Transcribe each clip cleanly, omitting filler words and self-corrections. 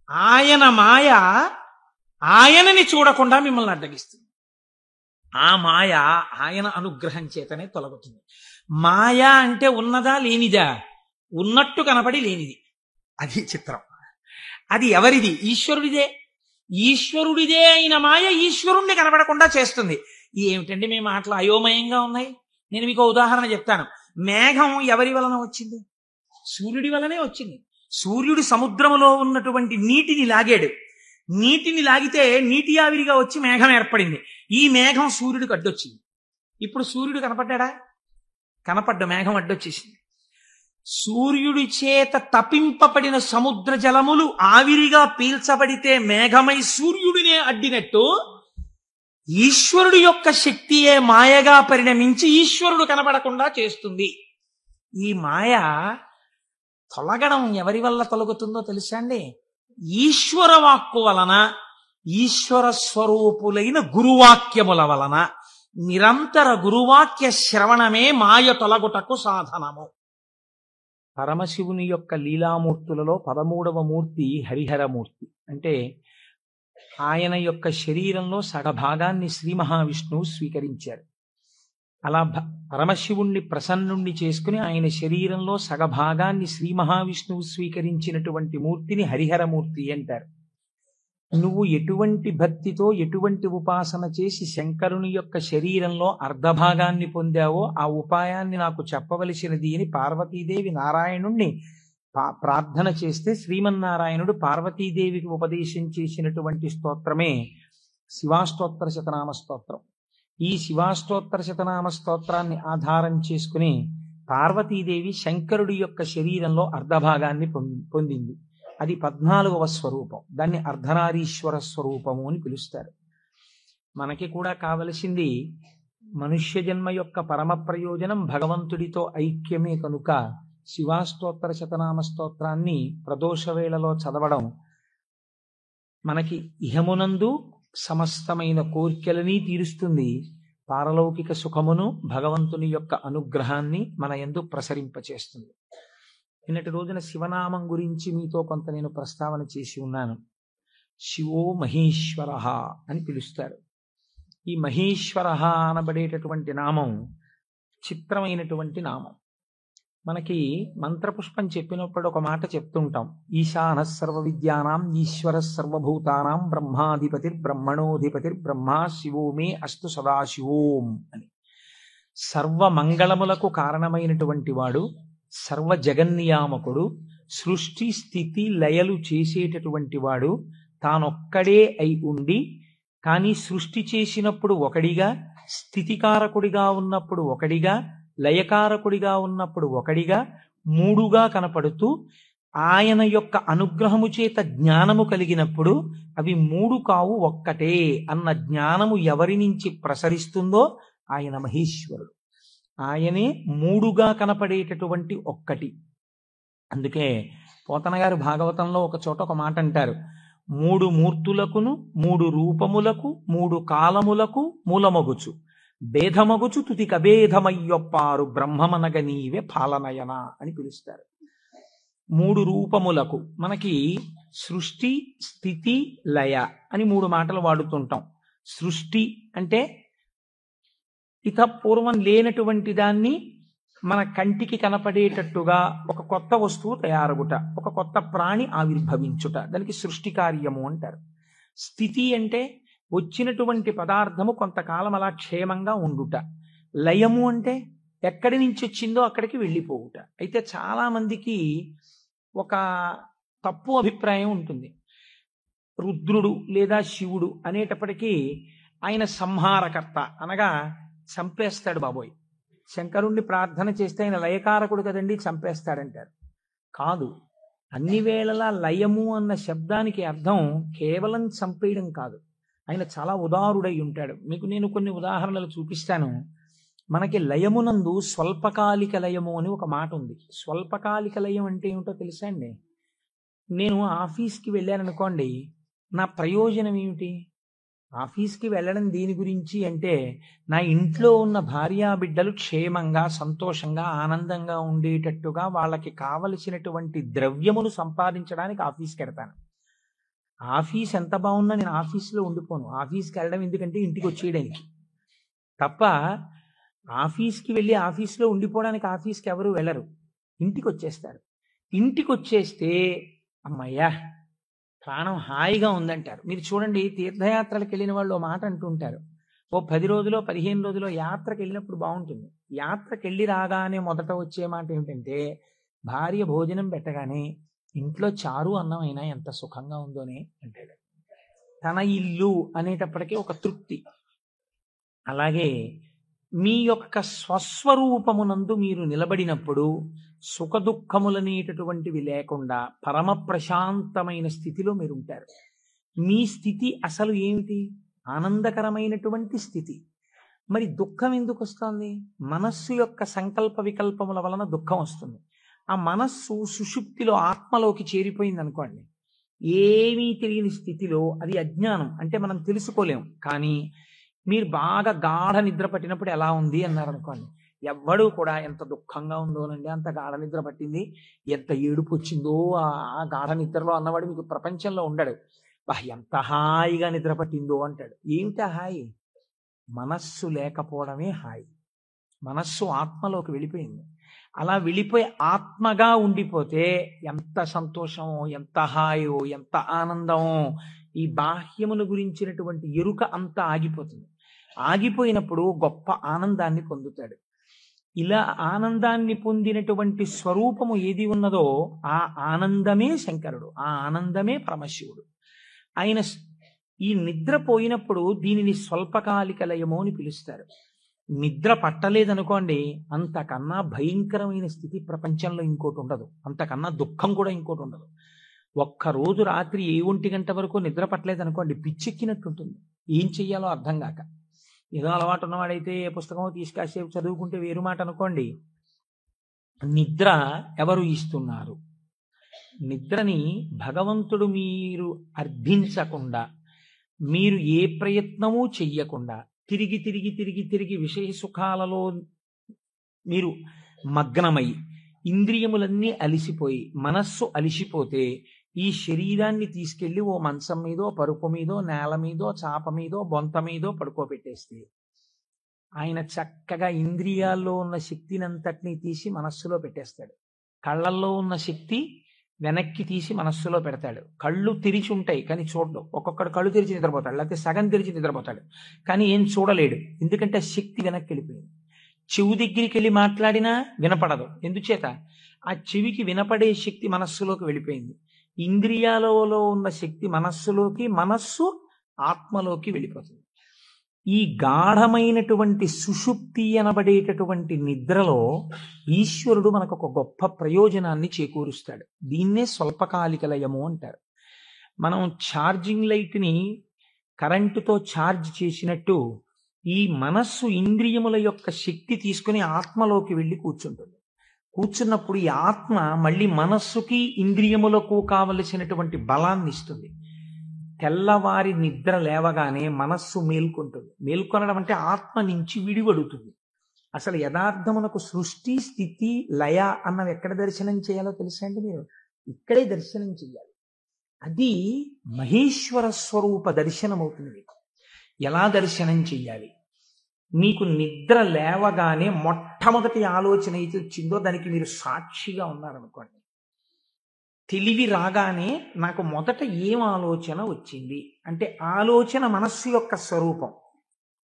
ఆయన మాయ ఆయనని చూడకుండా మిమ్మల్ని అడ్డగిస్తుంది. ఆ మాయ ఆయన అనుగ్రహం చేతనే తొలగుతుంది. మాయ అంటే ఉన్నదా లేనిదా? ఉన్నట్టు కనపడి లేనిది. అది చిత్రం. అది ఎవరిది? ఈశ్వరుడిదే. ఈశ్వరుడిదే అయిన మాయ ఈశ్వరుణ్ణి కనపడకుండా చేస్తుంది. ఏమిటండి మీ మాటలు అయోమయంగా ఉన్నాయి. నేను మీకు ఉదాహరణ చెప్తాను. మేఘం ఎవరి వలన వచ్చింది? సూర్యుడి వలనే వచ్చింది. సూర్యుడు సముద్రములో ఉన్నటువంటి నీటిని లాగాడు. నీటిని లాగితే నీటి ఆవిరిగా వచ్చి మేఘం ఏర్పడింది. ఈ మేఘం సూర్యుడికి అడ్డొచ్చింది. ఇప్పుడు సూర్యుడు కనపడ్డా? కనపడ్డ మేఘం అడ్డొచ్చేసింది. సూర్యుడి చేత తపింపబడిన సముద్ర జలములు ఆవిరిగా పీల్చబడితే మేఘమై సూర్యుడినే అడ్డినట్టు ఈశ్వరుడు యొక్క శక్తియే మాయగా పరిణమించి ఈశ్వరుడు కనబడకుండా చేస్తుంది. ఈ మాయ తొలగడం ఎవరి వల్ల తొలగుతుందో తెలుసా అండి? ఈశ్వర వాక్కు వలన, ఈశ్వర స్వరూపులైన గురువాక్యముల వలన. నిరంతర గురువాక్య శ్రవణమే మాయ తొలగుటకు సాధనము. పరమశివుని యొక్క లీలామూర్తులలో 13వ మూర్తి హరిహరమూర్తి. అంటే ఆయన యొక్క శరీరంలో సగభాగాన్ని శ్రీ మహావిష్ణువు స్వీకరించారు. అలా పరమశివుణ్ణి ప్రసన్నుణ్ణి చేసుకుని ఆయన శరీరంలో సగభాగాన్ని శ్రీ మహావిష్ణువు స్వీకరించినటువంటి మూర్తిని హరిహరమూర్తి అంటారు. నువ్వు ఎటువంటి భక్తితో ఎటువంటి ఉపాసన చేసి శంకరుని యొక్క శరీరంలో అర్ధభాగాన్ని పొందావో ఆ ఉపాయాన్ని నాకు చెప్పవలసినది అని పార్వతీదేవి నారాయణుణ్ణి ప్రార్థన చేస్తే శ్రీమన్నారాయణుడు పార్వతీదేవికి ఉపదేశం చేసినటువంటి స్తోత్రమే శివాష్టోత్తర శతనామ స్తోత్రం. ఈ శివాష్టోత్తర శతనామ స్తోత్రాన్ని ఆధారం చేసుకుని పార్వతీదేవి శంకరుడి యొక్క శరీరంలో అర్ధభాగాన్ని పొందింది. అది 14వ స్వరూపం. దాన్ని అర్ధనారీశ్వర స్వరూపము అని పిలుస్తారు. మనకి కూడా కావలసింది మనుష్య జన్మ యొక్క పరమ ప్రయోజనం భగవంతుడితో ఐక్యమే కనుక శివాష్టోత్తర శతనామ స్తోత్రాన్ని ప్రదోష వేళలో చదవడం మనకి ఇహమునందు సమస్తమైన కోర్కెలని తీరుస్తుంది. పారలౌకిక సుఖమును భగవంతుని యొక్క అనుగ్రహాన్ని మన యందు ప్రసరింపచేస్తుంది. నిన్నటి రోజున శివనామం గురించి మీతో కొంత నేను ప్రస్తావన చేసి ఉన్నాను. శివో మహేశ్వర అని పిలుస్తారు. ఈ మహేశ్వర అనబడేటటువంటి నామం చిత్రమైనటువంటి నామం. మనకి మంత్రపుష్పం చెప్పినప్పుడు ఒక మాట చెప్తుంటాం, ఈశాన సర్వ విద్యానాం ఈశ్వర సర్వభూతానాం బ్రహ్మాధిపతిర్ బ్రహ్మణోధిపతిర్ బ్రహ్మ శివో మే అస్తు సదాశివోం అని. సర్వ మంగళములకు కారణమైనటువంటి వాడు, సర్వ జగన్నియామకుడు, సృష్టి స్థితి లయలు చేసేటటువంటి వాడు, తానొక్కడే అయి ఉండి కానీ సృష్టి చేసినప్పుడు ఒకడిగా, స్థితికారకుడిగా ఉన్నప్పుడు ఒకడిగా, లయకారకుడిగా ఉన్నప్పుడు ఒకడిగా, మూడుగా కనపడుతూ ఆయన యొక్క అనుగ్రహము చేత జ్ఞానము కలిగినప్పుడు అవి మూడు కావు ఒక్కటే అన్న జ్ఞానము ఎవరి నుంచి ప్రసరిస్తుందో ఆయన మహేశ్వరుడు. ఆయనే మూడుగా కనపడేటటువంటి ఒక్కటి. అందుకే పోతన గారు భాగవతంలో ఒక చోట ఒక మాట అంటారు, 3 మూర్తులకును 3 రూపములకు 3 కాలములకు మూలమగుచు భేదమగుచు తుది కభేదమయ్యొప్పారు బ్రహ్మమనగ నీవే పాలనయన అని పిలుస్తారు. 3 రూపములకు మనకి సృష్టి స్థితి లయ అని 3 మాటలు వాడుతుంటాం. సృష్టి అంటే ఇత పూర్వం లేనటువంటి దాన్ని మన కంటికి కనపడేటట్టుగా ఒక కొత్త వస్తువు తయారగుట, ఒక కొత్త ప్రాణి ఆవిర్భవించుట, దానికి సృష్టి కార్యము అంటారు. స్థితి అంటే వచ్చినటువంటి పదార్థము కొంతకాలం అలా క్షేమంగా ఉండుట. లయము అంటే ఎక్కడి నుంచి వచ్చిందో అక్కడికి వెళ్ళిపోవుట. అయితే చాలా మందికి ఒక తప్పు అభిప్రాయం ఉంటుంది. రుద్రుడు లేదా శివుడు అనేటప్పటికీ ఆయన సంహారకర్త, అనగా చంపేస్తాడు బాబోయ్. శంకరుణ్ణి ప్రార్థన చేస్తే ఆయన లయకారకుడు కదండి, చంపేస్తాడంటారు. కాదు, అన్ని వేళలా లయము అన్న శబ్దానికి అర్థం కేవలం చంపేయడం కాదు. ఆయన చాలా ఉదారుడై ఉంటాడు. మీకు నేను కొన్ని ఉదాహరణలు చూపిస్తాను. మనకి లయమునందు స్వల్పకాలిక లయము అని ఒక మాట ఉంది. స్వల్పకాలిక లయం అంటే ఏమిటో తెలుసా అండి? నేను ఆఫీస్కి వెళ్ళాను అనుకోండి, నా ప్రయోజనం ఏమిటి? ఆఫీస్కి వెళ్ళడం దేని గురించి అంటే నా ఇంట్లో ఉన్న భార్యా బిడ్డలు క్షేమంగా సంతోషంగా ఆనందంగా ఉండేటట్టుగా వాళ్ళకి కావలసినటువంటి ద్రవ్యమును సంపాదించడానికి ఆఫీస్కి వెడతాను. ఆఫీస్ ఎంత బాగున్నా నేను ఆఫీస్లో ఉండిపోను. ఆఫీస్కి వెళ్ళడం ఎందుకంటే ఇంటికి వచ్చేయడానికి తప్ప. ఆఫీస్కి వెళ్ళి ఆఫీస్లో ఉండిపోవడానికి ఆఫీస్కి ఎవరు వెళ్ళరు, ఇంటికి వచ్చేస్తారు. ఇంటికి వచ్చేస్తే అమ్మయ్యా ప్రాణం హాయిగా ఉందంటారు. మీరు చూడండి, తీర్థయాత్రలకు వెళ్ళిన వాళ్ళు ఓ మాట అంటుంటారు, ఓ 10 రోజులో 15 రోజులో యాత్రకు వెళ్ళినప్పుడు బాగుంటుంది. యాత్రకు వెళ్ళి రాగానే మొదట వచ్చే మాట ఏమిటంటే, భార్య భోజనం పెట్టగానే ఇంట్లో చారు అన్నం అయినా ఎంత సుఖంగా ఉందోనే అంటాడు. తన ఇల్లు అనేటప్పటికీ ఒక తృప్తి. అలాగే మీ యొక్క స్వస్వరూపమునందు మీరు నిలబడినప్పుడు సుఖ దుఃఖములనేటటువంటివి లేకుండా పరమ ప్రశాంతమైన స్థితిలో మీరు ఉంటారు. మీ స్థితి అసలు ఏమిటి? ఆనందకరమైనటువంటి స్థితి. మరి దుఃఖం ఎందుకు వస్తుంది? మనస్సు యొక్క సంకల్ప వికల్పముల వలన దుఃఖం వస్తుంది. ఆ మనస్సు సుషుప్తిలో ఆత్మలోకి చేరిపోయింది అనుకోండి, ఏమీ తెలియని స్థితిలో, అది అజ్ఞానం అంటే మనం తెలుసుకోలేం. కానీ మీరు బాగా గాఢ నిద్ర పట్టినప్పుడు ఎలా ఉంది అన్నారు అనుకోండి, ఎవ్వడూ కూడా ఎంత దుఃఖంగా ఉందోనండి, అంత గాఢ నిద్ర పట్టింది, ఎంత ఏడుపు వచ్చిందో ఆ గాఢ నిద్రలో అన్నవాడు మీకు ప్రపంచంలో ఉండడు. ఎంత హాయిగా నిద్ర పట్టిందో అంటాడు. ఏమిటా హాయి? మనస్సు లేకపోవడమే హాయి. మనస్సు ఆత్మలోకి వెళ్ళిపోయింది. అలా వెళ్ళిపోయి ఆత్మగా ఉండిపోతే ఎంత సంతోషమో, ఎంత హాయో, ఎంత ఆనందమో. ఈ బాహ్యమును గురించినటువంటి ఎరుక అంతా ఆగిపోతుంది. ఆగిపోయినప్పుడు గొప్ప ఆనందాన్ని పొందుతాడు. ఇలా ఆనందాన్ని పొందినటువంటి స్వరూపము ఏది ఉన్నదో ఆ ఆనందమే శంకరుడు, ఆ ఆనందమే పరమశివుడు. ఆయన ఈ నిద్ర పోయినప్పుడు దీనిని స్వల్పకాలిక లయము అని పిలుస్తారు. నిద్ర పట్టలేదనుకోండి, అంతకన్నా భయంకరమైన స్థితి ప్రపంచంలో ఇంకోటి ఉండదు, అంతకన్నా దుఃఖం కూడా ఇంకోటి ఉండదు. ఒక్కరోజు రాత్రి 1 గంట వరకు నిద్ర పట్టలేదనుకోండి, పిచ్చెక్కినట్టుంటుంది, ఏం చెయ్యాలో అర్థం కాక. ఏదో అలవాటు ఉన్నవాడైతే ఏ పుస్తకమో తీసుకాసేపు చదువుకుంటే వేరు మాట అనుకోండి. నిద్ర ఎవరు ఇస్తున్నారు? నిద్రని భగవంతుడు మీరు అర్థించకుండా, మీరు ఏ ప్రయత్నమూ చెయ్యకుండా తిరిగి తిరిగి తిరిగి తిరిగి విషయ సుఖాలలో మీరు మగ్నమై ఇంద్రియములన్నీ అలిసిపోయి మనస్సు అలిసిపోతే ఈ శరీరాన్ని తీసుకెళ్లి ఓ మంచం మీదో, పరుపు మీదో, నేల మీదో, చాప మీదో, బొంత మీదో పడుకోబెట్టేస్తే ఆయన చక్కగా ఇంద్రియాల్లో ఉన్న శక్తిని అంతటినీ తీసి మనస్సులో పెట్టేస్తాడు. కళ్ళల్లో ఉన్న శక్తి వెనక్కి తీసి మనస్సులో పెడతాడు. కళ్ళు తెరిచి ఉంటాయి కానీ చూడడు. ఒక్కొక్కడు కళ్ళు తెరిచి నిద్రపోతాడు, లేకపోతే సగం తెరిచి నిద్రపోతాడు, కానీ ఏం చూడలేడు. ఎందుకంటే శక్తి వెనక్కి వెళ్ళిపోయింది. చెవు దగ్గరికి వెళ్ళి మాట్లాడినా వినపడదు. ఎందుచేత? ఆ చెవికి వినపడే శక్తి మనస్సులోకి వెళ్ళిపోయింది. ఇంద్రియాలలో ఉన్న శక్తి మనస్సులోకి, మనస్సు ఆత్మలోకి వెళ్ళిపోతుంది. ఈ గాఢమైనటువంటి సుషుప్తి అనబడేటటువంటి నిద్రలో ఈశ్వరుడు మనకు ఒక గొప్ప ప్రయోజనాన్ని చేకూరుస్తాడు. దీన్నే స్వల్పకాలిక లయము అంటారు. మనం ఛార్జింగ్ లైట్ని కరెంటుతో ఛార్జ్ చేసినట్టు ఈ మనస్సు ఇంద్రియముల యొక్క శక్తి తీసుకుని ఆత్మలోకి వెళ్ళి కూర్చుంటుంది. కూర్చున్నప్పుడు ఈ ఆత్మ మళ్ళీ మనస్సుకి ఇంద్రియములకు కావలసినటువంటి బలాన్ని ఇస్తుంది. తెల్లవారి నిద్ర లేవగానే మనస్సు మేల్కొంటుంది. మేల్కొనడం అంటే ఆత్మ నుంచి విడివడుతుంది. అసలు యథార్థమునకు సృష్టి, స్థితి, లయ అన్నవి ఎక్కడ దర్శనం చేయాలో తెలుసా అండి? మీరు ఇక్కడే దర్శనం చెయ్యాలి. అది మహేశ్వర స్వరూప దర్శనం అవుతుంది. ఎలా దర్శనం చెయ్యాలి? మీకు నిద్ర లేవగానే మొట్టమొదటి ఆలోచన అయితే వచ్చిందో దానికి మీరు సాక్షిగా ఉన్నారనుకోండి. తెలివి రాగానే నాకు మొదట ఏం ఆలోచన వచ్చింది అంటే ఆలోచన మనస్సు యొక్క స్వరూపం.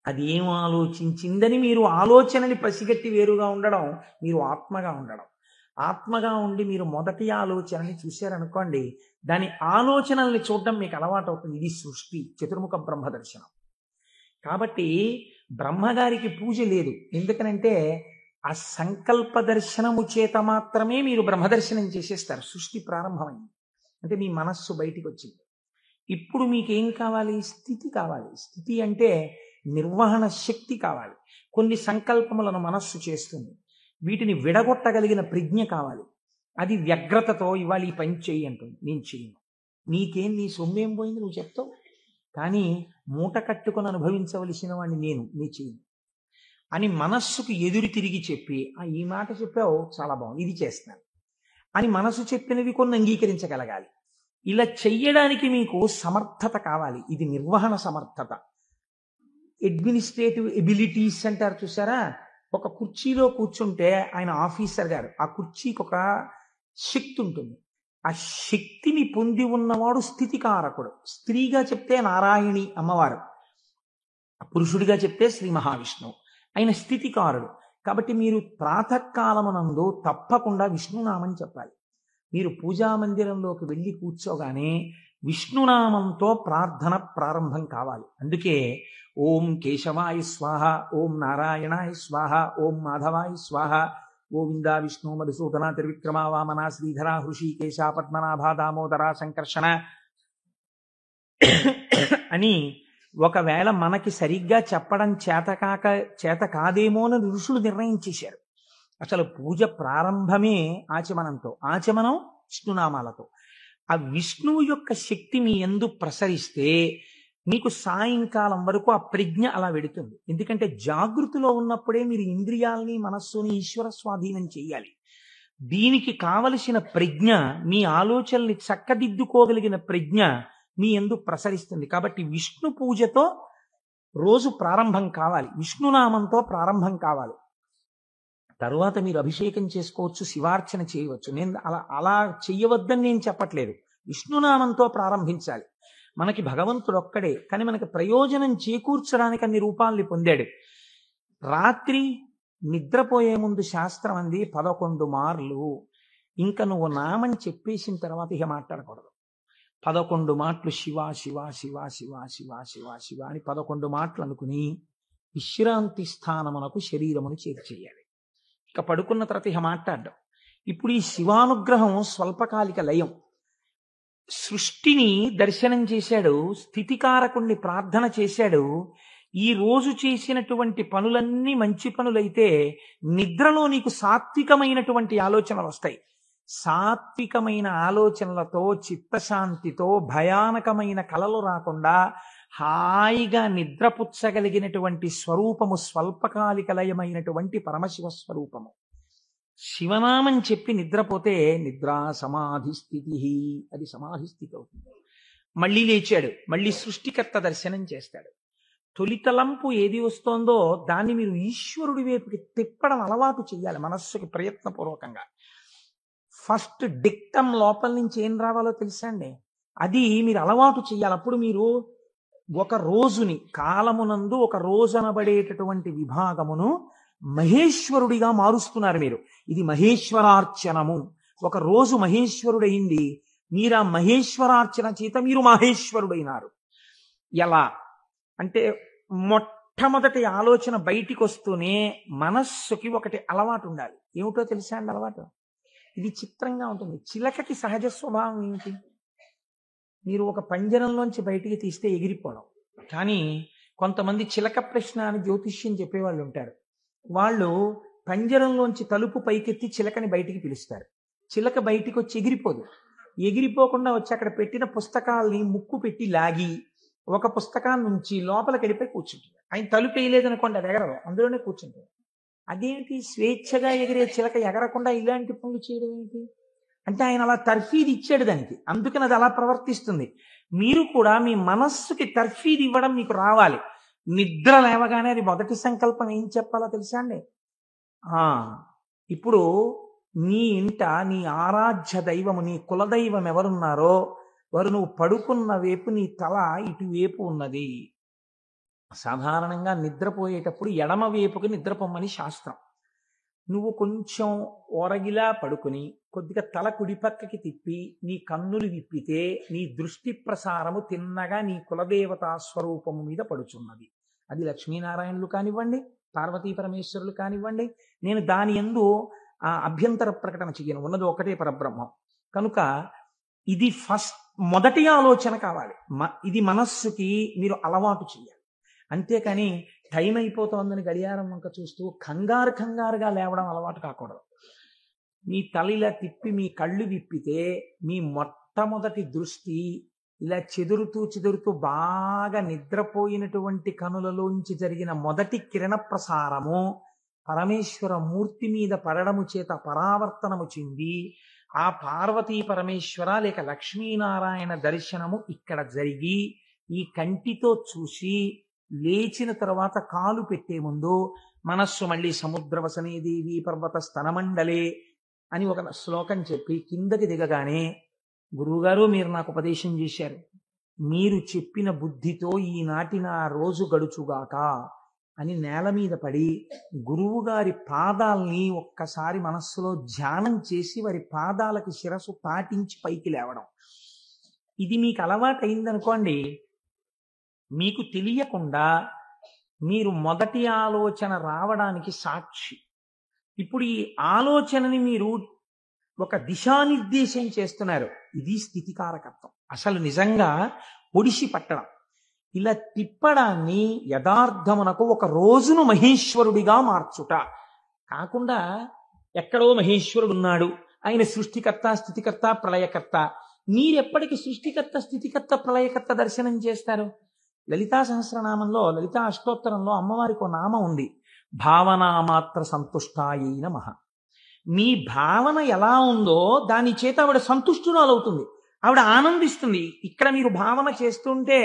అది ఏం ఆలోచించిందని మీరు ఆలోచనని పసిగట్టి వేరుగా ఉండడం మీరు ఆత్మగా ఉండడం. ఆత్మగా ఉండి మీరు మొదటి ఆలోచనని చూశారనుకోండి, దాని ఆలోచనల్ని చూడడం మీకు అలవాటు అవుతుంది. ఇది సృష్టి, చతుర్ముఖ బ్రహ్మ దర్శనం. కాబట్టి బ్రహ్మగారికి పూజ లేదు. ఎందుకనంటే ఆ సంకల్ప దర్శనము చేత మాత్రమే మీరు బ్రహ్మదర్శనం చేసేస్తారు. సృష్టి ప్రారంభమైంది అంటే మీ మనస్సు బయటికి వచ్చింది. ఇప్పుడు మీకేం కావాలి? స్థితి కావాలి. స్థితి అంటే నిర్వహణ శక్తి కావాలి. కొన్ని సంకల్పములను మనస్సు చేస్తుంది, వీటిని విడగొట్టగలిగిన ప్రజ్ఞ కావాలి. అది వ్యగ్రతతో ఇవాళ ఈ పని చెయ్యి అంటుంది, నేను చెయ్యను. నీకేం, నీ సొమ్మేం పోయింది నువ్వు చెప్తావు, కానీ మూట కట్టుకొని అనుభవించవలసిన వాడిని నీ చెయ్యి అని మనస్సుకు ఎదురు తిరిగి చెప్పి, ఈ మాట చెప్పావు చాలా బాగుంది, ఇది చేస్తాను అని మనసు చెప్పినవి కొన్ని అంగీకరించగలగాలి. ఇలా చెయ్యడానికి మీకు సమర్థత కావాలి. ఇది నిర్వహణ సమర్థత. అడ్మినిస్ట్రేటివ్ ఎబిలిటీస్ అంటారు చూసారా. ఒక కుర్చీలో కూర్చుంటే ఆయన ఆఫీసర్ గారు, ఆ కుర్చీకి ఒక శక్తి ఉంటుంది. ఆ శక్తిని పొంది ఉన్నవాడు స్థితికారకుడు. స్త్రీగా చెప్తే నారాయణి అమ్మవారు, పురుషుడిగా చెప్తే శ్రీ మహావిష్ణువు. ఆయన స్థితికారుడు. కాబట్టి మీరు ప్రాతకాలమునందు తప్పకుండా విష్ణునామం చెప్పాలి. మీరు పూజా మందిరంలోకి వెళ్ళి కూర్చోగానే విష్ణునామంతో ప్రార్థన ప్రారంభం కావాలి. అందుకే ఓం కేశవాయ స్వాహ, ఓం నారాయణాయ స్వాహ, ఓం మాధవాయ స్వాహ, గోవింద విష్ణు మధుసూదన త్రివిక్రమ వామన శ్రీధర హృషికేశ పద్మనాభ దామోదర సంకర్షణ అని ఒకవేళ మనకి సరిగ్గా చెప్పడం చేత కాదేమో అని ఋషులు నిర్ణయించేశారు. అసలు పూజ ప్రారంభమే ఆచమనంతో, ఆచమనం విష్ణునామాలతో. ఆ విష్ణువు యొక్క శక్తి మీ యందు ప్రసరిస్తే మీకు సాయంకాలం వరకు ఆ ప్రజ్ఞ అలా వెడుతుంది. ఎందుకంటే జాగృతిలో ఉన్నప్పుడే మీరు ఇంద్రియాలని మనస్సుని ఈశ్వర స్వాధీనం చేయాలి. దీనికి కావలసిన ప్రజ్ఞ, మీ ఆలోచనల్ని చక్కదిద్దుకోగలిగిన ప్రజ్ఞ మీ యందు ప్రసరిస్తుంది. కాబట్టి విష్ణు పూజతో రోజు ప్రారంభం కావాలి, విష్ణునామంతో ప్రారంభం కావాలి. తరువాత మీరు అభిషేకం చేసుకోవచ్చు, శివార్చన చేయవచ్చు. నేను అలా చెయ్యవద్దని నేను చెప్పట్లేదు. విష్ణునామంతో ప్రారంభించాలి. మనకి భగవంతుడు ఒక్కడే, కానీ మనకి ప్రయోజనం చేకూర్చడానికి అన్ని రూపాల్ని పొందాడు. రాత్రి నిద్రపోయే ముందు శాస్త్రం అంది 11 మార్లు. ఇంకా నువ్వు నామని చెప్పేసిన తర్వాత ఇక మాట్లాడకూడదు. 11 మాటలు శివ శివ శివ శివ శివ శివ శివ అని 11 మాటలు అనుకుని విశ్రాంతి స్థానమునకు శరీరమును చేర్చేయాలి. ఇక పడుకున్న తర్వాత ఇక మాట్లాడడం. ఇప్పుడు ఈ శివానుగ్రహం స్వల్పకాలిక లయం. సృష్టిని దర్శనం చేశాడు, స్థితికారకుణ్ణి ప్రార్థన చేశాడు. ఈ రోజు చేసినటువంటి పనులన్నీ మంచి పనులైతే నిద్రలో నీకు సాత్వికమైనటువంటి ఆలోచనలు వస్తాయి. సాత్వికమైన ఆలోచనలతో, చిత్తశాంతితో, భయానకమైన కలలు రాకుండా హాయిగా నిద్రపుచ్చగలిగినటువంటి స్వరూపము స్వల్పకాలిక లయమైనటువంటి పరమశివ స్వరూపము. శివనామం చెప్పి నిద్రపోతే నిద్రా సమాధి స్థితి, అది సమాధి స్థితి అవుతుంది. మళ్ళీ లేచాడు, మళ్ళీ సృష్టికర్త దర్శనం చేస్తాడు. తొలితలంపు ఏది వస్తోందో దాన్ని మీరు ఈశ్వరుడి వైపుకి తిప్పడం అలవాటు చేయాలి మనస్సుకి ప్రయత్నపూర్వకంగా. ఫస్ట్ డిక్టమ్ లోపల నుంచి ఏం రావాలో తెలుసా అండి, అది మీరు అలవాటు చేయాలి. అప్పుడు మీరు ఒక రోజుని, కాలమునందు ఒక రోజు అనబడేటటువంటి విభాగమును మహేశ్వరుడిగా మారుస్తున్నారు మీరు. ఇది మహేశ్వరార్చనము. ఒక రోజు మహేశ్వరుడైంది, మీరు ఆ మహేశ్వరార్చన చేత మీరు మహేశ్వరుడైనారు. ఎలా అంటే మొట్టమొదటి ఆలోచన బయటికి వస్తూనే మనస్సుకి ఒకటి అలవాటు ఉండాలి. ఏమిటో తెలుసా అండి అలవాటు? ఇది చిత్రంగా ఉంటుంది. చిలకకి సహజ స్వభావం ఏంటి? మీరు ఒక పంజరంలోంచి బయటికి తీస్తే ఎగిరిపోవడం. కానీ కొంతమంది చిలక ప్రశ్న అని జ్యోతిష్యం చెప్పేవాళ్ళు ఉంటారు. వాళ్ళు పంజరంలోంచి తలుపు పైకెత్తి చిలకని బయటికి పిలుస్తారు. చిలక బయటికి వచ్చి ఎగిరిపోదు. ఎగిరిపోకుండా వచ్చి అక్కడ పెట్టిన పుస్తకాల్ని ముక్కు పెట్టి లాగి ఒక పుస్తకాన్ని నుంచి లోపలికి వెళ్ళిపోయి కూర్చుంటుంది. ఆయన తలుపు వేయలేదనుకోండి, అది ఎగరదు, అందులోనే కూర్చుంటుంది. అదేంటి స్వేచ్ఛగా ఎగిరే చిలక ఎగరకుండా ఇలాంటి పనులు చేయడం ఏంటి అంటే ఆయన అలా తర్ఫీదు ఇచ్చాడు దానికి, అందుకని అది అలా ప్రవర్తిస్తుంది. మీరు కూడా మీ మనస్సుకి తర్ఫీదు ఇవ్వడం మీకు రావాలి. నిద్ర లేవగానే అది మొదటి సంకల్పం ఏం చెప్పాలో తెలుసా అండి? ఇప్పుడు నీ ఇంట నీ ఆరాధ్య దైవము, నీ కులదైవం ఎవరున్నారో వారు నువ్వు పడుకున్న వైపు నీ తల ఇటువైపు ఉన్నది. సాధారణంగా నిద్రపోయేటప్పుడు ఎడమ వైపుకి నిద్రపోమని శాస్త్రం. నువ్వు కొంచెం ఓరగిలా పడుకుని కొద్దిగా తల కుడిపక్కకి తిప్పి నీ కన్నులు విప్పితే నీ దృష్టి ప్రసారము తిన్నగా నీ కులదేవతా స్వరూపము మీద పడుచున్నది. అది లక్ష్మీనారాయణులు కానివ్వండి, పార్వతీ పరమేశ్వరులు కానివ్వండి. నేను దాని యందు అభ్యంతర ప్రకటన చెయ్యను, ఉన్నది ఒకటే పరబ్రహ్మం. కనుక ఇది మొదటి ఆలోచన కావాలి. ఇది మనస్సుకి మీరు అలవాటు చేయాలి. అంతేకాని టైం అయిపోతోందని గడియారం వంక చూస్తూ కంగారుగా లేవడం అలవాటు కాకూడదు. మీ తల ఇలా తిప్పి మీ కళ్ళు విప్పితే మీ మొట్టమొదటి దృష్టి ఇలా చెదురుతూ బాగా నిద్రపోయినటువంటి కనులలోంచి జరిగిన మొదటి కిరణ ప్రసారము పరమేశ్వర మూర్తి మీద పడడము చేత పరావర్తనము చెంది ఆ పార్వతీ పరమేశ్వర లేక లక్ష్మీనారాయణ దర్శనము ఇక్కడ జరిగి ఈ కంటితో చూసి లేచిన తర్వాత కాలు పెట్టే ముందు మనస్సు మళ్ళీ సముద్రవసనే దేవి పర్వత స్తనమండలే అని ఒక శ్లోకం చెప్పి కిందకి దిగగానే గురువుగారు మీరు నాకు ఉపదేశం చేశారు, మీరు చెప్పిన బుద్ధితో ఈనాటి నా రోజు గడుచుగాక అని నేల మీద పడి గురువుగారి పాదాల్ని ఒక్కసారి మనస్సులో ధ్యానం చేసి వారి పాదాలకి శిరస్సు పాటించి పైకి లేవడం. ఇది మీకు అలవాటు అయిందనుకోండి, మీకు తెలియకుండా మీరు మొదటి ఆలోచన రావడానికి సాక్షి. ఇప్పుడు ఈ ఆలోచనని మీరు ఒక దిశానిర్దేశం చేస్తున్నారు. ఇది స్థితికారకత్వం. అసలు నిజంగా ఒడిసి పట్టడం, ఇలా తిప్పడాన్ని యథార్థమునకు ఒక రోజును మహేశ్వరుడిగా మార్చుట కాకుండా ఎక్కడో మహేశ్వరుడు ఉన్నాడు, ఆయన సృష్టికర్త స్థితికర్త ప్రళయకర్త. మీరెప్పటికి సృష్టికర్త స్థితికర్త ప్రళయకర్త దర్శనం చేస్తారు? లలితా సహస్రనామంలో లలితా అష్టోత్తరంలో అమ్మవారికి ఒక నామం ఉంది, భావనామాత్ర సంతుష్టాయై నమః. మీ భావన ఎలా ఉందో దాని చేత ఆవిడ సంతుష్టురాలవుతుంది, ఆవిడ ఆనందిస్తుంది. ఇక్కడ మీరు భావన చేస్తుంటే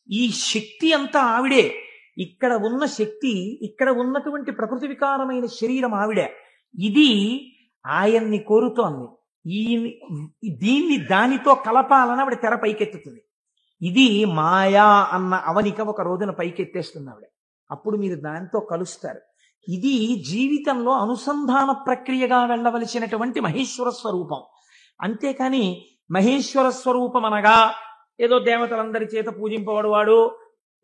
ఈ శక్తి అంతా ఆవిడే. ఇక్కడ ఉన్న శక్తి, ఇక్కడ ఉన్నటువంటి ప్రకృతి వికారమైన శరీరం ఆవిడే. ఇది ఆయన్ని కోరుతోంది. దీన్ని దానితో కలపాలని ఆవిడ తెర పైకెత్తుతుంది. ఇది మాయా అన్న అవనిక ఒక రోజున పైకెత్తేస్తుంది ఆవిడ. అప్పుడు మీరు దానితో కలుస్తారు. ఇది జీవితంలో అనుసంధాన ప్రక్రియగా వెళ్ళవలసినటువంటి మహేశ్వర స్వరూపం. అంతేకాని మహేశ్వర స్వరూపం అనగా ఏదో దేవతలందరి చేత పూజింపబడువాడు,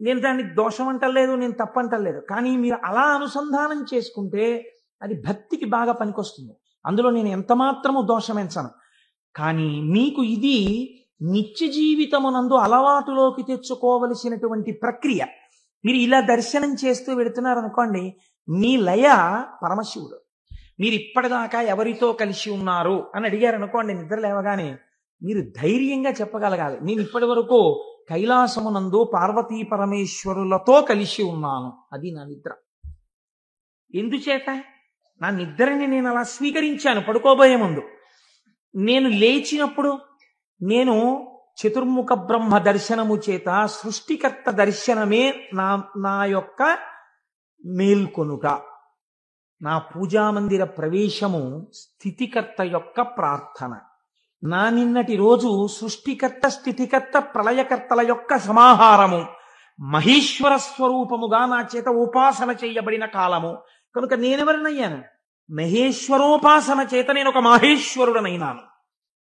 నేను దాన్ని దోషం అంటలేదు, నేను తప్పంటలేదు. కానీ మీరు అలా అనుసంధానం చేసుకుంటే అది భక్తికి బాగా పనికొస్తుంది. అందులో నేను ఎంత మాత్రము దోషమెంచను. కానీ మీకు ఇది నిత్య జీవితమునందు అలవాటులోకి తెచ్చుకోవలసినటువంటి ప్రక్రియ. మీరు ఇలా దర్శనం చేస్తూ వెళుతున్నారనుకోండి, మీ లయ పరమశివుడు. మీరు ఇప్పటిదాకా ఎవరితో కలిసి ఉన్నారు అని అడిగారు అనుకోండి, నిద్ర లేవగానే మీరు ధైర్యంగా చెప్పగలగాలి, నేను ఇప్పటి వరకు కైలాసమునందు పార్వతీ పరమేశ్వరులతో కలిసి ఉన్నాను. అది నా నిద్ర. ఎందుచేత? నా నిద్రని నేను అలా స్వీకరించాను పడుకోబోయే ముందు. నేను లేచినప్పుడు నేను చతుర్ముఖ బ్రహ్మ దర్శనము చేత సృష్టికర్త దర్శనమే నా యొక్క మేల్కొనుట. నా పూజామందిర ప్రవేశము స్థితికర్త యొక్క ప్రార్థన. నా నిన్నటి రోజు సృష్టికర్త స్థితికర్త ప్రళయకర్తల యొక్క సమాహారము, మహేశ్వర స్వరూపముగా నా చేత ఉపాసన చేయబడిన కాలము. కనుక నేనెవరినయ్యాను? మహేశ్వరోపాసన చేత నేను ఒక మహేశ్వరుడనైనాను.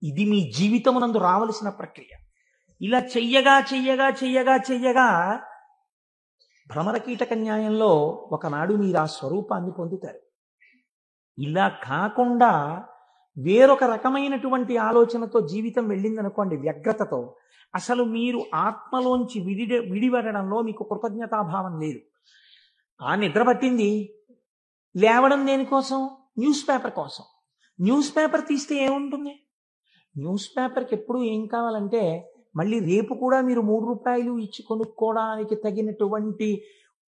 ఇది మీ జీవితమునందు రావలసిన ప్రక్రియ. ఇలా చెయ్యగా చెయ్యగా చెయ్యగా చెయ్యగా భ్రమరకీటక న్యాయంలో ఒకనాడు మీరు ఆ స్వరూపాన్ని పొందుతారు. ఇలా కాకుండా వేరొక రకమైనటువంటి ఆలోచనతో జీవితం వెళ్ళిందనుకోండి, వ్యగ్రతతో, అసలు మీరు ఆత్మలోంచి విడిపడడంలో మీకు కృతజ్ఞతాభావం లేదు. ఆ నిద్ర పట్టింది, లేవడం దేనికోసం? న్యూస్ పేపర్ కోసం. న్యూస్ పేపర్ తీస్తే ఏముంటుంది? న్యూస్ పేపర్కి ఎప్పుడు ఏం కావాలంటే మళ్ళీ రేపు కూడా మీరు 3 రూపాయలు ఇచ్చి కొనుక్కోవడానికి తగినటువంటి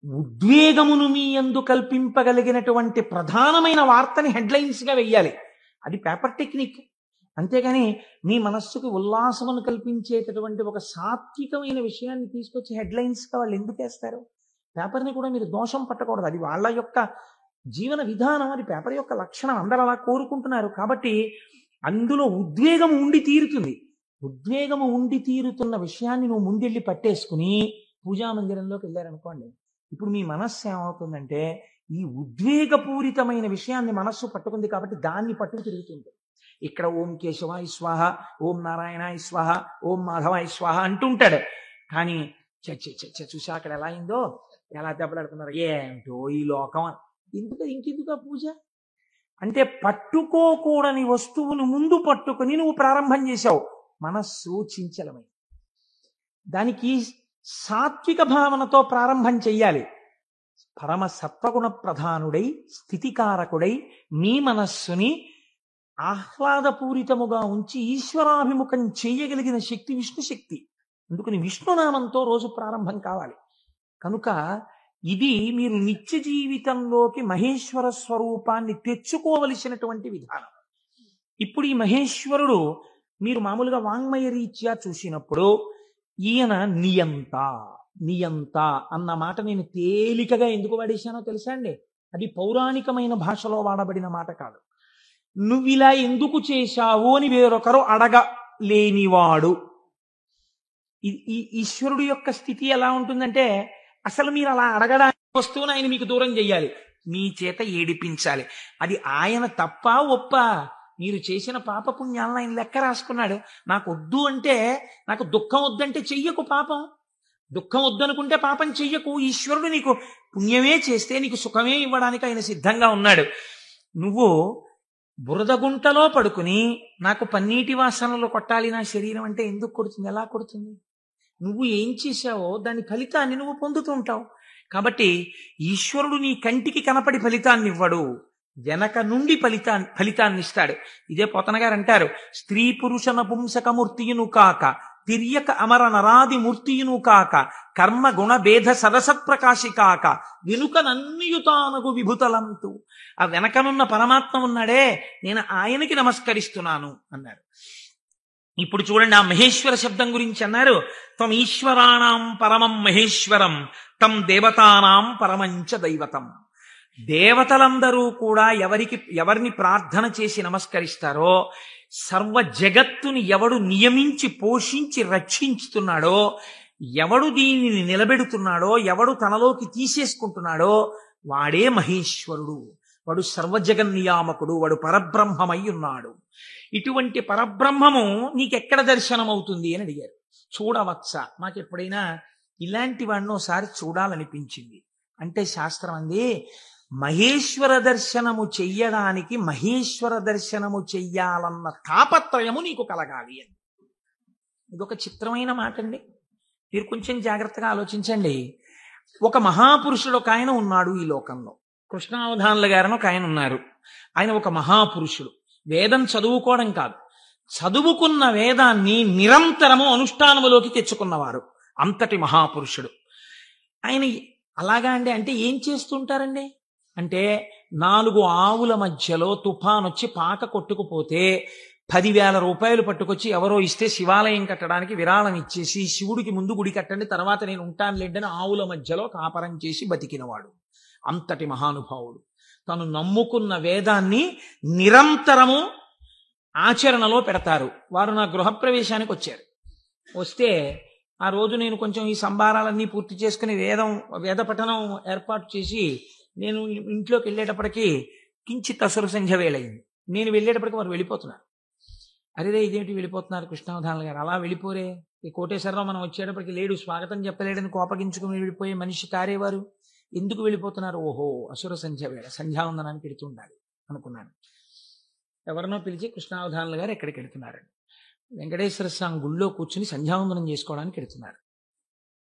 ఉద్వేగమును మీ యందు కల్పింపగలిగినటువంటి ప్రధానమైన వార్తని హెడ్లైన్స్గా వెయ్యాలి. అది పేపర్ టెక్నిక్. అంతేగాని మీ మనస్సుకి ఉల్లాసమును కల్పించేటటువంటి ఒక సాత్వికమైన విషయాన్ని తీసుకొచ్చి హెడ్లైన్స్గా వాళ్ళు ఎందుకు వేస్తారు? పేపర్ని కూడా మీరు దోషం పట్టకూడదు. అది వాళ్ళ యొక్క జీవన విధానం, అది పేపర్ యొక్క లక్షణం. అందరూ అలా కోరుకుంటున్నారు. కాబట్టి అందులో ఉద్వేగం ఉండి తీరుతుంది. ఉద్వేగము ఉండి తీరుతున్న విషయాన్ని నువ్వు ముందెళ్ళి పట్టేసుకుని పూజామందిరంలోకి వెళ్ళారనుకోండి, ఇప్పుడు మీ మనస్సు ఏమవుతుందంటే ఈ ఉద్వేగపూరితమైన విషయాన్ని మనస్సు పట్టుకుంది కాబట్టి దాన్ని పట్టుకు తిరుగుతుంది. ఇక్కడ ఓం కేశవాయ స్వాహ, ఓం నారాయణాయ స్వాహ, ఓం మాధవాయ స్వాహ అంటుంటాడు. కానీ చూసా అక్కడ ఎలా అయిందో, ఎలా దెబ్బలాడుతున్నారు, ఏంటో ఈ లోకం. ఇంకెందుకు పూజ అంటే పట్టుకోకూడని వస్తువును ముందు పట్టుకుని నువ్వు ప్రారంభం చేశావు. మనస్సు చించలమై దానికి సాత్విక భావనతో ప్రారంభం చెయ్యాలి. పరమ సత్వగుణ ప్రధానుడై స్థితికారకుడై మీ మనస్సుని ఆహ్లాదపూరితముగా ఉంచి ఈశ్వరాభిముఖం చేయగలిగిన శక్తి విష్ణు శక్తి. అందుకని విష్ణునామంతో రోజు ప్రారంభం కావాలి. కనుక ఇది మీరు నిత్య జీవితంలోకి మహేశ్వర స్వరూపాన్ని తెచ్చుకోవలసినటువంటి విధానం. ఇప్పుడు ఈ మహేశ్వరుడు మీరు మామూలుగా వాంగ్మయ రీత్యా చూసినప్పుడు ఈయన నియంత నియంత అన్న మాట నేను తేలికగా ఎందుకు వాడేశానో తెలుసా అండి? అది పౌరాణికమైన భాషలో వాడబడిన మాట కాదు. నువ్విలా ఎందుకు చేశావు అని వేరొకరు అడగలేనివాడు. ఈ ఈశ్వరుడు యొక్క స్థితి ఎలా ఉంటుందంటే, అసలు మీరు అలా అడగడానికి వస్తువుని ఆయన మీకు దూరం చెయ్యాలి, మీ చేత ఏడిపించాలి. అది ఆయన తప్ప ఒప్ప? మీరు చేసిన పాపపుణ్యాలను ఆయన లెక్క రాసుకున్నాడు. నాకు వద్దు అంటే, నాకు దుఃఖం వద్దంటే చెయ్యకు పాపం. దుఃఖం వద్దనుకుంటే పాపం చెయ్యకు. ఈశ్వరుడు నీకు పుణ్యమే చేస్తే నీకు సుఖమే ఇవ్వడానికి ఆయన సిద్ధంగా ఉన్నాడు. నువ్వు బురదగుంటలో పడుకుని నాకు పన్నీటి వాసనలు కొట్టాలి నా శరీరం అంటే ఎందుకు కొడుతుంది? ఎలా కొడుతుంది? నువ్వు ఏం చేశావో దాని ఫలితాన్ని నువ్వు పొందుతూ ఉంటావు. కాబట్టి ఈశ్వరుడు నీ కంటికి కనపడి ఫలితాన్ని ఇవ్వడు, వెనక నుండి ఫలితాన్ని ఇస్తాడు. ఇదే పోతన గారు అంటారు, స్త్రీ పురుష నపుంసకమూర్తియును కాక తిర్యక అమర నరాది మూర్తియును కాక కర్మ గుణ భేద సరసత్ప్రకాశి కాక వెనుకనన్నియుతానగు విభుతలంతు. ఆ వెనకనున్న పరమాత్మ ఉన్నాడే, నేను ఆయనకి నమస్కరిస్తున్నాను అన్నారు. ఇప్పుడు చూడండి, ఆ మహేశ్వర శబ్దం గురించి అన్నారు, త్వం ఈశ్వరాణం పరమం మహేశ్వరం తం దేవతానాం పరమంచ దైవతం. దేవతలందరూ కూడా ఎవరిని ప్రార్థన చేసి నమస్కరిస్తారో, సర్వ జగత్తుని ఎవడు నియమించి పోషించి రక్షించుతున్నాడో, ఎవడు దీనిని నిలబెడుతున్నాడో, ఎవడు తనలోకి తీసేసుకుంటున్నాడో వాడే మహేశ్వరుడు. వాడు సర్వజగన్నియామకుడు, వాడు పరబ్రహ్మమై ఉన్నాడు. ఇటువంటి పరబ్రహ్మము నీకెక్కడ దర్శనమవుతుంది అని అడిగారు. చూడవచ్చా? మాకు ఎప్పుడైనా ఇలాంటి వాడిని ఒకసారి చూడాలనిపించింది అంటే శాస్త్రం అంది, మహేశ్వర దర్శనము చెయ్యడానికి మహేశ్వర దర్శనము చెయ్యాలన్న తాపత్రయము నీకు కలగాలి అని. ఇదొక చిత్రమైన మాట అండి. మీరు కొంచెం జాగ్రత్తగా ఆలోచించండి. ఒక మహాపురుషుడు ఒక ఆయన ఉన్నాడు ఈ లోకంలో. కృష్ణావధానుల గారని ఒక ఆయన ఉన్నారు. ఆయన ఒక మహాపురుషుడు. వేదం చదువుకోవడం కాదు, చదువుకున్న వేదాన్ని నిరంతరము అనుష్ఠానములోకి తెచ్చుకున్నవారు. అంతటి మహాపురుషుడు ఆయన. అలాగా అండి, అంటే ఏం చేస్తుంటారండి అంటే, 4 ఆవుల మధ్యలో తుఫాన్ వచ్చి పాక కొట్టుకుపోతే 10,000 రూపాయలు పట్టుకొచ్చి ఎవరో ఇస్తే శివాలయం కట్టడానికి విరాళం ఇచ్చేసి, శివుడికి ముందు గుడి కట్టండి తర్వాత నేను ఉంటాను లేండని ఆవుల మధ్యలో కాపరం చేసి బతికినవాడు. అంతటి మహానుభావుడు. తను నమ్ముకున్న వేదాన్ని నిరంతరము ఆచరణలో పెడతారు. వారు నా గృహప్రవేశానికి వచ్చారు. వస్తే ఆ రోజు నేను కొంచెం ఈ సంభారాలన్నీ పూర్తి చేసుకుని వేద పఠనం ఏర్పాటు చేసి నేను ఇంట్లోకి వెళ్ళేటప్పటికీ కించిత్ అసుర సంధ్య వేళయింది. నేను వెళ్ళేటప్పటికి వారు వెళ్ళిపోతున్నారు. అరేరే ఇదేమిటి వెళ్ళిపోతున్నారు కృష్ణావధానులు గారు? అలా వెళ్ళిపోరే, ఈ కోటేశ్వరరావు మనం వచ్చేటప్పటికి లేడు, స్వాగతం చెప్పలేడని కోపగించుకుని వెళ్ళిపోయే మనిషి కారేవారు, ఎందుకు వెళ్ళిపోతున్నారు? ఓహో అసుర సంధ్య వేళ, సంధ్యావందనానికి వెళుతుండాలి అనుకున్నాను. ఎవరినో పిలిచి కృష్ణావధానులు గారు ఎక్కడికి వెళుతున్నారు? వెంకటేశ్వర స్వామి గుళ్ళో కూర్చుని సంధ్యావందనం చేసుకోవడానికి వెళుతున్నారు.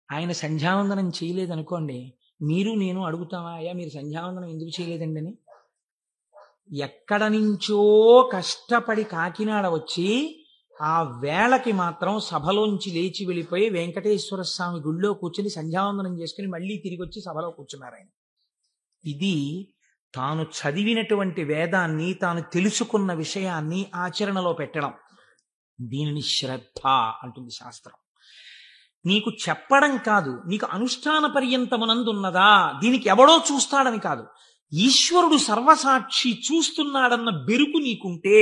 ఆయన సంధ్యావందనం చేయలేదనుకోండి, మీరు నేను అడుగుతామా, అయ్యా మీరు సంధ్యావందనం ఎందుకు చేయలేదండి అని? ఎక్కడ నుంచో కష్టపడి కాకినాడ వచ్చి ఆ వేళకి మాత్రం సభలోంచి లేచి వెళ్ళిపోయి వెంకటేశ్వర స్వామి గుళ్ళో కూర్చుని సంధ్యావందనం చేసుకుని మళ్ళీ తిరిగి వచ్చి సభలో కూర్చున్నారు ఆయన. ఇది తాను చదివినటువంటి వేదాన్ని, తాను తెలుసుకున్న విషయాన్ని ఆచరణలో పెట్టడం. దీనిని శ్రద్ధ అంటుంది శాస్త్రం. నీకు చెప్పడం కాదు, నీకు అనుష్ఠాన పర్యంతమునందున్నదా, దీనికి ఎవడో చూస్తాడని కాదు, ఈశ్వరుడు సర్వసాక్షి చూస్తున్నాడన్న బెరుకు నీకుంటే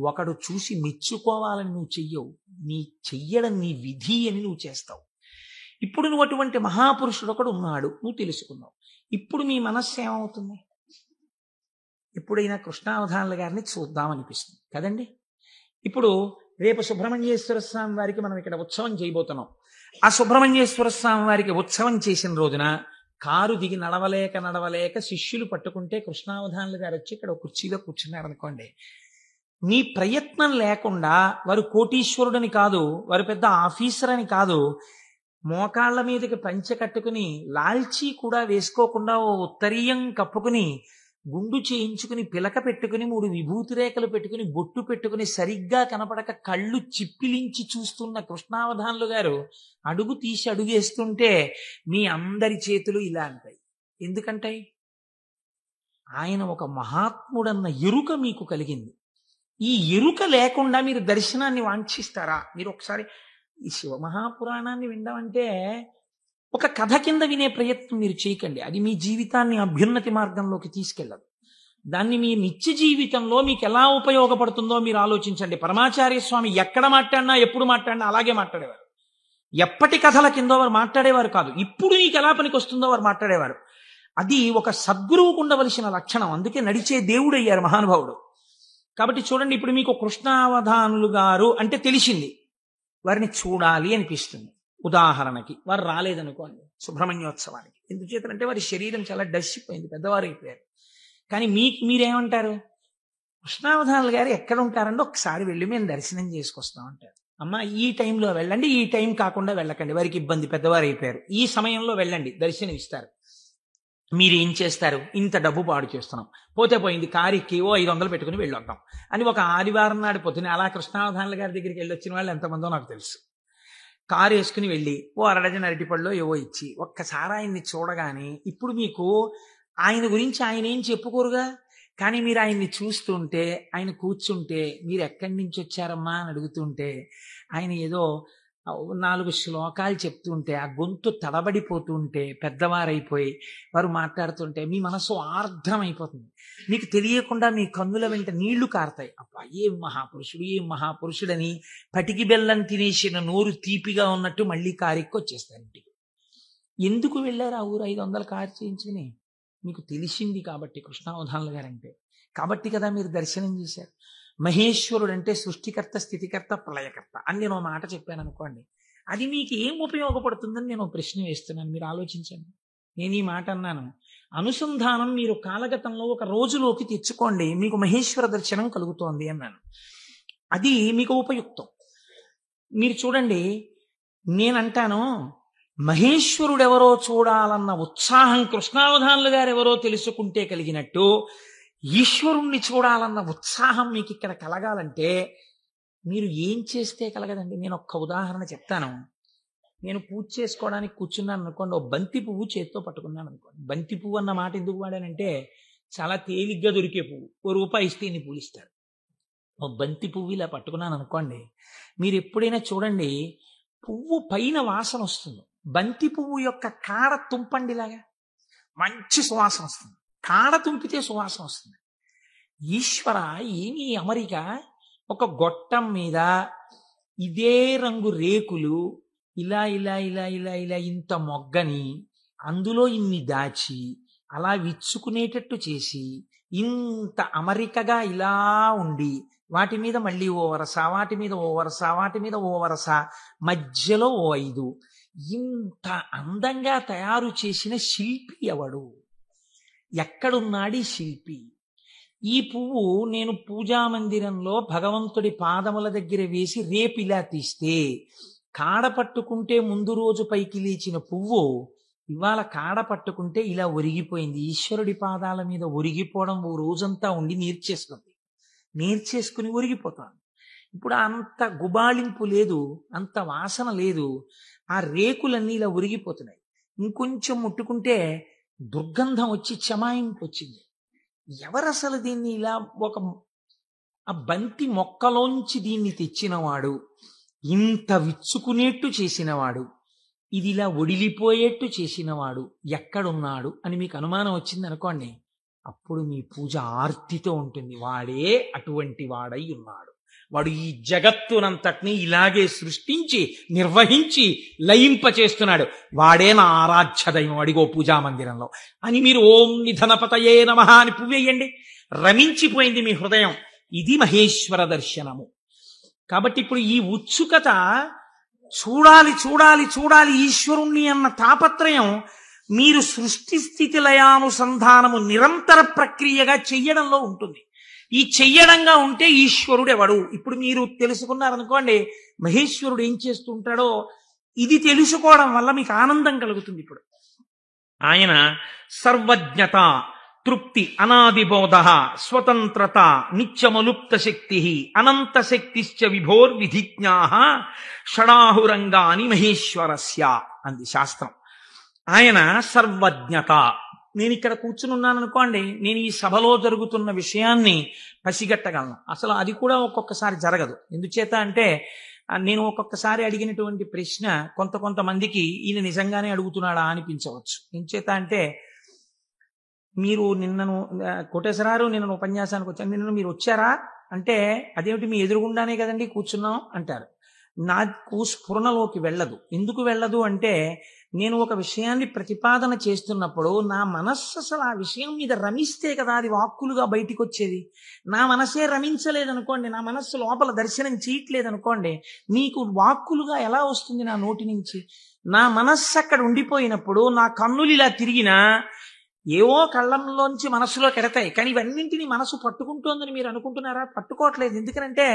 ఒకడు చూసి మెచ్చుకోవాలని నువ్వు చెయ్యవు. చెయ్యడం నీ విధి అని నువ్వు చేస్తావు. ఇప్పుడు నువ్వు అటువంటి మహాపురుషుడు ఒకడు ఉన్నాడు, నువ్వు తెలుసుకున్నావు. ఇప్పుడు నీ మనస్సు ఏమవుతుంది? ఎప్పుడైనా కృష్ణావధానుల గారిని చూద్దామనిపిస్తుంది కదండి. ఇప్పుడు రేపు సుబ్రహ్మణ్యేశ్వర స్వామి వారికి మనం ఇక్కడ ఉత్సవం చేయబోతున్నాం. ఆ సుబ్రహ్మణ్యేశ్వర స్వామి వారికి ఉత్సవం చేసిన రోజున కారు దిగి నడవలేక శిష్యులు పట్టుకుంటే కృష్ణావధానులు గారు వచ్చి ఇక్కడ కుర్చీలో కూర్చున్నారు అనుకోండి, నీ ప్రయత్నం లేకుండా, వారు కోటీశ్వరుడని కాదు, వారు పెద్ద ఆఫీసర్ అని కాదు, మోకాళ్ల మీదకి పంచె కట్టుకుని లాల్చీ కూడా వేసుకోకుండా ఓ ఉత్తరీయం కప్పుకుని గుండు చేయించుకుని పిలక పెట్టుకుని 3 విభూతి రేఖలు పెట్టుకుని బొట్టు పెట్టుకుని సరిగ్గా కనపడక కళ్ళు చిప్పిలించి చూస్తున్న కృష్ణావధానులు గారు అడుగు తీసి అడుగేస్తుంటే మీ అందరి చేతులు ఇలా అంటాయి. ఎందుకంటాయి? ఆయన ఒక మహాత్ముడన్న ఎరుక మీకు కలిగింది. ఈ ఎరుక లేకుండా మీరు దర్శనాన్ని వాంఛిస్తారా? మీరు ఒకసారి ఈ శివమహాపురాణాన్ని వినడం ఒక కథ కింద వినే ప్రయత్నం మీరు చేయకండి. అది మీ జీవితాన్ని అభ్యున్నతి మార్గంలోకి తీసుకెళ్ళదు. దాన్ని మీ నిత్య జీవితంలో మీకు ఎలా ఉపయోగపడుతుందో మీరు ఆలోచించండి. పరమాచార్య స్వామి ఎక్కడ మాట్లాడినా ఎప్పుడు మాట్లాడినా అలాగే మాట్లాడేవారు. ఎప్పటి కథల కిందో వారు మాట్లాడేవారు కాదు, ఇప్పుడు నీకు ఎలా పనికి వస్తుందో వారు మాట్లాడేవారు. అది ఒక సద్గురువుకు ఉండవలసిన లక్షణం. అందుకే నడిచే దేవుడు అయ్యారు మహానుభావుడు. కాబట్టి చూడండి, ఇప్పుడు మీకు కృష్ణావధానులు గారు అంటే తెలిసింది, వారిని చూడాలి అనిపిస్తుంది. ఉదాహరణకి వారు రాలేదనుకోండి సుబ్రహ్మణ్యోత్సవానికి, ఎందుచేతంటే వారి శరీరం చాలా డస్సిపోయింది, పెద్దవారు అయిపోయారు. కానీ మీరేమంటారు? కృష్ణావధానులు గారు ఎక్కడ ఉంటారంటే ఒకసారి వెళ్ళి మేము దర్శనం చేసుకొస్తాం అంటారు. అమ్మ, ఈ టైంలో వెళ్ళండి, ఈ టైం కాకుండా వెళ్ళకండి, వారికి ఇబ్బంది, పెద్దవారు అయిపోయారు, ఈ సమయంలో వెళ్ళండి, దర్శనం ఇస్తారు. మీరేం చేస్తారు? ఇంత డబ్బు పాడు చేస్తున్నాం, పోతే పోయింది, కారుకి ఓ 500 పెట్టుకుని వెళ్ళొద్దాం అని ఒక ఆదివారం నాడు పొద్దున అలా కృష్ణావధానుల గారి దగ్గరికి వెళ్ళొచ్చిన వాళ్ళు ఎంతమందో నాకు తెలుసు. కారు వేసుకుని వెళ్ళి ఓ 1 డజన్ అరటిపళ్ళు ఏవో ఇచ్చి ఒక్కసారి ఆయన్ని చూడగానే, ఇప్పుడు మీకు ఆయన గురించి ఆయన ఏం చెప్పుకోరుగా, కానీ మీరు ఆయన్ని చూస్తుంటే, ఆయన కూర్చుంటే, మీరు ఎక్కడి నుంచి వచ్చారమ్మా అని అడుగుతుంటే, ఆయన ఏదో 4 శ్లోకాలు చెప్తుంటే, ఆ గొంతు తడబడిపోతుంటే, పెద్దవారైపోయి వారు మాట్లాడుతుంటే మీ మనసు ఆర్ద్రమైపోతుంది. మీకు తెలియకుండా మీ కన్నుల వెంట నీళ్లు కారుతాయి. అబ్బా, ఏం మహాపురుషుడు, ఏం మహాపురుషుడని పటికి బెల్లం తినేసిన నోరు తీపిగా ఉన్నట్టు మళ్ళీ కారెక్కి వచ్చేస్తారు ఇంటికి. ఎందుకు వెళ్ళారు ఆ ఊరు 500 కారు చేయించుకుని? మీకు తెలిసింది కాబట్టి కృష్ణావధానులు గారంటే. కాబట్టి కదా మీరు దర్శనం చేశారు. మహేశ్వరుడు అంటే సృష్టికర్త, స్థితికర్త, ప్రళయకర్త అని నేను ఒక మాట చెప్పాను అనుకోండి, అది మీకు ఏం ఉపయోగపడుతుందని నేను ఒక ప్రశ్న వేస్తున్నాను, మీరు ఆలోచించండి. నేను ఈ మాట అన్నాను, అనుసంధానం మీరు కాలగతంలో ఒక రోజులోకి తెచ్చుకోండి, మీకు మహేశ్వర దర్శనం కలుగుతోంది అన్నాను. అది మీకు ఉపయుక్తం. మీరు చూడండి, నేనంటాను మహేశ్వరుడెవరో చూడాలన్న ఉత్సాహం కృష్ణావధానులు గారు ఎవరో తెలుసుకుంటే కలిగినట్టు, ఈశ్వరుణ్ణి చూడాలన్న ఉత్సాహం మీకు ఇక్కడ కలగాలంటే మీరు ఏం చేస్తే కలగదండి. నేను ఒక్క ఉదాహరణ చెప్తాను. నేను పూజ చేసుకోవడానికి కూర్చున్నాను అనుకోండి, ఓ బంతి పువ్వు చేత్తో పట్టుకున్నాను అనుకోండి. బంతి పువ్వు అన్న మాట ఎందుకు వాడానంటే చాలా తేలిగ్గా దొరికే పువ్వు, ₹1 ఇస్తే ఇన్ని పూలు ఇస్తారు. ఓ బంతి పువ్వు ఇలా పట్టుకున్నాను అనుకోండి, మీరు ఎప్పుడైనా చూడండి పువ్వు పైన వాసన వస్తుంది, బంతి పువ్వు యొక్క కాడ తుంపండిలాగా మంచి సువాసన వస్తుంది, కాడ తుంపితే సువాసన వస్తుంది. ఈశ్వర, ఏమి అమరిక! ఒక గొట్టం మీద ఇదే రంగు రేకులు ఇలా ఇలా ఇలా ఇలా ఇలా ఇంత మొగ్గని అందులో ఇన్ని దాచి అలా విచ్చుకునేటట్టు చేసి ఇంత అమరికగా ఇలా ఉండి వాటి మీద మళ్ళీ ఓ వరస, వాటి మీద ఓ వరస, వాటి మీద ఓ వరస, మధ్యలో ఓ 5, ఇంత అందంగా తయారు చేసిన శిల్పి ఎవడు? ఎక్కడున్నాడు ఈ శిల్పి? ఈ పువ్వు నేను పూజా మందిరంలో భగవంతుడి పాదముల దగ్గర వేసి రేపు ఇలా తీస్తే, కాడ పట్టుకుంటే ముందు రోజు పైకి లేచిన పువ్వు ఇవాళ కాడ పట్టుకుంటే ఇలా ఒరిగిపోయింది. ఈశ్వరుడి పాదాల మీద ఒరిగిపోవడం ఓ రోజంతా ఉండి నేర్చేసుకుని ఒరిగిపోతాను. ఇప్పుడు అంత గుబాళింపు లేదు, అంత వాసన లేదు, ఆ రేకులన్నీ ఇలా ఒరిగిపోతున్నాయి. ఇంకొంచెం ముట్టుకుంటే దుర్గంధం వచ్చి చెమాయింపు వచ్చింది. ఎవరసలు దీన్ని ఇలా ఆ బంతి మొక్కలోంచి దీన్ని తెచ్చినవాడు, ఇంత విచ్చుకునేట్టు చేసినవాడు, ఇది ఇలా ఒడిలిపోయేట్టు చేసినవాడు ఎక్కడున్నాడు అని మీకు అనుమానం వచ్చింది అనుకోండి, అప్పుడు మీ పూజ ఆర్తితో ఉంటుంది. వాడే అటువంటి వాడై ఉన్నాడు, వాడు ఈ జగత్తునంతటినీ ఇలాగే సృష్టించి నిర్వహించి లయింపచేస్తున్నాడు, వాడే నా ఆరాధ్య దైవం అడిగో పూజా మందిరంలో అని మీరు ఓం నిధనపతయే నమః అని పువ్వేయండి. రమించిపోయింది మీ హృదయం. ఇది మహేశ్వర దర్శనము. కాబట్టి ఇప్పుడు ఈ ఉత్సుకత, చూడాలి చూడాలి చూడాలి ఈశ్వరుణ్ణి అన్న తాపత్రయం మీరు సృష్టి స్థితి లయానుసంధానము నిరంతర ప్రక్రియగా చెయ్యడంలో ఉంటుంది. ఈ చెయ్యడంగా ఉంటే ఈశ్వరుడు ఎవడు? ఇప్పుడు మీరు తెలుసుకున్నారనుకోండి మహేశ్వరుడు ఏం చేస్తుంటాడో, ఇది తెలుసుకోవడం వల్ల మీకు ఆనందం కలుగుతుంది. ఇప్పుడు ఆయన సర్వజ్ఞత, తృప్తి, అనాదిబోధ, స్వతంత్రత, నిత్యమలుప్త శక్తి, అనంత శక్తిశ్చ విభోర్విధిజ్ఞా షడాహురంగాని మహేశ్వరస్య అంది శాస్త్రం. ఆయన సర్వజ్ఞత, నేను ఇక్కడ కూర్చుని ఉన్నాను అనుకోండి, నేను ఈ సభలో జరుగుతున్న విషయాన్ని పసిగట్టగలను. అసలు అది కూడా ఒక్కొక్కసారి జరగదు. ఎందుచేత అంటే నేను ఒక్కొక్కసారి అడిగినటువంటి ప్రశ్న కొంతమందికి ఈయన నిజంగానే అడుగుతున్నాడా అనిపించవచ్చు. ఎందుచేత అంటే మీరు నిన్నను కోటేశ్వరారు నిన్న ఉపన్యాసానికి వచ్చాను, నిన్న మీరు వచ్చారా అంటే అదేమిటి మీ ఎదురుగుండానే కదండి కూర్చున్నాం అంటారు. నాకు స్ఫురణలోకి వెళ్ళదు. ఎందుకు వెళ్ళదు అంటే నేను ఒక విషయాన్ని ప్రతిపాదన చేస్తున్నప్పుడు నా మనస్సు అసలు ఆ విషయం మీద రమిస్తే కదా అది వాక్కులుగా బయటికి వచ్చేది. నా మనసే రమించలేదనుకోండి, నా మనస్సు లోపల దర్శనం చేయట్లేదనుకోండి, మీకు వాక్కులుగా ఎలా వస్తుంది నా నోటి నుంచి? నా మనస్సు అక్కడ ఉండిపోయినప్పుడు నా కన్నులు ఇలా తిరిగినా ఏవో కళ్ళంలోంచి మనస్సులోకి ఎడతాయి. కానీ ఇవన్నింటినీ మనసు పట్టుకుంటోందని మీరు అనుకుంటున్నారా? పట్టుకోవట్లేదు. ఎందుకనంటే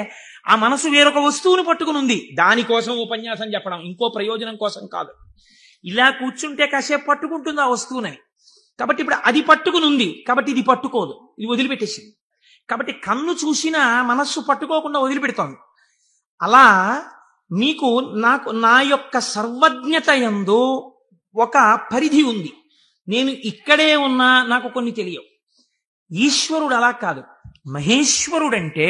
ఆ మనసు వేరొక వస్తువుని పట్టుకుని ఉంది. దానికోసం ఉపన్యాసం చెప్పడం, ఇంకో ప్రయోజనం కోసం కాదు. ఇలా కూర్చుంటే కాసేపు పట్టుకుంటుంది ఆ వస్తువునని. కాబట్టి ఇప్పుడు అది పట్టుకుని ఉంది, కాబట్టి ఇది పట్టుకోదు, ఇది వదిలిపెట్టేసింది. కాబట్టి కన్ను చూసినా మనస్సు పట్టుకోకుండా వదిలిపెడుతోంది. అలా మీకు నాకు నా యొక్క సర్వజ్ఞత యందు ఒక పరిధి ఉంది. నేను ఇక్కడే ఉన్నా నాకు కొన్ని తెలియవు. ఈశ్వరుడు అలా కాదు. మహేశ్వరుడంటే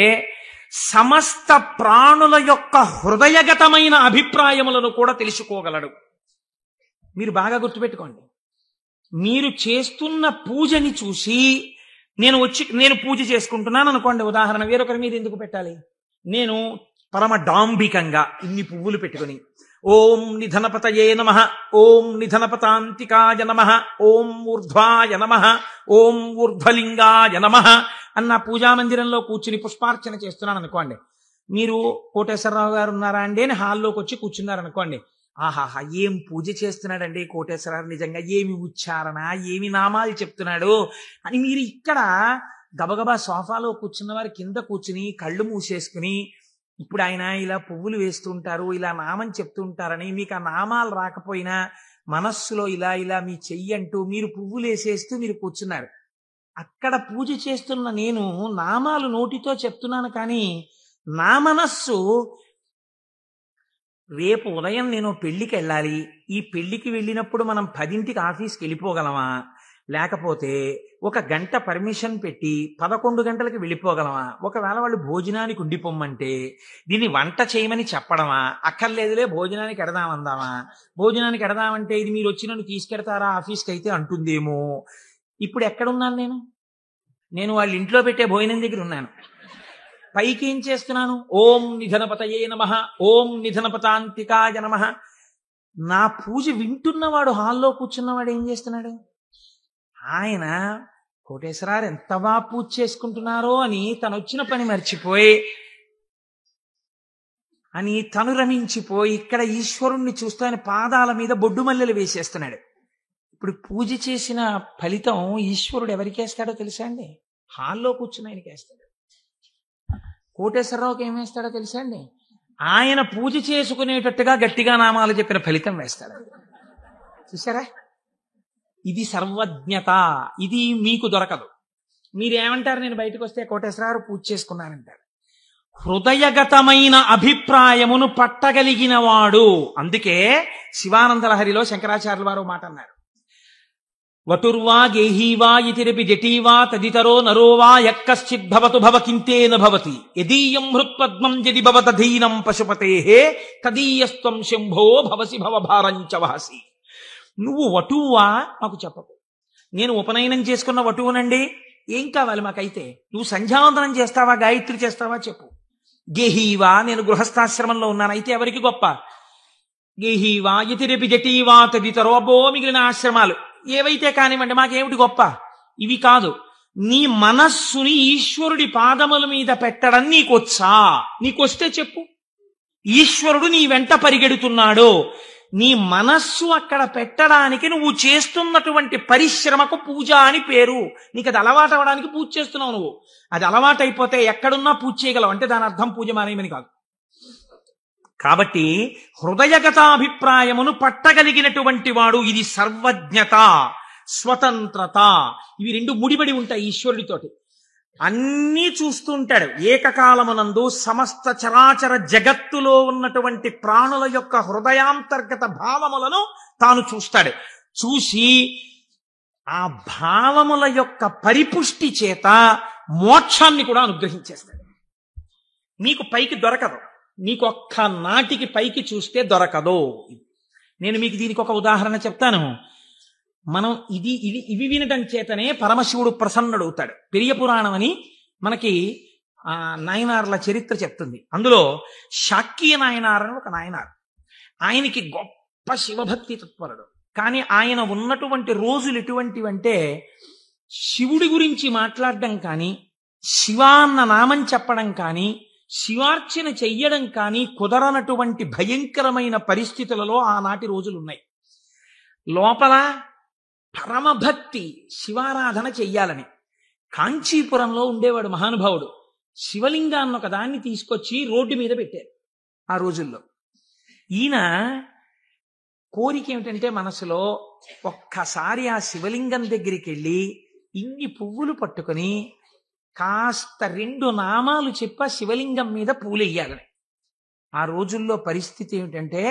సమస్త ప్రాణుల యొక్క హృదయగతమైన అభిప్రాయములను కూడా తెలుసుకోగలడు. మీరు బాగా గుర్తుపెట్టుకోండి. మీరు చేస్తున్న పూజని చూసి నేను పూజ చేసుకుంటున్నాను అనుకోండి, ఉదాహరణ, వేరొకరి మీద ఎందుకు పెట్టాలి? నేను పరమ డాంబికంగా ఇన్ని పువ్వులు పెట్టుకుని ఓం నిధనపతయే నమః, ఓం నిధనపతాంతికాయ నమః, ఓం ఊర్ధ్వాయ నమః, ఓం ఊర్ధ్వలింగాయ నమః అన్న పూజామందిరంలో కూర్చుని పుష్పార్చన చేస్తున్నాను అనుకోండి. మీరు కోటేశ్వరరావు గారు ఉన్నారా అండి అని హాల్లోకి వచ్చి కూర్చున్నారనుకోండి. ఆహాహా, ఏం పూజ చేస్తున్నాడండి కోటేశ్వరరావు, నిజంగా ఏమి ఉచ్చారణ, ఏమి నామాలు చెప్తున్నాడు అని మీరు ఇక్కడ గబగబా సోఫాలో కూర్చున్న వారి కింద కూర్చుని కళ్ళు మూసేసుకుని ఇప్పుడు ఆయన ఇలా పువ్వులు వేస్తుంటారు, ఇలా నామం చెప్తుంటారని మీకు ఆ నామాలు రాకపోయినా మనస్సులో ఇలా ఇలా మీ చెయ్యి అంటూ మీరు పువ్వులు వేసేస్తూ మీరు కూర్చున్నారు. అక్కడ పూజ చేస్తున్న నేను నామాలు నోటితో చెప్తున్నాను, కానీ నా మనస్సు రేపు ఉదయం నేను పెళ్లికి వెళ్ళాలి, ఈ పెళ్లికి వెళ్ళినప్పుడు మనం 10ంటికి ఆఫీస్కి వెళ్ళిపోగలమా, లేకపోతే ఒక గంట పర్మిషన్ పెట్టి 11 గంటలకు వెళ్ళిపోగలమా, ఒకవేళ వాళ్ళు భోజనానికి ఉండిపోమ్మంటే దీన్ని వంట చేయమని చెప్పడమా, అక్కర్లేదులే భోజనానికి ఎడదామందామా, భోజనానికి ఎడదామంటే ఇది మీరు వచ్చి నన్ను తీసుకెడతారా ఆఫీస్కి అయితే అంటుందేమో. ఇప్పుడు ఎక్కడున్నాను నేను వాళ్ళ ఇంట్లో పెట్టే భోజనం దగ్గర ఉన్నాను. పైకి ఏం చేస్తున్నాను? ఓం నిధనపతయే నమః, ఓం నిధనపతాంతికాయ నమః. నా పూజ వింటున్నవాడు, హాల్లో కూర్చున్నవాడు ఏం చేస్తున్నాడు? ఆయన కోటేశ్వరారు ఎంత బాగా పూజ చేసుకుంటున్నారో అని తను వచ్చిన పని మర్చిపోయి తను రమించిపోయి ఇక్కడ ఈశ్వరుణ్ణి చూస్తూ ఆయన పాదాల మీద బొడ్డు మల్లెలు వేసేస్తున్నాడు. ఇప్పుడు పూజ చేసిన ఫలితం ఈశ్వరుడు ఎవరికి వేస్తాడో తెలుసా అండి? హాల్లో కూర్చుని ఆయనకి వేస్తాడు. కోటేశ్వరరావుకి ఏమేస్తాడో తెలుసా అండి? ఆయన పూజ చేసుకునేటట్టుగా గట్టిగా నామాలు చెప్పిన ఫలితం వేస్తాడు. చూసారా? ఇది సర్వజ్ఞత. ఇది మీకు దొరకదు. మీరేమంటారు? నేను బయటకు వస్తే కోటేశ్వరరావు పూజ చేసుకున్నానంటారు. హృదయగతమైన అభిప్రాయమును పట్టగలిగిన వాడు. అందుకే శివానంద లహరిలో శంకరాచార్యుల వారు మాట అన్నారు, వటుర్వా గేహీవా ఇతిరపి జటీవా తదితరో నరోవా యక్కశ్చిద్భవతు భవకింతేన భవతి యదీయం హృత్పద్మం యది భవతధీనం పశుపతేః తదీయస్త్వం శంభో భవసి భవభారంచ వహసి. నువ్వు వటువా మాకు చెప్పకు. నేను ఉపనయనం చేసుకున్న వటువునండి, ఏం కావాలి మాకైతే? నువ్వు సంధ్యావందనం చేస్తావా, గాయత్రి చేస్తావా చెప్పు. గేహీవా, నేను గృహస్థాశ్రమంలో ఉన్నాను, అయితే ఎవరికి గొప్ప? గేహీవా ఇతిరపి జటీవా తదితరో, అబ్బో మిగిలిన ఆశ్రమాలు ఏవైతే కానివ్వండి, మాకేమిటి గొప్ప? ఇవి కాదు. నీ మనస్సుని ఈశ్వరుడి పాదముల మీద పెట్టడం నీకొచ్చా? నీకొస్తే చెప్పు. ఈశ్వరుడు నీ వెంట పరిగెడుతున్నాడు, నీ మనస్సు అక్కడ పెట్టడానికి నువ్వు చేస్తున్నటువంటి పరిశ్రమకు పూజ అని పేరు. నీకు అది అలవాటు అవ్వడానికి పూజ చేస్తున్నావు. నువ్వు అది అలవాటు అయిపోతే ఎక్కడున్నా పూజ చేయగలవు, అంటే దాని అర్థం పూజ మానేయమని కాదు. కాబట్టి హృదయగతాభిప్రాయమును పట్టగలిగినటువంటి వాడు. ఇది సర్వజ్ఞత, స్వతంత్రత. ఇవి రెండు ముడిపడి ఉంటాయి ఈశ్వరుడితోటి. అన్నీ చూస్తూ ఉంటాడు ఏకకాలమునందు. సమస్త చరాచర జగత్తులో ఉన్నటువంటి ప్రాణుల యొక్క హృదయాంతర్గత భావములను తాను చూస్తాడు. చూసి ఆ భావముల యొక్క పరిపుష్టి చేత మోక్షాన్ని కూడా అనుగ్రహించేస్తాడు. నీకు పైకి దొరకదు, నీకు ఒక్క నాటికి పైకి చూస్తే దొరకదు. నేను మీకు దీనికి ఒక ఉదాహరణ చెప్తాను. మనం ఇవి వినటం చేతనే పరమశివుడు ప్రసన్నుడవుతాడు. పెరియ పురాణం అని మనకి నాయనార్ల చరిత్ర చెప్తుంది. అందులో శాక్య నాయనార్ అని ఒక నాయనార్. ఆయనకి గొప్ప శివభక్తి తత్పరుడు. కానీ ఆయన ఉన్నటువంటి రోజులు ఎటువంటివంటే శివుడి గురించి మాట్లాడడం కానీ, శివ అన్న నామం చెప్పడం కానీ, శివార్చన చెయ్యడం కానీ కుదరనటువంటి భయంకరమైన పరిస్థితులలో ఆనాటి రోజులున్నాయి. లోపల పరమభక్తి, శివారాధన చెయ్యాలని. కాంచీపురంలో ఉండేవాడు మహానుభావుడు. శివలింగాన్ని ఒక దాన్ని తీసుకొచ్చి రోడ్డు మీద పెట్టారు ఆ రోజుల్లో. ఈయన కోరిక ఏమిటంటే మనసులో ఒక్కసారి ఆ శివలింగం దగ్గరికి వెళ్ళి ఇన్ని పువ్వులు పట్టుకొని కాస్త 2 నామాలు చెప్ప శివలింగం మీద పూలెయ్యాలని. ఆ రోజుల్లో పరిస్థితి ఏమిటంటే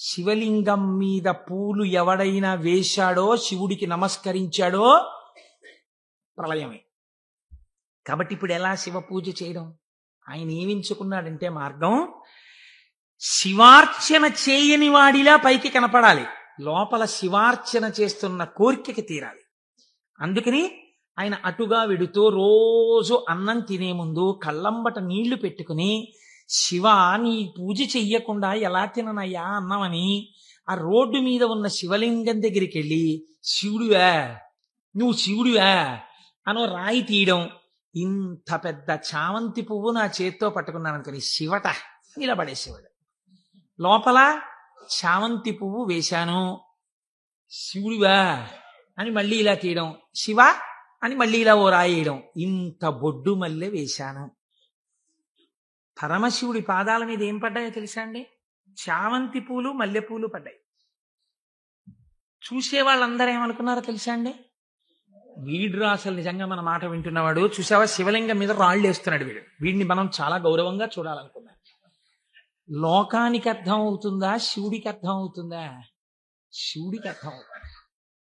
శివలింగం మీద పూలు ఎవడైనా వేశాడో, శివుడికి నమస్కరించాడో ప్రళయమే. కాబట్టి ఇప్పుడు ఎలా శివ పూజ చేయడం? ఆయన ఏమించుకున్నాడంటే మార్గం, శివార్చన చేయని వాడిలా పైకి కనపడాలి, లోపల శివార్చన చేస్తున్న కోరికకి తీరాలి. అందుకని ఆయన అటుగా వెడుతూ రోజు అన్నం తినే ముందు కళ్ళంబట నీళ్లు పెట్టుకుని, శివ నీ పూజ చెయ్యకుండా ఎలా తిననయ్యా అన్నమని ఆ రోడ్డు మీద ఉన్న శివలింగం దగ్గరికి వెళ్ళి శివుడివా నువ్వు శివుడివా అనో రాయి తీయడం. ఇంత పెద్ద చామంతి పువ్వు నా చేత్తో పట్టుకున్నాను అనుకుని శివట నిలబడేసేవాడు. లోపల చామంతి పువ్వు వేశాను, శివుడివా అని మళ్ళీ ఇలా తీయడం, శివ అని మళ్ళీ ఇలా ఓ రాయేయడం. ఇంత బొడ్డు మల్లె వేశాను. పరమశివుడి పాదాల మీద ఏం పడ్డాయో తెలుసా అండి? చామంతి పూలు, మల్లెపూలు పడ్డాయి. చూసే వాళ్ళందరూ ఏమనుకున్నారో తెలుసా అండి? వీడు అసలు నిజంగా మన మాట వింటున్నవాడు, చూసావా శివలింగం మీద రాళ్ళు వేస్తున్నాడు వీడు, వీడిని మనం చాలా గౌరవంగా చూడాలనుకున్నాం. లోకానికి అర్థం అవుతుందా, శివుడికి అర్థం అవుతుందా? శివుడికి అర్థం అవుతుంది.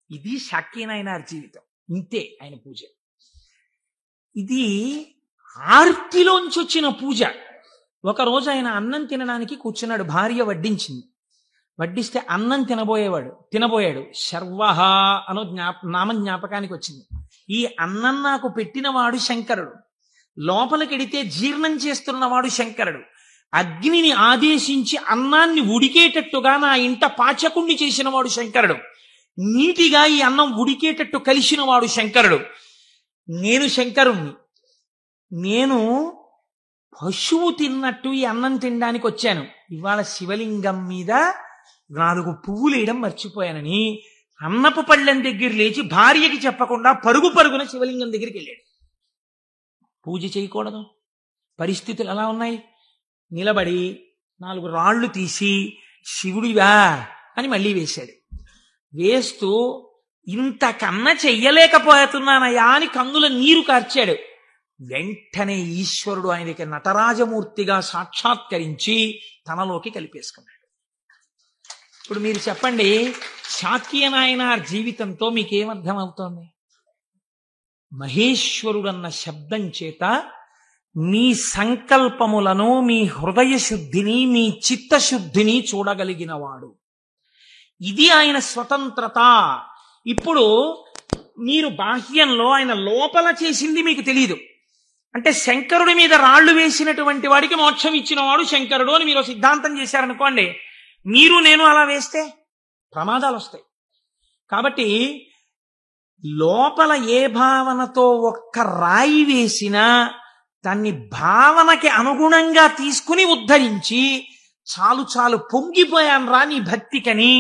ఇది శాక్యనాయనార్ జీవితం. ఇంతే ఆయన పూజ. ఇది ఆర్తిలోంచి వచ్చిన పూజ. ఒకరోజు ఆయన అన్నం తినడానికి కూర్చున్నాడు, భార్య వడ్డించింది. వడ్డిస్తే అన్నం తినబోయాడు. శర్వహ అనో నామం జ్ఞాపకానికి వచ్చింది. ఈ అన్నం నాకు పెట్టినవాడు శంకరుడు, లోపలికెడితే జీర్ణం చేస్తున్నవాడు శంకరుడు, అగ్నిని ఆదేశించి అన్నాన్ని ఉడికేటట్టుగా నా ఇంట పాచకుణ్ణి చేసినవాడు శంకరుడు, నీటిగా ఈ అన్నం ఉడికేటట్టు కలిసినవాడు శంకరుడు. నేను శంకరుణ్ణి. నేను పశువు తిన్నట్టు ఈ అన్నం తినడానికి వచ్చాను. ఇవాళ శివలింగం మీద 4 పువ్వులు వేయడం మర్చిపోయానని అన్నపు పళ్ళెం దగ్గర లేచి భార్యకి చెప్పకుండా పరుగున శివలింగం దగ్గరికి వెళ్ళాడు. పూజ చేయకూడదు. పరిస్థితులు ఎలా ఉన్నాయి? నిలబడి 4 రాళ్లు తీసి శివుడివా అని మళ్ళీ వేశాడు. వేస్తూ ఇంతకన్నా చెయ్యలేకపోతున్నానయా అని కన్నుల నీరు కార్చాడు. వెంటనే ఈశ్వరుడు ఆయనకి నటరాజమూర్తిగా సాక్షాత్కరించి తనలోకి కలిపేసుకున్నాడు. ఇప్పుడు మీరు చెప్పండి, శాక్యనాయనార్ జీవితంతో మీకేమర్థం అవుతోంది? మహేశ్వరుడన్న శబ్దం చేత మీ సంకల్పములను, మీ హృదయ శుద్ధిని, మీ చిత్తశుద్ధిని చూడగలిగిన వాడు. ఇది ఆయన స్వతంత్రత. ఇప్పుడు మీరు బాహ్యంలో ఆయన లోపల చేసింది మీకు తెలియదు. అంటే శంకరుడి మీద రాళ్లు వేసినటువంటి వాడికి మోక్షం ఇచ్చిన వాడు శంకరుడు అని మీరు సిద్ధాంతం చేశారనుకోండి, మీరు నేను అలా వేస్తే ప్రమాదాలు వస్తాయి. కాబట్టి లోపల ఏ భావనతో ఒక్క రాయి వేసినా దాన్ని భావనకి అనుగుణంగా తీసుకుని ఉద్ధరించి, చాలు పొంగిపోయాను రా నీ భక్తికని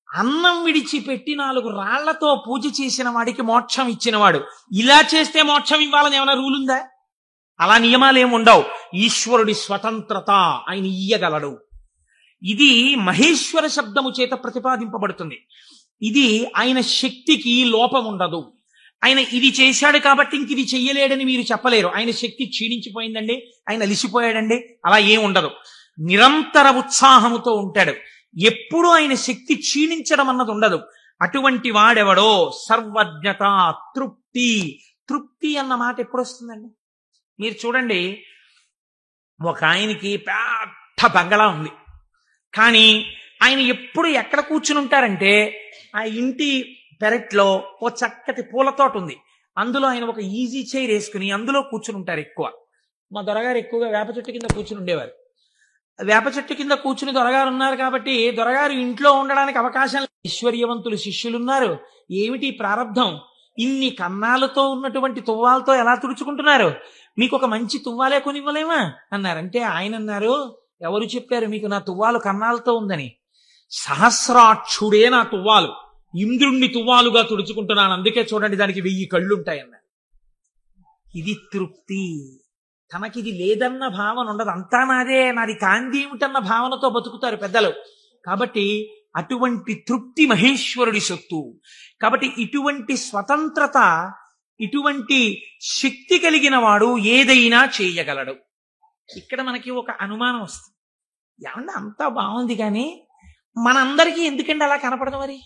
అన్నం విడిచిపెట్టి 4 రాళ్లతో పూజ చేసిన వాడికి మోక్షం ఇచ్చినవాడు. ఇలా చేస్తే మోక్షం ఇవ్వాలని ఏమైనా రూల్ ఉందా? అలా నియమాలు ఏమి ఉండవు. ఈశ్వరుడి స్వతంత్రత, ఆయన ఇయ్యగలడు. ఇది మహేశ్వర శబ్దము చేత ప్రతిపాదింపబడుతుంది. ఇది ఆయన శక్తికి లోపం ఉండదు. ఆయన ఇది చేశాడు కాబట్టి ఇంక ఇది చెయ్యలేడని మీరు చెప్పలేరు. ఆయన శక్తి క్షీణించిపోయిందండి, ఆయన అలిసిపోయాడండి, అలా ఏం ఉండదు. నిరంతర ఉత్సాహముతో ఉంటాడు. ఎప్పుడూ ఆయన శక్తి క్షీణించడం అన్నది ఉండదు. అటువంటి వాడెవడో సర్వజ్ఞత, తృప్తి. తృప్తి అన్న మాట ఎప్పుడు వస్తుందండి? మీరు చూడండి, ఒక ఆయనకి పెద్ద బంగళా ఉంది, కానీ ఆయన ఎప్పుడు ఎక్కడ కూర్చుని ఉంటారంటే ఆ ఇంటి పెరట్లో ఓ చక్కటి పూలతోట ఉంది, అందులో ఆయన ఒక ఈజీ చైర్ వేసుకుని అందులో కూర్చుని ఉంటారు ఎక్కువ. మా దొరగారు ఎక్కువగా వేప చెట్టు కింద కూర్చుని ఉండేవారు. వేప చెట్టు కింద కూర్చుని దొరగారు ఉన్నారు కాబట్టి దొరగారు ఇంట్లో ఉండడానికి అవకాశం లేదు. ఐశ్వర్యవంతులు శిష్యులున్నారు. ఏమిటి ప్రారంధం? ఇన్ని కన్నాలతో ఉన్నటువంటి తువ్వాలతో ఎలా తుడుచుకుంటున్నారు? మీకు ఒక మంచి తువ్వాలే కొనివ్వలేమా అన్నారంటే ఆయన అన్నారు, ఎవరు చెప్పారు మీకు నా తువ్వాలు కన్నాలతో ఉందని? సహస్రాక్షుడే నా తువ్వాలు, ఇంద్రుణ్ణి తువ్వాలుగా తుడుచుకుంటున్నాను, అందుకే చూడండి దానికి 1000 కళ్ళుంటాయన్నారు. ఇది తృప్తి. తనకిది లేదన్న భావన ఉండదు, అంతా నాదే, నాది కాంతి ఏమిటన్న భావనతో బతుకుతారు పెద్దలు. కాబట్టి అటువంటి తృప్తి మహేశ్వరుడి సొత్తు. కాబట్టి ఇటువంటి స్వతంత్రత, ఇటువంటి శక్తి కలిగిన వాడు ఏదైనా చేయగలడు. ఇక్కడ మనకి ఒక అనుమానం వస్తుంది, ఏమన్నా అంతా బాగుంది కానీ మనందరికీ ఎందుకండి అలా కనపడదు? మరి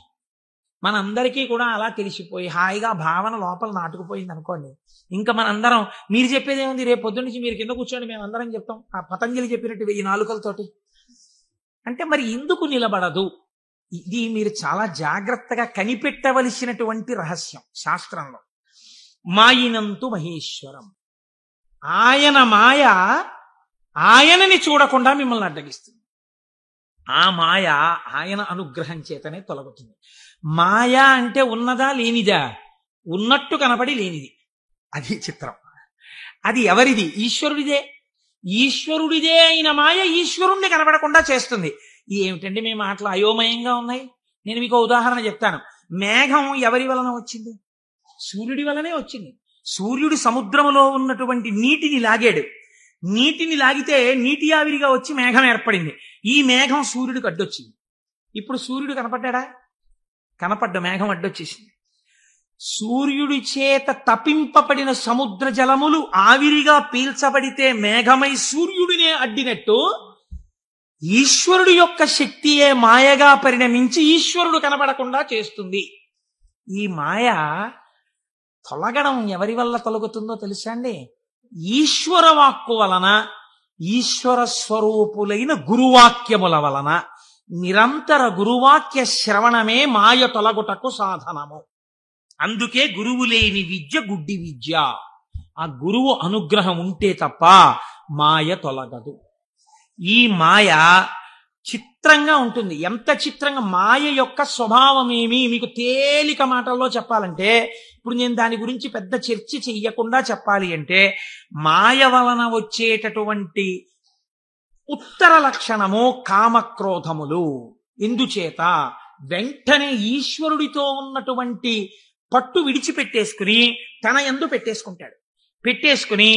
మనందరికీ కూడా అలా తెలిసిపోయి హాయిగా భావన లోపల నాటుకుపోయింది అనుకోండి, ఇంకా మనందరం మీరు చెప్పేది ఏముంది, రేపు పొద్దున్న నుంచి మీరు కింద కూర్చోండి మేము అందరం చెప్తాం ఆ పతంజలి చెప్పినట్టు 1000 నాలుకలతోటి అంటే మరి ఎందుకు నిలబడదు? ఇది మీరు చాలా జాగ్రత్తగా కనిపెట్టవలసినటువంటి రహస్యం శాస్త్రంలో. మాయినంతు మహేశ్వరం, ఆయన మాయ ఆయనని చూడకుండా మిమ్మల్ని అడ్డగిస్తుంది. ఆ మాయ ఆయన అనుగ్రహం చేతనే తొలగుతుంది. మాయ అంటే ఉన్నదా లేనిదా? ఉన్నట్టు కనపడి లేనిది. అది చిత్రం. అది ఎవరిది? ఈశ్వరుడిదే. ఈశ్వరుడిదే అయిన మాయ ఈశ్వరుణ్ణి కనపడకుండా చేస్తుంది. ఏమిటండి మీ మాటలు అయోమయంగా ఉన్నాయి? నేను మీకు ఉదాహరణ చెప్తాను. మేఘం ఎవరి వలన వచ్చింది? సూర్యుడి వలనే వచ్చింది. సూర్యుడు సముద్రములో ఉన్నటువంటి నీటిని లాగాడు. నీటిని లాగితే నీటి ఆవిరిగా వచ్చి మేఘం ఏర్పడింది. ఈ మేఘం సూర్యుడికి అడ్డొచ్చింది. ఇప్పుడు సూర్యుడు కనపడ్డా? కనపడ్డ మేఘం అడ్డొచ్చేసింది. సూర్యుడి చేత తపింపబడిన సముద్ర జలములు ఆవిరిగా పీల్చబడితే మేఘమై సూర్యుడినే అడ్డినట్టు ఈశ్వరుడు యొక్క శక్తియే మాయగా పరిణమించి ఈశ్వరుడు కనపడకుండా చేస్తుంది. ఈ మాయ తొలగడం ఎవరి వల్ల తొలగుతుందో తెలుసా అండి? ఈశ్వర వాక్కు వలన, ఈశ్వర స్వరూపులైన గురువాక్యముల వలన. నిరంతర గురువాక్య శ్రవణమే మాయ తొలగుటకు సాధనము. అందుకే గురువు లేని విద్య గుడ్డి విద్య. ఆ గురువు అనుగ్రహం ఉంటే తప్ప మాయ తొలగదు. ఈ మాయ చిత్రంగా ఉంటుంది. ఎంత చిత్రంగా! మాయ యొక్క స్వభావం ఏమి మీకు తేలిక మాటల్లో చెప్పాలంటే, ఇప్పుడు నేను దాని గురించి పెద్ద చర్చ చెయ్యకుండా చెప్పాలి అంటే, మాయ వలన వచ్చేటటువంటి ఉత్తర లక్షణము కామక్రోధములు. ఎందుచేత? వెంటనే ఈశ్వరుడితో ఉన్నటువంటి పట్టు విడిచిపెట్టేసుకుని తన యందు పెట్టేసుకుంటాడు. పెట్టేసుకుని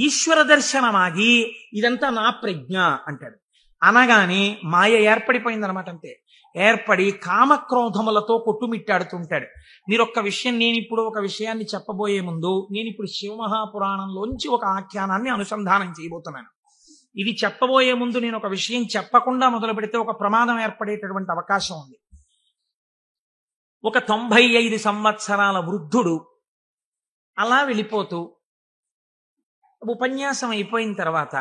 ఈశ్వర దర్శనమాగి ఇదంతా నా ప్రజ్ఞ అంటాడు. అనగానే మాయ ఏర్పడిపోయిందనమాట. అంతే. ఏర్పడి కామక్రోధములతో కొట్టుమిట్టాడుతుంటాడు. మీరు ఒక్క విషయం, నేనిప్పుడు ఒక విషయాన్ని చెప్పబోయే ముందు నేను ఇప్పుడు శివమహాపురాణంలోంచి ఒక ఆఖ్యానాన్ని అనుసంధానం చేయబోతున్నాను. ఇది చెప్పబోయే ముందు నేను ఒక విషయం చెప్పకుండా మొదలు పెడితే ఒక ప్రమాదం ఏర్పడేటటువంటి అవకాశం ఉంది. ఒక 95 సంవత్సరాల వృద్ధుడు అలా వెళ్ళిపోతూ ఉపన్యాసం అయిపోయిన తర్వాత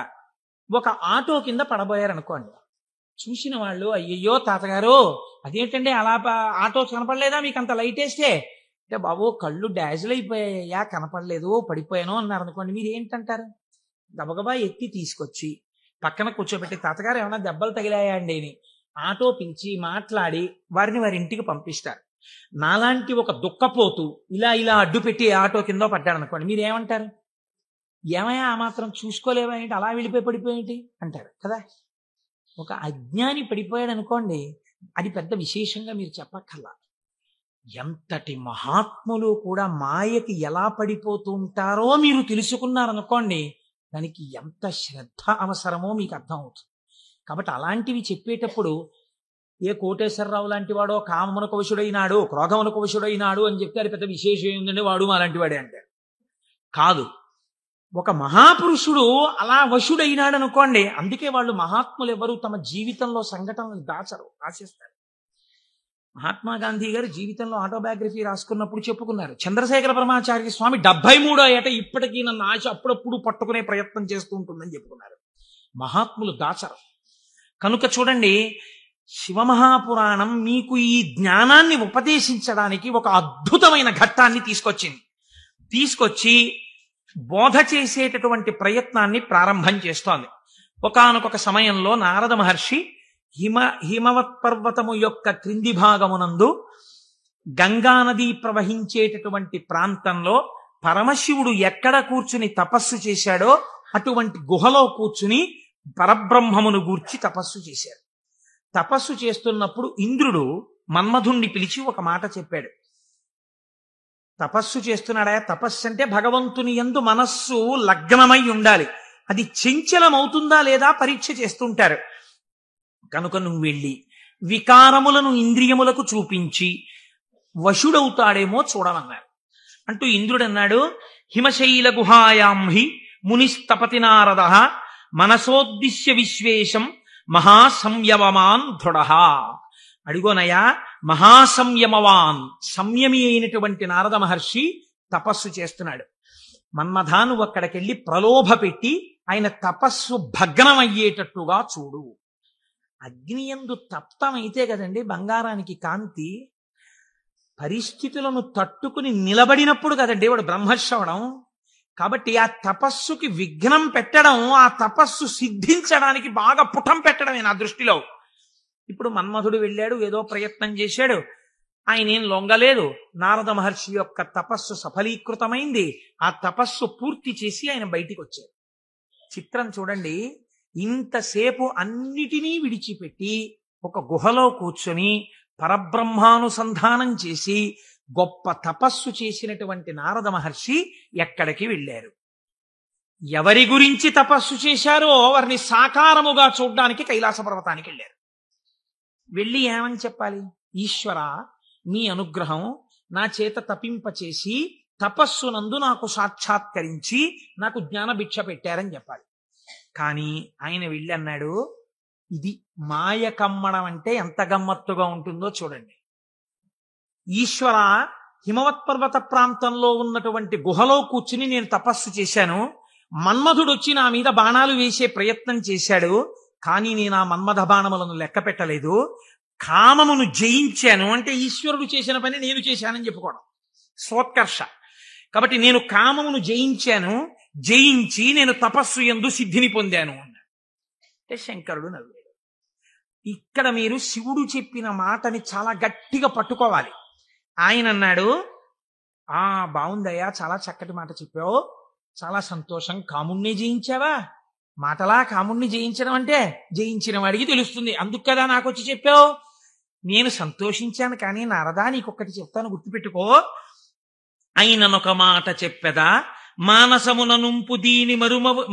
ఒక ఆటో కింద పడబోయారనుకోండి. చూసిన వాళ్ళు, అయ్యయ్యో తాతగారు అదేంటండి అలా ఆటో కనపడలేదా మీకు అంత లైట్ వేస్తే? అంటే బాబు కళ్ళు డాజిల్ అయిపోయాయా, కనపడలేదు, పడిపోయాను అన్నారు అనుకోండి. మీరు ఏంటంటారు? గబగబా ఎత్తి తీసుకొచ్చి పక్కన కూర్చోబెట్టి, తాతగారు ఏమైనా దెబ్బలు తగిలాయా అండి అని ఆటో పిలిచి మాట్లాడి వారిని వారి ఇంటికి పంపిస్తారు. నాలాంటి ఒక దుఃఖపోతూ ఇలా ఇలా అడ్డు పెట్టి ఆటో కింద పడ్డాడు అనుకోండి, మీరు ఏమంటారు? ఏమయ్యా ఆ మాత్రం చూసుకోలేవా ఏంటి, అలా వెళ్ళిపోయి పడిపోయేంటి అంటారు కదా. ఒక అజ్ఞాని పడిపోయాడు అనుకోండి, అది పెద్ద విశేషంగా మీరు చెప్పక్కర్లా. ఎంతటి మహాత్ములు కూడా మాయకి ఎలా పడిపోతూ ఉంటారో మీరు తెలుసుకున్నారనుకోండి, దానికి ఎంత శ్రద్ధ అవసరమో మీకు అర్థం అవుతుంది. కాబట్టి అలాంటివి చెప్పేటప్పుడు ఏ కోటేశ్వరరావు లాంటి వాడో కామమునకు వశుడైనాడు, క్రోధమునకు వశుడైనాడు అని చెప్తే అది పెద్ద విశేషం ఏంటంటే వాడు అలాంటి వాడే అంటారు. కాదు, ఒక మహాపురుషుడు అలా వశుడైనాడు అనుకోండి. అందుకే వాళ్ళు మహాత్ములు ఎవరు తమ జీవితంలో సంఘటనలు దాచరు, రాసేస్తారు. మహాత్మా గాంధీ గారు జీవితంలో ఆటోబయోగ్రఫీ రాసుకున్నప్పుడు చెప్పుకున్నారు, చంద్రశేఖర పరమాచార్య స్వామి 73 ఏట ఇప్పటికీ నన్ను ఆశ అప్పుడప్పుడు పట్టుకునే ప్రయత్నం చేస్తూ ఉంటుందని చెప్పుకున్నారు. మహాత్ములు దాచరు. కనుక చూడండి, శివమహాపురాణం మీకు ఈ జ్ఞానాన్ని ఉపదేశించడానికి ఒక అద్భుతమైన ఘట్టాన్ని తీసుకొచ్చి బోధ చేసేటటువంటి ప్రయత్నాన్ని ప్రారంభం చేస్తోంది. ఒకానొక సమయంలో నారద మహర్షి హిమవత్ పర్వతము యొక్క క్రింది భాగమునందు గంగానది ప్రవహించేటటువంటి ప్రాంతంలో పరమశివుడు ఎక్కడ కూర్చుని తపస్సు చేశాడో అటువంటి గుహలో కూర్చుని పరబ్రహ్మమును గూర్చి తపస్సు చేశాడు. తపస్సు చేస్తున్నప్పుడు ఇంద్రుడు మన్మధుణ్ణి పిలిచి ఒక మాట చెప్పాడు. తపస్సు చేస్తున్నాడా? తపస్సు అంటే భగవంతుని యందు మనస్సు లగ్నమై ఉండాలి. అది చంచలమవుతుందా లేదా పరీక్ష చేస్తుంటారు. కనుక నువ్వు వెళ్ళి వికారములను ఇంద్రియములకు చూపించి వశుడవుతాడేమో చూడమన్నారు. అంటూ ఇంద్రుడు అన్నాడు, హిమశైల గుహాయాం హి మునిస్తపతి నారద మనసోద్దిశ్య విశ్వేశం మహాసంయమమాన్ దృఢ. అడిగోనయా, మహాసంయమవాన్, సంయమి అయినటువంటి నారద మహర్షి తపస్సు చేస్తున్నాడు. మన్మథా, నువ్వు అక్కడికెళ్ళి ప్రలోభ పెట్టి ఆయన తపస్సు భగ్నమయ్యేటట్టుగా చూడు. అగ్నియందు తప్తమైతే కదండి బంగారానికి కాంతి. పరిస్థితులను తట్టుకుని నిలబడినప్పుడు కదండి వాడు బ్రహ్మశ్రవణం. కాబట్టి ఆ తపస్సుకి విఘ్నం పెట్టడం, ఆ తపస్సు సిద్ధించడానికి బాగా పుటం పెట్టడమే నా దృష్టిలో. ఇప్పుడు మన్మధుడు వెళ్ళాడు, ఏదో ప్రయత్నం చేశాడు, ఆయన ఏం లొంగలేదు. నారద మహర్షి యొక్క తపస్సు సఫలీకృతమైంది. ఆ తపస్సు పూర్తి చేసి ఆయన బయటికి వచ్చాడు. చిత్రం చూడండి, ఇంతసేపు అన్నిటినీ విడిచిపెట్టి ఒక గుహలో కూర్చొని పరబ్రహ్మానుసంధానం చేసి గొప్ప తపస్సు చేసినటువంటి నారద మహర్షి ఎక్కడికి వెళ్ళారు? ఎవరి గురించి తపస్సు చేశారో వారిని సాకారముగా చూడ్డానికి కైలాస పర్వతానికి వెళ్ళారు. వెళ్ళి ఏమని చెప్పాలి? ఈశ్వర, మీ అనుగ్రహం నా చేత తపింపచేసి తపస్సునందు నాకు సాక్షాత్కరించి నాకు జ్ఞానభిక్ష పెట్టారని చెప్పాలి. కానీ ఆయన వెళ్ళి అన్నాడు, ఇది మాయ కమ్మడం అంటే ఎంత గమ్మత్తుగా ఉంటుందో చూడండి. ఈశ్వర, హిమవత్ పర్వత ప్రాంతంలో ఉన్నటువంటి గుహలో కూర్చుని నేను తపస్సు చేశాను. మన్మధుడు వచ్చి నా మీద బాణాలు వేసే ప్రయత్నం చేశాడు. కానీ నేను ఆ మన్మథ బాణములను లెక్క పెట్టలేదు. కామమును జయించాను అంటే ఈశ్వరుడు చేసిన పని నేను చేశానని చెప్పుకోవడం స్వోత్కర్ష. కాబట్టి నేను కామమును జయించి నేను తపస్సు యందు సిద్ధిని పొందాను అన్నాడు. అంటే శంకరుడు నవ్వాడు. ఇక్కడ మీరు శివుడు చెప్పిన మాటని చాలా గట్టిగా పట్టుకోవాలి. ఆయన అన్నాడు, బాగుందయ్యా, చాలా చక్కటి మాట చెప్పావు, చాలా సంతోషం. కాముణ్ణి జయించావా? మాటలా కాముణ్ణి జయించడం అంటే జయించిన వాడికి తెలుస్తుంది, అందుకు కదా నాకు వచ్చి చెప్పావు. నేను సంతోషించాను. కానీ నారదా, నీకొక్కటి చెప్తాను, గుర్తుపెట్టుకో. అయిననొక మాట చెప్పెదా, మానసమున నుంపు దీని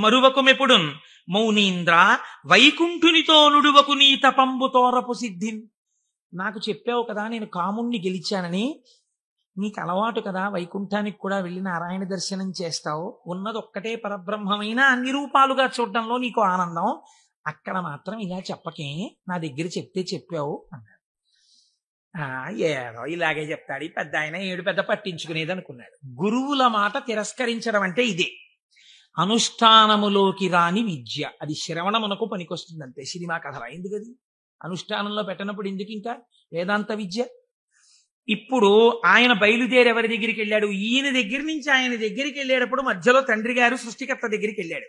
మరువకుమెప్పుడున్ మౌనీంద్ర వైకుంఠునితో నుడువకు నీ తపంబు తోరపు సిద్ధిన్. నాకు చెప్పావు కదా నేను కాముణ్ణి గెలిచానని. నీకు అలవాటు కదా, వైకుంఠానికి కూడా వెళ్ళి నారాయణ దర్శనం చేస్తావు. ఉన్నది ఒక్కటే పరబ్రహ్మమైన అన్ని రూపాలుగా చూడడంలో నీకు ఆనందం. అక్కడ మాత్రం ఇలా చెప్పకే, నా దగ్గర చెప్తే చెప్పావు అన్నాడు. ఏదో ఇలాగే చెప్తాడు పెద్ద ఆయన, ఏడు పెద్ద పట్టించుకునేది అనుకున్నాడు. గురువుల మాట తిరస్కరించడం అంటే ఇదే. అనుష్ఠానములోకి రాని విద్య, అది శ్రవణమునకు పనికొస్తుంది అంతే. సినిమా కథలా ఎందుకు? అది అనుష్ఠానంలో పెట్టినప్పుడు ఎందుకు ఇంకా వేదాంత విద్య? ఇప్పుడు ఆయన బయలుదేరి ఎవరి దగ్గరికి వెళ్ళాడు? ఈయన దగ్గర నుంచి ఆయన దగ్గరికి వెళ్ళేటప్పుడు మధ్యలో తండ్రి గారు సృష్టికర్త దగ్గరికి వెళ్ళాడు.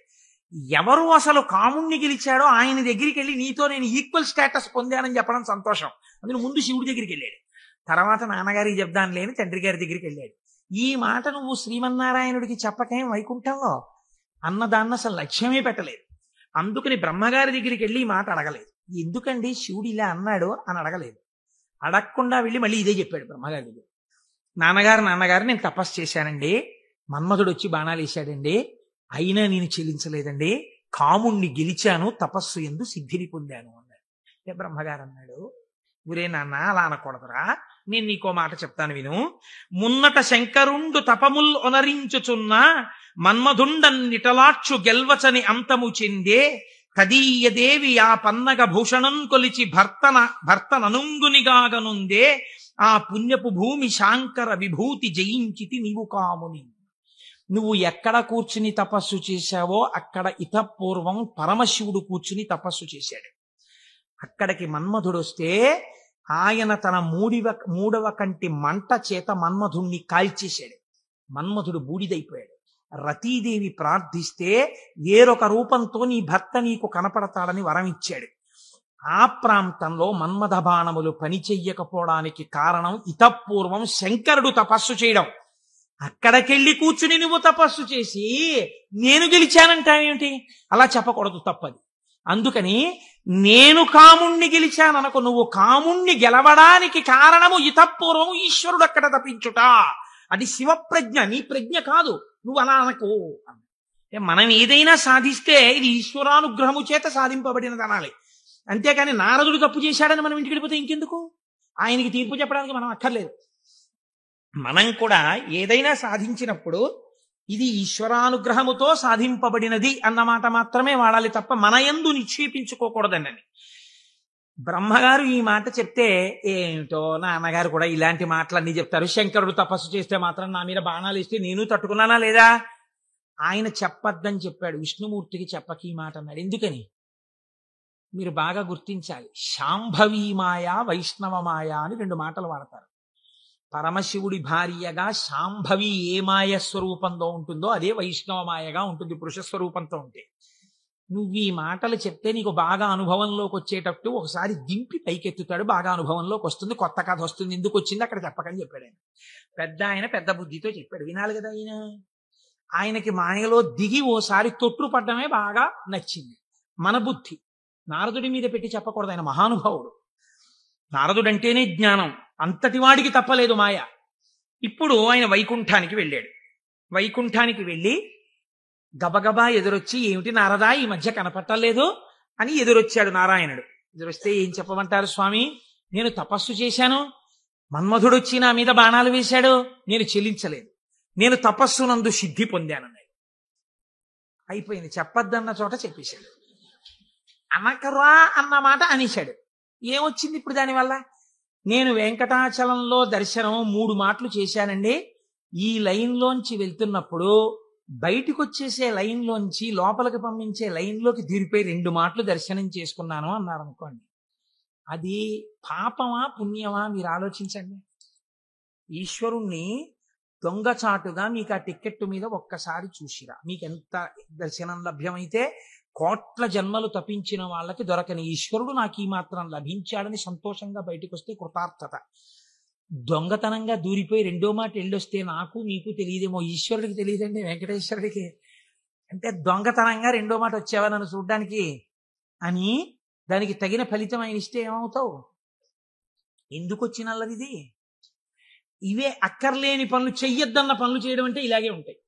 ఎవరు అసలు కాముణ్ణి గెలిచాడో ఆయన దగ్గరికి వెళ్ళి నీతో నేను ఈక్వల్ స్టేటస్ పొందానని చెప్పడం సంతోషం. అందులో ముందు శివుడి దగ్గరికి వెళ్ళాడు, తర్వాత నాన్నగారికి చెప్దాను లేని తండ్రి గారి దగ్గరికి వెళ్ళాడు. ఈ మాట నువ్వు శ్రీమన్నారాయణుడికి చెప్పకేం వైకుంఠంలో అన్నదాన్ని అసలు లక్ష్యమే పెట్టలేదు. అందుకని బ్రహ్మగారి దగ్గరికి వెళ్ళి ఈ మాట అడగలేదు. ఎందుకండి శివుడు ఇలా అన్నాడు అని అడగలేదు. అడగకుండా వెళ్ళి మళ్ళీ ఇదే చెప్పాడు బ్రహ్మగారి దగ్గర. నాన్నగారు నేను తపస్సు చేశానండి, మన్మధుడు వచ్చి బాణాలు వేశాడండి, అయినా నేను చెల్లించలేదండి, కాముణ్ణి గెలిచాను, తపస్సు యందు సిద్ధిని పొందాను అన్నాడు. బ్రహ్మగారు అన్నాడు, ఊరే నాన్న అలా అనకూడదురా, నేను నీకో మాట చెప్తాను విను. మున్నట శంకరుండు తపముల్ ఒనరించుచున్న మన్మధుండన్నిటలాక్షు గెల్వచని అంతము చెందే తదీయదేవి ఆ పన్నగ భూషణం కొలిచి భర్తననుంగునిగాగనుందే ఆ పుణ్యపు భూమి శాంకర విభూతి జయించితి నీవు కాముని. నువ్వు ఎక్కడ కూర్చుని తపస్సు చేశావో అక్కడ ఇతపూర్వం పరమశివుడు కూర్చుని తపస్సు చేశాడు. అక్కడికి మన్మధుడు వస్తే ఆయన తన మూడవ కంటి మంట చేత మన్మధుణ్ణి కాల్చేశాడు. మన్మధుడు బూడిదైపోయాడు. రతీదేవి ప్రార్థిస్తే వేరొక రూపంతో నీ భర్త నీకు కనపడతాడని వరం ఇచ్చాడు. ఆ ప్రాంతంలో మన్మథ బాణములు పని చెయ్యకపోవడానికి కారణం ఇతపూర్వం శంకరుడు తపస్సు చేయడం. అక్కడికెళ్ళి కూర్చుని నువ్వు తపస్సు చేసి నేను గెలిచానంటావేమిటి? అలా చెప్పకూడదు, తప్పది. అందుకని నేను కాముణ్ణి గెలిచాననుకో, నువ్వు కాముణ్ణి గెలవడానికి కారణము ఇతపూర్వం ఈశ్వరుడు అక్కడ తపించుట. అది శివప్రజ్ఞ, నీ ప్రజ్ఞ కాదు. నువ్వు అలా అనకు. మనం ఏదైనా సాధిస్తే ఇది ఈశ్వరానుగ్రహము చేత సాధింపబడినది అనాలి. అంతేకాని నారదుడు తప్పు చేశాడని మనం ఇంటికి వెళ్ళిపోతే ఇంకెందుకు? ఆయనకి తీర్పు చెప్పడానికి మనం అక్కర్లేదు. మనం కూడా ఏదైనా సాధించినప్పుడు ఇది ఈశ్వరానుగ్రహముతో సాధింపబడినది అన్నమాట మాత్రమే వాడాలి తప్ప మన యందు నిక్షేపించుకోకూడదండి. బ్రహ్మగారు ఈ మాట చెప్తే ఏమిటో నాన్నగారు కూడా ఇలాంటి మాటలన్నీ చెప్తారు. శంకరుడు తపస్సు చేస్తే మాత్రం నా మీద బాణాలు ఇస్తే నేను తట్టుకున్నానా లేదా? ఆయన చెప్పద్దని చెప్పాడు, విష్ణుమూర్తికి చెప్పకి ఈ మాట అన్నాడు. ఎందుకని మీరు బాగా గుర్తించాలి. శాంభవీ మాయ, వైష్ణవ మాయ అని రెండు మాటలు వాడతారు. పరమశివుడి భార్యగా శాంభవి ఏ మాయ స్వరూపంలో ఉంటుందో అదే వైష్ణవ మాయగా ఉంటుంది పురుష స్వరూపంతో ఉంటే. నువ్వు ఈ మాటలు చెప్తే నీకు బాగా అనుభవంలోకి వచ్చేటట్టు ఒకసారి దింపి పైకెత్తుతాడు, బాగా అనుభవంలోకి వస్తుంది, కొత్త కథ వస్తుంది. ఎందుకు వచ్చింది అక్కడ చెప్పకని చెప్పాడు ఆయన. పెద్ద బుద్ధితో చెప్పాడు, వినాలి కదా ఆయన. ఆయనకి మాయలో దిగి ఓసారి తొట్టుపడ్డమే బాగా నచ్చింది. మన బుద్ధి నారదుడి మీద పెట్టి చెప్పకూడదు. ఆయన మహానుభావుడు. నారదుడంటేనే జ్ఞానం, అంతటి వాడికి తప్పలేదు మాయ. ఇప్పుడు ఆయన వైకుంఠానికి వెళ్ళాడు. వైకుంఠానికి వెళ్ళి గబగబా ఎదురొచ్చి, ఏమిటి నారదా ఈ మధ్య కనపట్టలేదు అని ఎదురొచ్చాడు నారాయణుడు. ఎదురొస్తే ఏం చెప్పమంటారు స్వామి, నేను తపస్సు చేశాను, మన్మధుడు వచ్చి నా మీద బాణాలు వేశాడు, నేను చెల్లించలేదు, నేను తపస్సునందు సిద్ధి పొందానన్నాడు. అయిపోయింది. చెప్పద్దన్న చోట చెప్పేశాడు. అనకరా అన్న మాట అనేశాడు. ఏమొచ్చింది ఇప్పుడు దానివల్ల? నేను వెంకటాచలంలో దర్శనం 3 మాటలు చేశానండి. ఈ లైన్లోంచి వెళ్తున్నప్పుడు బయటికి వచ్చేసే లైన్లోంచి లోపలికి పంపించే లైన్లోకి దూరిపోయి 2 మాటలు దర్శనం చేసుకున్నాను అన్నారు అనుకోండి. అది పాపమా పుణ్యమా మీరు ఆలోచించండి. ఈశ్వరుణ్ణి దొంగచాటుగా మీకు ఆ టిక్కెట్ మీద ఒక్కసారి చూసిరా, మీకు ఎంత దర్శనం లభ్యమైతే కోట్ల జన్మలు తపించిన వాళ్ళకి దొరకని ఈశ్వరుడు నాకు ఈ మాత్రం లభించాడని సంతోషంగా బయటకు వస్తే కృతార్థత. దొంగతనంగా దూరిపోయి 2వ మాట వెళ్ళొస్తే నాకు మీకు తెలియదేమో, ఈశ్వరుడికి తెలియదండి, వెంకటేశ్వరుడికి. అంటే దొంగతనంగా 2వ మాట వచ్చావా నన్ను చూడ్డానికి అని దానికి తగిన ఫలితం ఆయన ఇస్తే ఏమవుతావు? ఎందుకు వచ్చినల్లది? ఇవే అక్కర్లేని పనులు, చెయ్యొద్దన్న పనులు చేయడం అంటే ఇలాగే ఉంటాయి.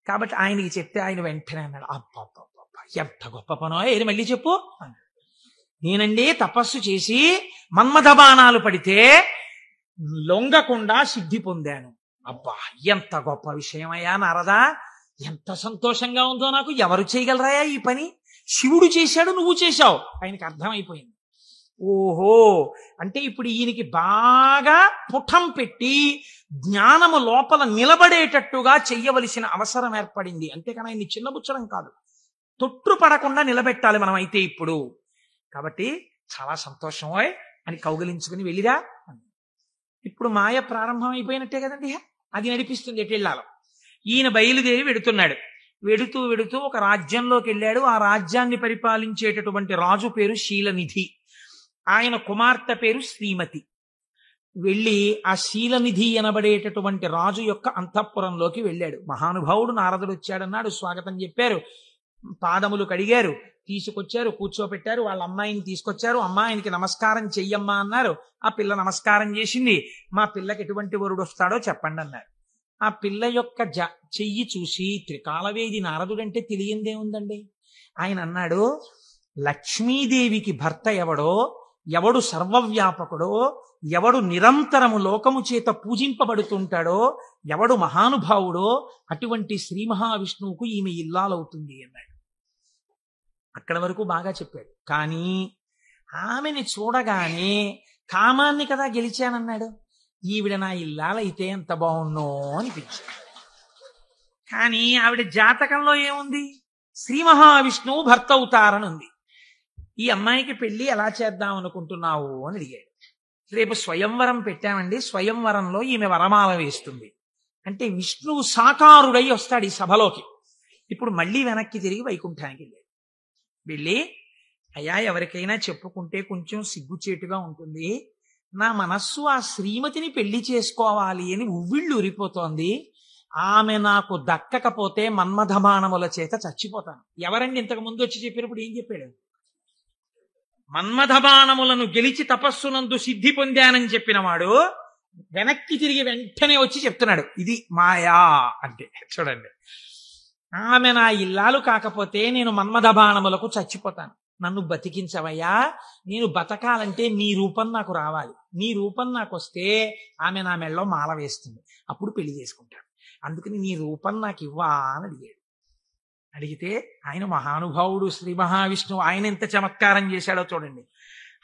కాబట్టి ఆయనకి చెప్తే ఆయన వెంటనే అన్నాడు, అబ్బా ఎంత గొప్ప పనో, ఏది మళ్ళీ చెప్పు. నేనండి తపస్సు చేసి మన్మథ బాణాలు పడితే లొంగకుండా సిద్ధి పొందాను. అబ్బా ఎంత గొప్ప విషయమయ్యా నారదా, ఎంత సంతోషంగా ఉందో నాకు. ఎవరు చేయగలరాయా ఈ పని? శివుడు చేశాడు, నువ్వు చేశావు. ఆయనకి అర్థమైపోయింది. ఓహో, అంటే ఇప్పుడు ఈయనకి బాగా పుటం పెట్టి జ్ఞానము లోపల నిలబడేటట్టుగా చెయ్యవలసిన అవసరం ఏర్పడింది. అంతేకాని ఆయన్ని చిన్నబుచ్చడం కాదు, తొట్టుపడకుండా నిలబెట్టాలి మనం అయితే ఇప్పుడు. కాబట్టి చాలా సంతోషమోయ్ అని కౌగిలించుకుని వెళ్ళిరా. ఇప్పుడు మాయ ప్రారంభం అయిపోయినట్టే కదండి, అది నడిపిస్తుంది ఎటు వెళ్ళాలో. ఈయన బయలుదేరి వెడుతున్నాడు. వెడుతూ వెడుతూ ఒక రాజ్యంలోకి వెళ్ళాడు. ఆ రాజ్యాన్ని పరిపాలించేటటువంటి రాజు పేరు శీలనిధి, ఆయన కుమార్తె పేరు శ్రీమతి. వెళ్ళి ఆ శీలనిధి అనబడేటటువంటి రాజు యొక్క అంతఃపురంలోకి వెళ్ళాడు. మహానుభావుడు నారదుడు వచ్చాడన్నాడు, స్వాగతం చెప్పారు, పాదములు కడిగారు, తీసుకొచ్చారు, కూర్చోపెట్టారు. వాళ్ళ అమ్మాయిని తీసుకొచ్చారు. అమ్మాయినికి నమస్కారం చెయ్యమ్మా అన్నారు. ఆ పిల్ల నమస్కారం చేసింది. మా పిల్లకి ఎటువంటి వరుడు వస్తాడో చెప్పండి అన్నారు. ఆ పిల్ల యొక్క చెయ్యి చూసి త్రికాలవేది నారదుడంటే తెలియందే ఉందండి. ఆయన అన్నాడు, లక్ష్మీదేవికి భర్త ఎవడో, ఎవడు సర్వవ్యాపకుడో, ఎవడు నిరంతరము లోకము చేత పూజింపబడుతుంటాడో, ఎవడు మహానుభావుడో అటువంటి శ్రీ మహావిష్ణువుకు ఈమె ఇల్లాలవుతుంది అన్నాడు. అక్కడ వరకు బాగా చెప్పాడు. కానీ ఆమెని చూడగానే కామాన్ని కదా గెలిచానన్నాడు. ఈవిడ నా ఇల్లాలైతే ఎంత బాగున్నో అనిపించింది. కానీ ఆవిడ జాతకంలో ఏముంది? శ్రీ మహావిష్ణువు భర్త అవుతారని ఉంది. ఈ అమ్మాయికి పెళ్లి ఎలా చేద్దాం అనుకుంటున్నావు అని అడిగాడు. రేపు స్వయంవరం పెట్టామండి, స్వయంవరంలో ఈమె వరమాల వేస్తుంది అంటే విష్ణువు సాకారుడై వస్తాడు ఈ సభలోకి. ఇప్పుడు మళ్ళీ వెనక్కి తిరిగి వైకుంఠానికి వెళ్ళాడు. వెళ్ళి, అయ్యా ఎవరికైనా చెప్పుకుంటే కొంచెం సిగ్గుచేటుగా ఉంటుంది, నా మనస్సు ఆ శ్రీమతిని పెళ్లి చేసుకోవాలి అని ఉవ్విళ్ళు ఉరిపోతోంది. ఆమె నాకు దక్కకపోతే మన్మథబాణముల చేత చచ్చిపోతాను. ఎవరండి ఇంతకు ముందు వచ్చి చెప్పినప్పుడు ఏం చెప్పాడు? మన్మథబాణములను గెలిచి తపస్సునందు సిద్ధి పొందానని చెప్పిన వాడు వెనక్కి తిరిగి వెంటనే వచ్చి చెప్తున్నాడు ఇది మాయా అంటే. చూడండి, ఆమె నా ఇల్లాలు కాకపోతే నేను మన్మథబాణములకు చచ్చిపోతాను, నన్ను బతికించవయ్యా, నేను బతకాలంటే నీ రూపం నాకు రావాలి, నీ రూపం నాకు వస్తే ఆమె నా మెళ్ళలో మాల వేస్తుంది, అప్పుడు పెళ్లి చేసుకుంటాను, అందుకని నీ రూపం నాకు ఇవ్వా అని అడిగాడు. అడిగితే ఆయన మహానుభావుడు శ్రీ మహావిష్ణువు, ఆయన ఎంత చమత్కారం చేశాడో చూడండి.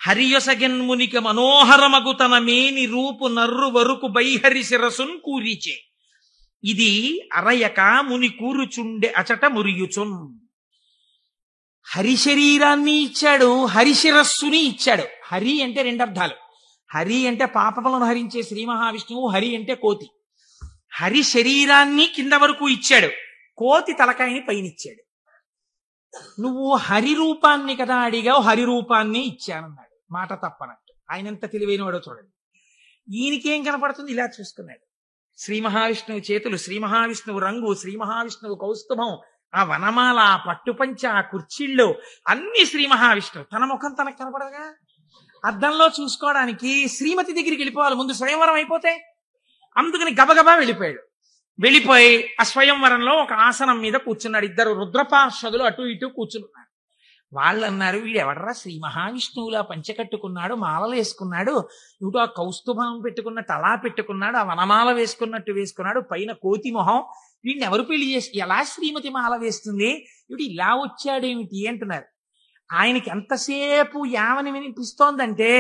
హరియొసగెన్మునిక మనోహరమగు తన మేని రూపు నర్రు వరకు బైహరి శిరసున్ కూరిచే, ఇది అరయక ముని కూరుచుండె అచట మురియుచున్. హరి శరీరాన్ని ఇచ్చాడు, హరిశిరస్సుని ఇచ్చాడు. హరి అంటే రెండు అర్థాలు. హరి అంటే పాపములను హరించే శ్రీ మహావిష్ణువు, హరి అంటే కోతి. హరి శరీరాన్ని కింద వరకు ఇచ్చాడు, కోతి తలకాయని పైనిచ్చాడు. నువ్వు హరి రూపాన్ని కదా అడిగావు, హరి రూపాన్ని ఇచ్చానన్నాడు. మాట తప్పనట్టు. ఆయన ఎంత తెలివైనవాడో చూడండి. ఈయనకేం కనపడుతుంది? ఇలా చూసుకున్నాడు. శ్రీ మహావిష్ణువు చేతులు, శ్రీ మహావిష్ణువు రంగు, శ్రీ మహావిష్ణువు కౌస్తుభం, ఆ వనమాల, ఆ పట్టుపంచ, ఆ కుర్చీళ్ళు అన్ని శ్రీ మహావిష్ణువు. తన ముఖం తనకు కనపడదుగా. అద్దంలో చూసుకోవడానికి శ్రీమతి దగ్గరికి వెళ్ళిపోవాలి ముందు, స్వయంవరం అయిపోతే. అందుకని గబగబా వెళ్ళిపోయాడు. వెళ్ళిపోయి ఆ స్వయంవరంలో ఒక ఆసనం మీద కూర్చున్నాడు. ఇద్దరు రుద్రపార్షదులు అటు ఇటు కూర్చున్నారు. వాళ్ళు అన్నారు, వీడు ఎవడరా శ్రీ మహావిష్ణువులా పంచకట్టుకున్నాడు, మాలలు వేసుకున్నాడు, ఇటు ఆ కౌస్తుభం పెట్టుకున్నట్టు అలా పెట్టుకున్నాడు, ఆ వనమాల వేసుకున్నట్టు వేసుకున్నాడు, పైన కోతి మొహం, వీడిని ఎవరు పెళ్లి చేసి ఎలా శ్రీమతి మాల వేస్తుంది, వీడు ఇలా వచ్చాడేమిటి అంటున్నారు. ఆయనకి ఎంతసేపు యావని వినిపిస్తోందంటే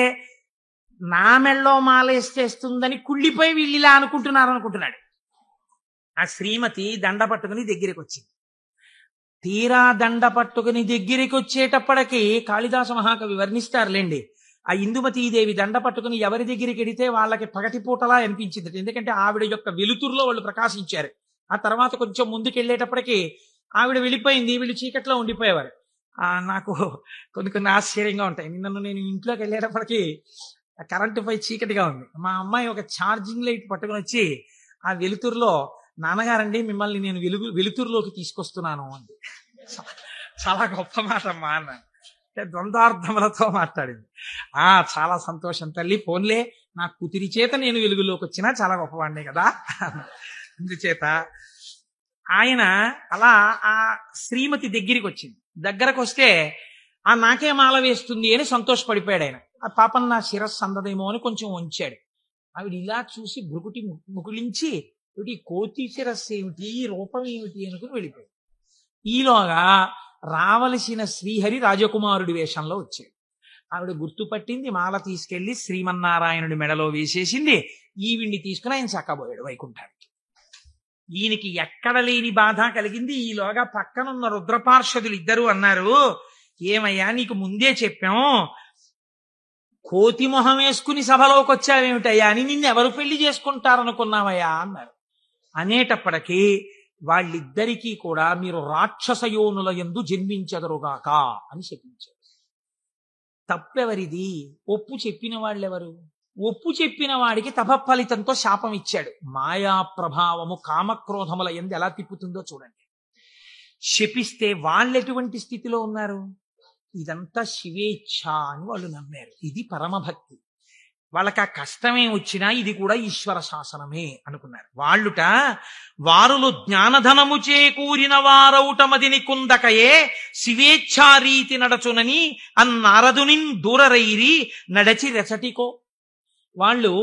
నా మెళ్ళో మాల వేసేస్తుందని కుళ్ళిపోయి వీళ్ళు ఇలా అనుకుంటున్నాడు. ఆ శ్రీమతి దండ పట్టుకుని దగ్గరికి వచ్చింది. తీరా దండ పట్టుకుని దగ్గరికి వచ్చేటప్పటికి కాళిదాస మహాకవి వర్ణిస్తారులేండి, ఆ ఇందుమతీదేవి దండ పట్టుకుని ఎవరి దగ్గరికి వెడితే వాళ్ళకి పగటిపూటలా అనిపించింది. ఎందుకంటే ఆవిడ యొక్క వెలుతురులో వాళ్ళు ప్రకాశించారు. ఆ తర్వాత కొంచెం ముందుకు వెళ్ళేటప్పటికి ఆవిడ వెళ్ళిపోయింది, వీళ్ళు చీకట్లో ఉండిపోయేవారు. నాకు కొన్ని ఆశ్చర్యంగా ఉంటాయి. నేను ఇంట్లోకి వెళ్ళేటప్పటికి కరెంటు పై చీకటిగా ఉంది. మా అమ్మాయి ఒక ఛార్జింగ్ లైట్ పట్టుకుని వచ్చి ఆ వెలుతురులో, నాన్నగారండి మిమ్మల్ని నేను వెలుతురులోకి తీసుకొస్తున్నాను అంది. చాలా గొప్ప మాట అమ్మా అన్న. అంటే ద్వంద్వార్థములతో మాట్లాడింది. చాలా సంతోషం తల్లి, ఫోన్లే నా కూతురి చేత నేను వెలుగులోకి వచ్చినా చాలా గొప్పవాడినే కదా. అందుచేత ఆయన అలా ఆ శ్రీమతి దగ్గరికి వచ్చింది. దగ్గరకు వస్తే నాకే మాల వేస్తుంది అని సంతోషపడిపోయాడు ఆయన. ఆ పాపం నా శిరస్సు అందదేమో అని కొంచెం ఉంచాడు. ఆవిడ ఇలా చూసి భృకుటి ముకులించి, ఈ కోతి శిరస్సు ఏమిటి, ఈ రూపం ఏమిటి అనుకుని వెళ్ళిపోయాడు. ఈలోగా రావలసిన శ్రీహరి రాజకుమారుడి వేషంలో వచ్చాడు. ఆవిడ గుర్తుపట్టింది, మాల తీసుకెళ్లి శ్రీమన్నారాయణుడి మెడలో వేసేసింది. ఈవిడ్ని తీసుకుని ఆయన చక్కబోయాడు వైకుంఠానికి. ఈయనకి ఎక్కడ లేని బాధ కలిగింది. ఈలోగా పక్కనున్న రుద్రపార్షదులు ఇద్దరు అన్నారు, ఏమయ్యా నీకు ముందే చెప్పాం, కోతి మొహం వేసుకుని సభలోకి వచ్చావేమిటయ్యా అని, నిన్నెవరు పెళ్లి చేసుకుంటారనుకున్నావయ్యా అన్నారు. అనేటప్పటికీ వాళ్ళిద్దరికీ కూడా మీరు రాక్షసయోనుల యందు జన్మించెదరుగాక అని చెప్పించారు. తప్పెవరిది? ఒప్పు చెప్పిన వాళ్ళెవరు? ఒప్పు చెప్పిన వాడికి తపఫలితంతో శాపం ఇచ్చాడు. మాయా ప్రభావము కామక్రోధముల యందు ఎలా తిప్పుతుందో చూడండి. శపిస్తే వాళ్ళెటువంటి స్థితిలో ఉన్నారు? ఇదంతా శివేచ్ఛ అని వాళ్ళు నమ్మారు. ఇది పరమభక్తి. వాళ్ళకి ఆ కష్టమే వచ్చినా ఇది కూడా ఈశ్వర శాసనమే అనుకున్నారు. వారులు జ్ఞానధనము చేకూరిన వారౌటమదిని కుందకయే శివేచ్ఛారీతి నడచునని అన్నారదునిన్ దూరరైరి నడచి రెచటికో. వాళ్ళు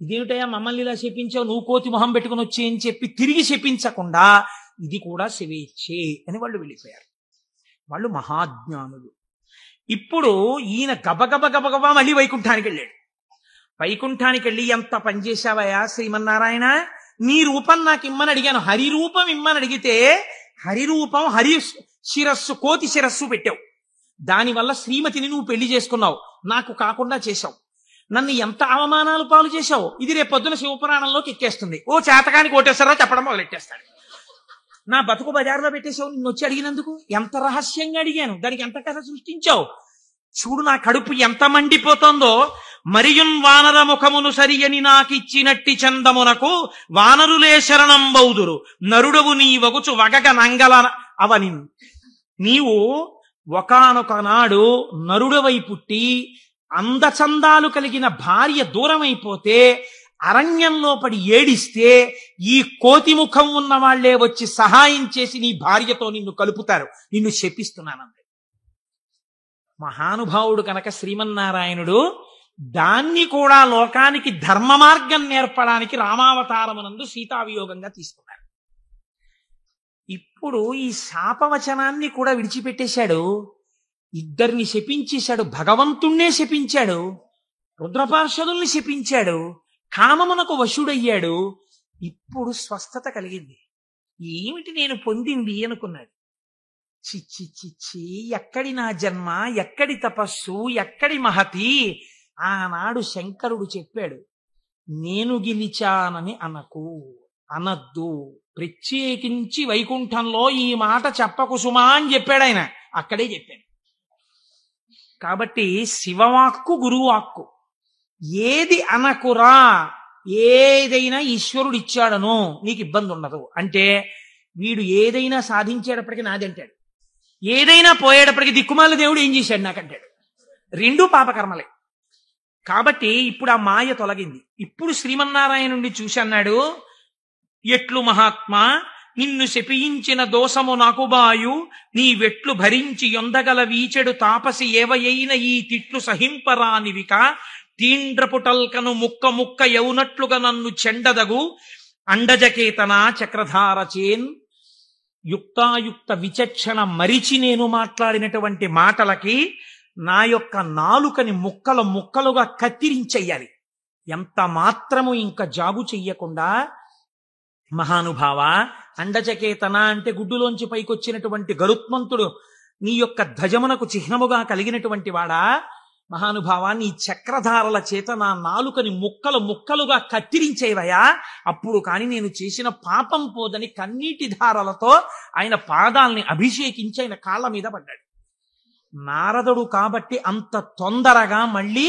ఇదేమిటయా మమ్మల్ని ఇలా శపించావు, నువ్వు కోతి మొహం పెట్టుకుని వచ్చి అని చెప్పి తిరిగి శపించకుండా ఇది కూడా శివేచ్ఛే అని వాళ్ళు వెళ్ళిపోయారు. వాళ్ళు మహాజ్ఞానులు. ఇప్పుడు ఈయన గబగబ గబగబా మళ్ళీ వైకుంఠానికి వెళ్ళాడు. వైకుంఠానికి వెళ్ళి ఎంత పనిచేశావయ్యా శ్రీమన్నారాయణ, నీ రూపం నాకు ఇమ్మని అడిగాను, హరి రూపం ఇమ్మని అడిగితే హరి రూపం హరి శిరస్సు కోతి శిరస్సు పెట్టావు. దానివల్ల శ్రీమతిని నువ్వు పెళ్లి చేసుకున్నావు, నాకు కాకుండా చేశావు. నన్ను ఎంత అవమానాలు పాలు చేశావు. ఇది రేపొద్దున శివపురాణంలోకి ఎక్కేస్తుంది. ఓ చేతకాని కోటేశ్వరరావు చెప్పడం మొదలెట్టేస్తాడు. నా బతుకు బజారులో పెట్టేశావు నిన్ను వచ్చి అడిగినందుకు. ఎంత రహస్యంగా అడిగాను, దానికి ఎంత కథ సృష్టించావు. చూడు నా కడుపు ఎంత మండిపోతుందో. మరియున్ వానర ముఖమును సరియని నాకిచ్చినట్టి చందమునకు వానరులే శరణం బౌదురు నరుడవు నీ వగుచు వగగ నంగల అవని. నీవు ఒకానొక నాడు నరుడవై పుట్టి అందచందాలు కలిగిన భార్య దూరమైపోతే అరణ్యంలో పడి ఏడిస్తే ఈ కోతి ముఖం ఉన్న వాళ్లే వచ్చి సహాయం చేసి నీ భార్యతో నిన్ను కలుపుతారు. నిన్ను శపిస్తున్నానంది. మహానుభావుడు కనుక శ్రీమన్నారాయణుడు దాన్ని కూడా లోకానికి ధర్మ మార్గం నేర్పడానికి రామావతారమునందు సీతావియోగంగా తీసుకున్నాడు. ఇప్పుడు ఈ శాపవచనాన్ని కూడా విడిచిపెట్టేశాడు. ఇద్దరిని శపించేశాడు, భగవంతుణ్ణే శపించాడు, రుద్రపార్షదుల్ని శపించాడు, కామమునకు వశుడయ్యాడు. ఇప్పుడు స్వస్థత కలిగింది. ఏమిటి నేను పొందింది అనుకున్నాడు. చిచ్చి చిచ్చి, ఎక్కడి నా జన్మ, ఎక్కడి తపస్సు, ఎక్కడి మహతి. ఆనాడు శంకరుడు చెప్పాడు, నేను గెలిచానని అనద్దు, ప్రత్యేకించి వైకుంఠంలో ఈ మాట చెప్పకు సుమా అని చెప్పాడు ఆయన. అక్కడే చెప్పాడు. కాబట్టి శివవాక్కు గురువాక్కు, ఏది అనకురా, ఏదైనా ఈశ్వరుడు ఇచ్చాడను నీకు ఇబ్బంది ఉండదు. అంటే వీడు ఏదైనా సాధించేటప్పటికి నాది అంటాడు, ఏదైనా పోయేటప్పటికి దిక్కుమాల దేవుడు ఏం చేశాడు నాకంటాడు. రెండూ పాపకర్మలే. కాబట్టి ఇప్పుడు ఆ మాయ తొలగింది. ఇప్పుడు శ్రీమన్నారాయణుడిని చూసి అన్నాడు, ఎట్లు మహాత్మా నిన్ను శపించిన దోషము నాకు బాయు, నీ వెట్లు భరించి యొందగల వీచెడు తాపసి ఏవయైన ఈ తిట్లు సహింపరానివిక, తీండ్రపుటల్కను ముక్క ముక్క యౌనట్లుగా నన్ను చెండదగు అండజకేతన చక్రధారచేన్. యుక్తాయుక్త విచక్షణ మరిచి నేను మాట్లాడినటువంటి మాటలకి నా యొక్క నాలుకని ముక్కలు ముక్కలుగా కత్తిరించెయ్యాలి. ఎంత మాత్రము ఇంకా జాగు చెయ్యకుండా, మహానుభావ, అండచకేతన అంటే గుడ్డులోంచి పైకొచ్చినటువంటి గరుత్మంతుడు నీ యొక్క ధ్వజమునకు చిహ్నముగా కలిగినటువంటి వాడా, మహానుభావ నీ చక్రధారల చేత నా నాలుకని ముక్కలు ముక్కలుగా కత్తిరించేవయా, అప్పుడు కాని నేను చేసిన పాపం పోదని కన్నీటి ధారలతో ఆయన పాదాల్ని అభిషేకించి ఆయన కాళ్ళ మీద పడ్డాడు. నారదుడు కాబట్టి అంత తొందరగా మళ్ళీ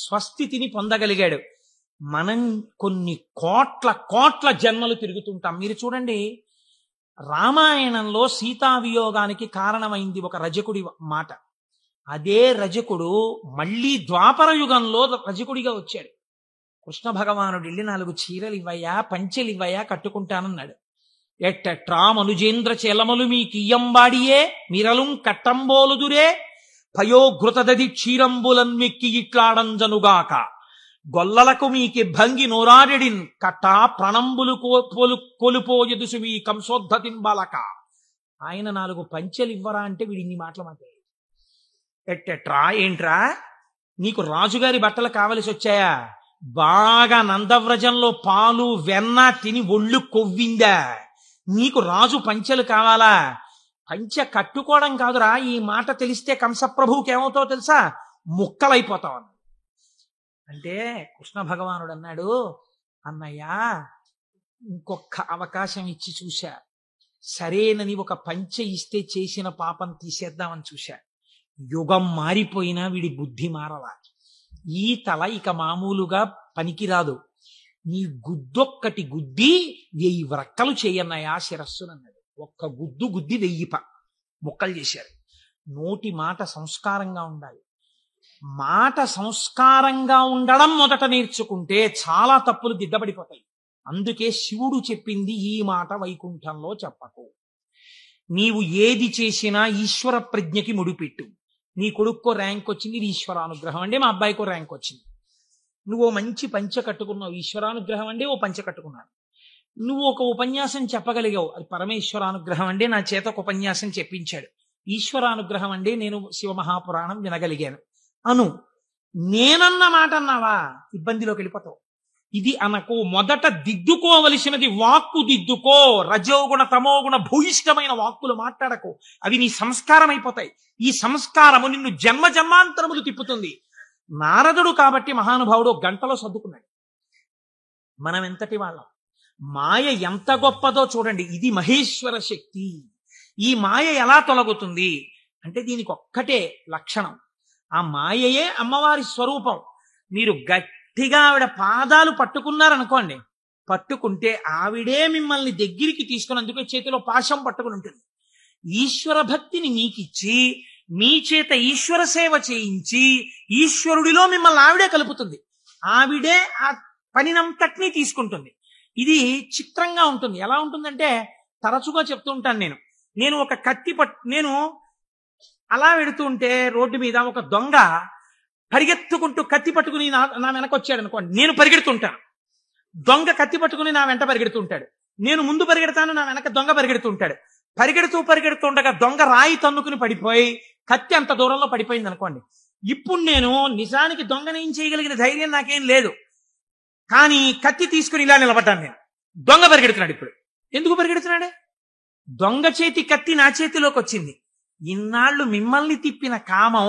స్వస్థితిని పొందగలిగాడు. మనం కొన్ని కోట్ల కోట్ల జన్మలు తిరుగుతుంటాం. మీరు చూడండి, రామాయణంలో సీతావియోగానికి కారణమైంది ఒక రజకుడి మాట. అదే రజకుడు మళ్ళీ ద్వాపర యుగంలో రజకుడిగా వచ్చాడు. కృష్ణ భగవానుడు వెళ్ళి 4 చీరలు ఇవ్వయా, పంచెలు ఇవ్వయా, కట్టుకుంటానన్నాడు. ఎట్టట్రా మనుజేంద్ర చెలమలు మీ కియ్యంబాడియే మిరలుం కట్టంబోలుదురే, పయోఘృతదది క్షీరంబులన్మెక్కి ఇట్లాడంజనుగాక, గొల్లలకు మీకి భంగి నోరారెడిన్ కట్టా ప్రణంబులు కొలుపోయదుసు మీ కంసోద్ధతిన్ బాలక. ఆయన 4 పంచెలు ఇవ్వరా అంటే వీడి ఇన్ని మాటలు మాట్లాడు. ఎట్టెట్రా, ఏంట్రా నీకు రాజుగారి బట్టలు కావలసి వచ్చాయా? బాగా నందవ్రజంలో పాలు వెన్న తిని ఒళ్ళు కొవ్విందా? నీకు రాజు పంచెలు కావాలా? పంచె కట్టుకోవడం కాదురా, ఈ మాట తెలిస్తే కంసప్రభువుకి ఏమవుతావో తెలుసా, ముక్కలైపోతావు అంటే. కృష్ణ భగవానుడు అన్నాడు, అన్నయ్యా ఇంకొక అవకాశం ఇచ్చి చూశా, సరేనని ఒక పంచె ఇస్తే చేసిన పాపం తీసేద్దామని చూశా. యుగం మారిపోయినా వీడి బుద్ధి మారలా. ఈ తల ఇక మామూలుగా పనికిరాదు, నీ గుద్దొక్కటి గుద్ది 1000 వ్రక్కలు చేయన్నయ్యా శిరస్సునన్నాడు. ఒక్క గుద్దు గుద్ది 1000 ముక్కలు చేశారు. నోటి మాట సంస్కారంగా ఉండాలి. మాట సంస్కారంగా ఉండడం మొదట నేర్చుకుంటే చాలా తప్పులు దిద్దబడిపోతాయి. అందుకే శివుడు చెప్పింది ఈ మాట వైకుంఠంలో చెప్పకు. నీవు ఏది చేసినా ఈశ్వర ప్రజ్ఞకి ముడిపెట్టు. నీ కొడుక్కో ర్యాంక్ వచ్చింది, ఇది ఈశ్వరానుగ్రహం అండి. మా అబ్బాయికో ర్యాంక్ వచ్చింది. నువ్వు మంచి పంచె కట్టుకున్నావు, ఈశ్వరానుగ్రహం అండి. ఓ పంచె కట్టుకున్నాను. నువ్వు ఒక ఉపన్యాసం చెప్పగలిగావు, అది పరమేశ్వరానుగ్రహం అండి. నా చేత ఒక ఉపన్యాసం చెప్పించాడు, ఈశ్వరానుగ్రహం అండి, నేను శివమహాపురాణం వినగలిగాను అను. నేనన్న మాట అన్నావా ఇబ్బందిలోకి వెళ్ళిపోతావు. ఇది అనకు. మొదట దిద్దుకోవలసినది వాక్కు దిద్దుకో. రజోగుణ తమోగుణ భూయిష్టమైన వాక్కులు మాట్లాడకు, అవి నీ సంస్కారం అయిపోతాయి. ఈ సంస్కారము నిన్ను జన్మ జన్మాంతరములు తిప్పుతుంది. నారదుడు కాబట్టి మహానుభావుడు గంటలో సర్దుకున్నాడు. మనం ఎంతటి వాళ్ళం? మాయ ఎంత గొప్పదో చూడండి. ఇది మహేశ్వర శక్తి. ఈ మాయ ఎలా తొలగుతుంది అంటే దీనికి ఒక్కటే లక్షణం. ఆ మాయయే అమ్మవారి స్వరూపం. మీరు గట్టిగా ఆవిడ పాదాలు పట్టుకున్నారనుకోండి, పట్టుకుంటే ఆవిడే మిమ్మల్ని దగ్గరికి తీసుకుని, అందుకే చేతిలో పాశం పట్టుకుని ఉంటుంది. ఈశ్వర భక్తిని మీకిచ్చి మీ చేత ఈశ్వర సేవ చేయించి ఈశ్వరుడిలో మిమ్మల్ని ఆవిడే కలుపుతుంది. ఆవిడే ఆ పనినంతటినీ తీసుకుంటుంది. ఇది చిత్రంగా ఉంటుంది. ఎలా ఉంటుందంటే, తరచుగా చెప్తూ ఉంటాను నేను ఒక కత్తి నేను అలా వెడుతూ ఉంటే రోడ్డు మీద ఒక దొంగ పరిగెత్తుకుంటూ కత్తి పట్టుకుని నా వెనక వచ్చాడు అనుకోండి, నేను పరిగెడుతుంటాను. దొంగ కత్తి పట్టుకుని నా వెంట పరిగెడుతుంటాడు. నేను ముందు పరిగెడతాను, నా వెనక దొంగ పరిగెడుతుంటాడు. పరిగెడుతుండగా దొంగ రాయి తన్నుకుని పడిపోయి కత్తి అంత దూరంలో పడిపోయింది అనుకోండి. ఇప్పుడు నేను నిజానికి దొంగని ఏం చేయగలిగిన ధైర్యం నాకేం లేదు, కానీ కత్తి తీసుకుని ఇలా నిలబడ్డాను నేను. దొంగ పరిగెడుతున్నాడు. ఇప్పుడు ఎందుకు పరిగెడుతున్నాడే? దొంగ చేతి కత్తి నా చేతిలోకి వచ్చింది. ఇన్నాళ్ళు మిమ్మల్ని తిప్పిన కామం,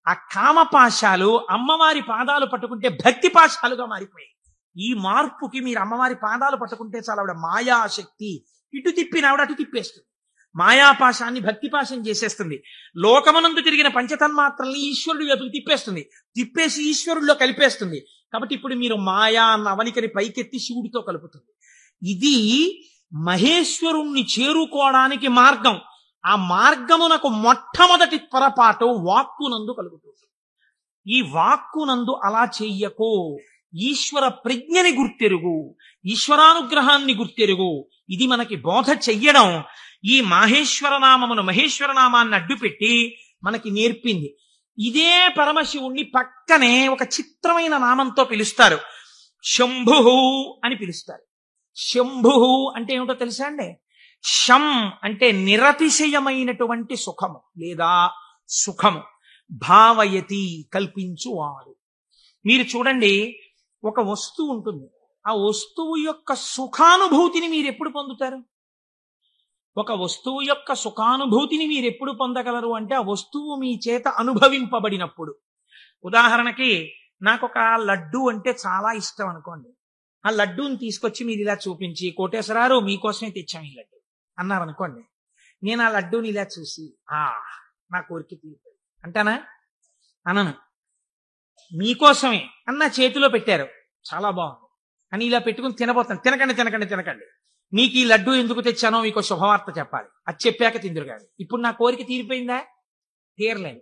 ఆ కామపాశాలు అమ్మవారి పాదాలు పట్టుకుంటే భక్తి పాశాలుగా మారిపోయాయి. ఈ మార్పుకి మీరు అమ్మవారి పాదాలు పట్టుకుంటే చాలా ఆవిడ మాయాశక్తి. ఇటు తిప్పిన ఆవిడ అటు తిప్పేస్తుంది. మాయాపాశాన్ని భక్తిపాశం చేసేస్తుంది. లోకమనందు తిరిగిన పంచతన్మాత్రల్ని ఈశ్వరుడి వైపుకి తిప్పేస్తుంది. తిప్పేసి ఈశ్వరుడిలో కలిపేస్తుంది. కాబట్టి ఇప్పుడు మీరు మాయా అన్న అవనికని పైకెత్తి శివుడితో కలుపుతుంది. ఇది మహేశ్వరుణ్ణి చేరుకోవడానికి మార్గం. ఆ మార్గమునకు మొట్టమొదటి పొరపాటు వాక్కునందు కలుగుతుంది. ఈ వాక్కునందు అలా చెయ్యకో. ఈశ్వర ప్రజ్ఞని గుర్తెరుగు, ఈశ్వరానుగ్రహాన్ని గుర్తెరుగు. ఇది మనకి బోధ చెయ్యడం ఈ మాహేశ్వర నామమును, మహేశ్వర నామాన్ని అడ్డుపెట్టి మనకి నేర్పింది. ఇదే పరమశివుణ్ణి పక్కనే ఒక చిత్రమైన నామంతో పిలుస్తారు. శంభు అని పిలుస్తారు. శంభు అంటే ఏమిటో తెలుసా అండి? శం అంటే నిరతిశయమైనటువంటి సుఖము లేదా సుఖము. భావయతి కల్పించువాడు. మీరు చూడండి, ఒక వస్తువు ఉంటుంది. ఆ వస్తువు యొక్క సుఖానుభూతిని మీరు ఎప్పుడు పొందుతారు? ఒక వస్తువు యొక్క సుఖానుభూతిని మీరు ఎప్పుడు పొందగలరు అంటే ఆ వస్తువు మీ చేత అనుభవింపబడినప్పుడు. ఉదాహరణకి నాకు ఒక లడ్డు అంటే చాలా ఇష్టం అనుకోండి. ఆ లడ్డూని తీసుకొచ్చి మీరు ఇలా చూపించి, కోటేశ్వరారు మీకోసమే తెచ్చాం ఈ లడ్డు అన్నారనుకోండి. నేను ఆ లడ్డూని ఇలా చూసి నా కోరిక తీరుతుంది అంటానా? అనను. మీకోసమే అన్న చేతిలో పెట్టారు, చాలా బాగుంది అని ఇలా పెట్టుకుని తినబోతాను. తినకండి, మీకు ఈ లడ్డు ఎందుకు తెచ్చానో మీకు శుభవార్త చెప్పాలి. అది చెప్పాక తిందురు కాదు. ఇప్పుడు నా కోరిక తీరిపోయిందా? తీరలేదు.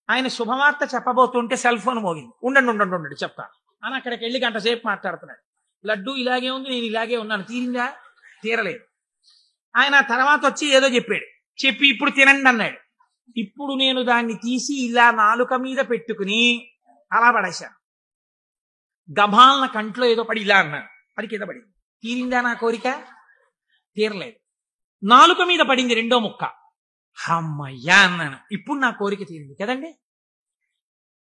ఆయన శుభవార్త చెప్పబోతుంటే సెల్ ఫోన్ మోగింది. ఉండండి చెప్తాను అని అక్కడికి వెళ్ళి గంట సేపు మాట్లాడుతున్నాడు. లడ్డు ఇలాగే ఉంది, నేను ఇలాగే ఉన్నాను. తీరిందా? తీరలేదు. ఆయన తర్వాత వచ్చి ఏదో చెప్పి ఇప్పుడు తినండి అన్నాడు. ఇప్పుడు నేను దాన్ని తీసి ఇలా నాలుక మీద పెట్టుకుని అలా పడేశాను. గభాలన కంట్లో ఏదో పడి ఇలా అన్నాను, అది కింద పడింది. తీరిందా నా కోరిక? తీరలేదు. నాలుక మీద పడింది రెండో ముక్క. అమ్మయ్యా అన్నాను, ఇప్పుడు నా కోరిక తీరింది కదండి.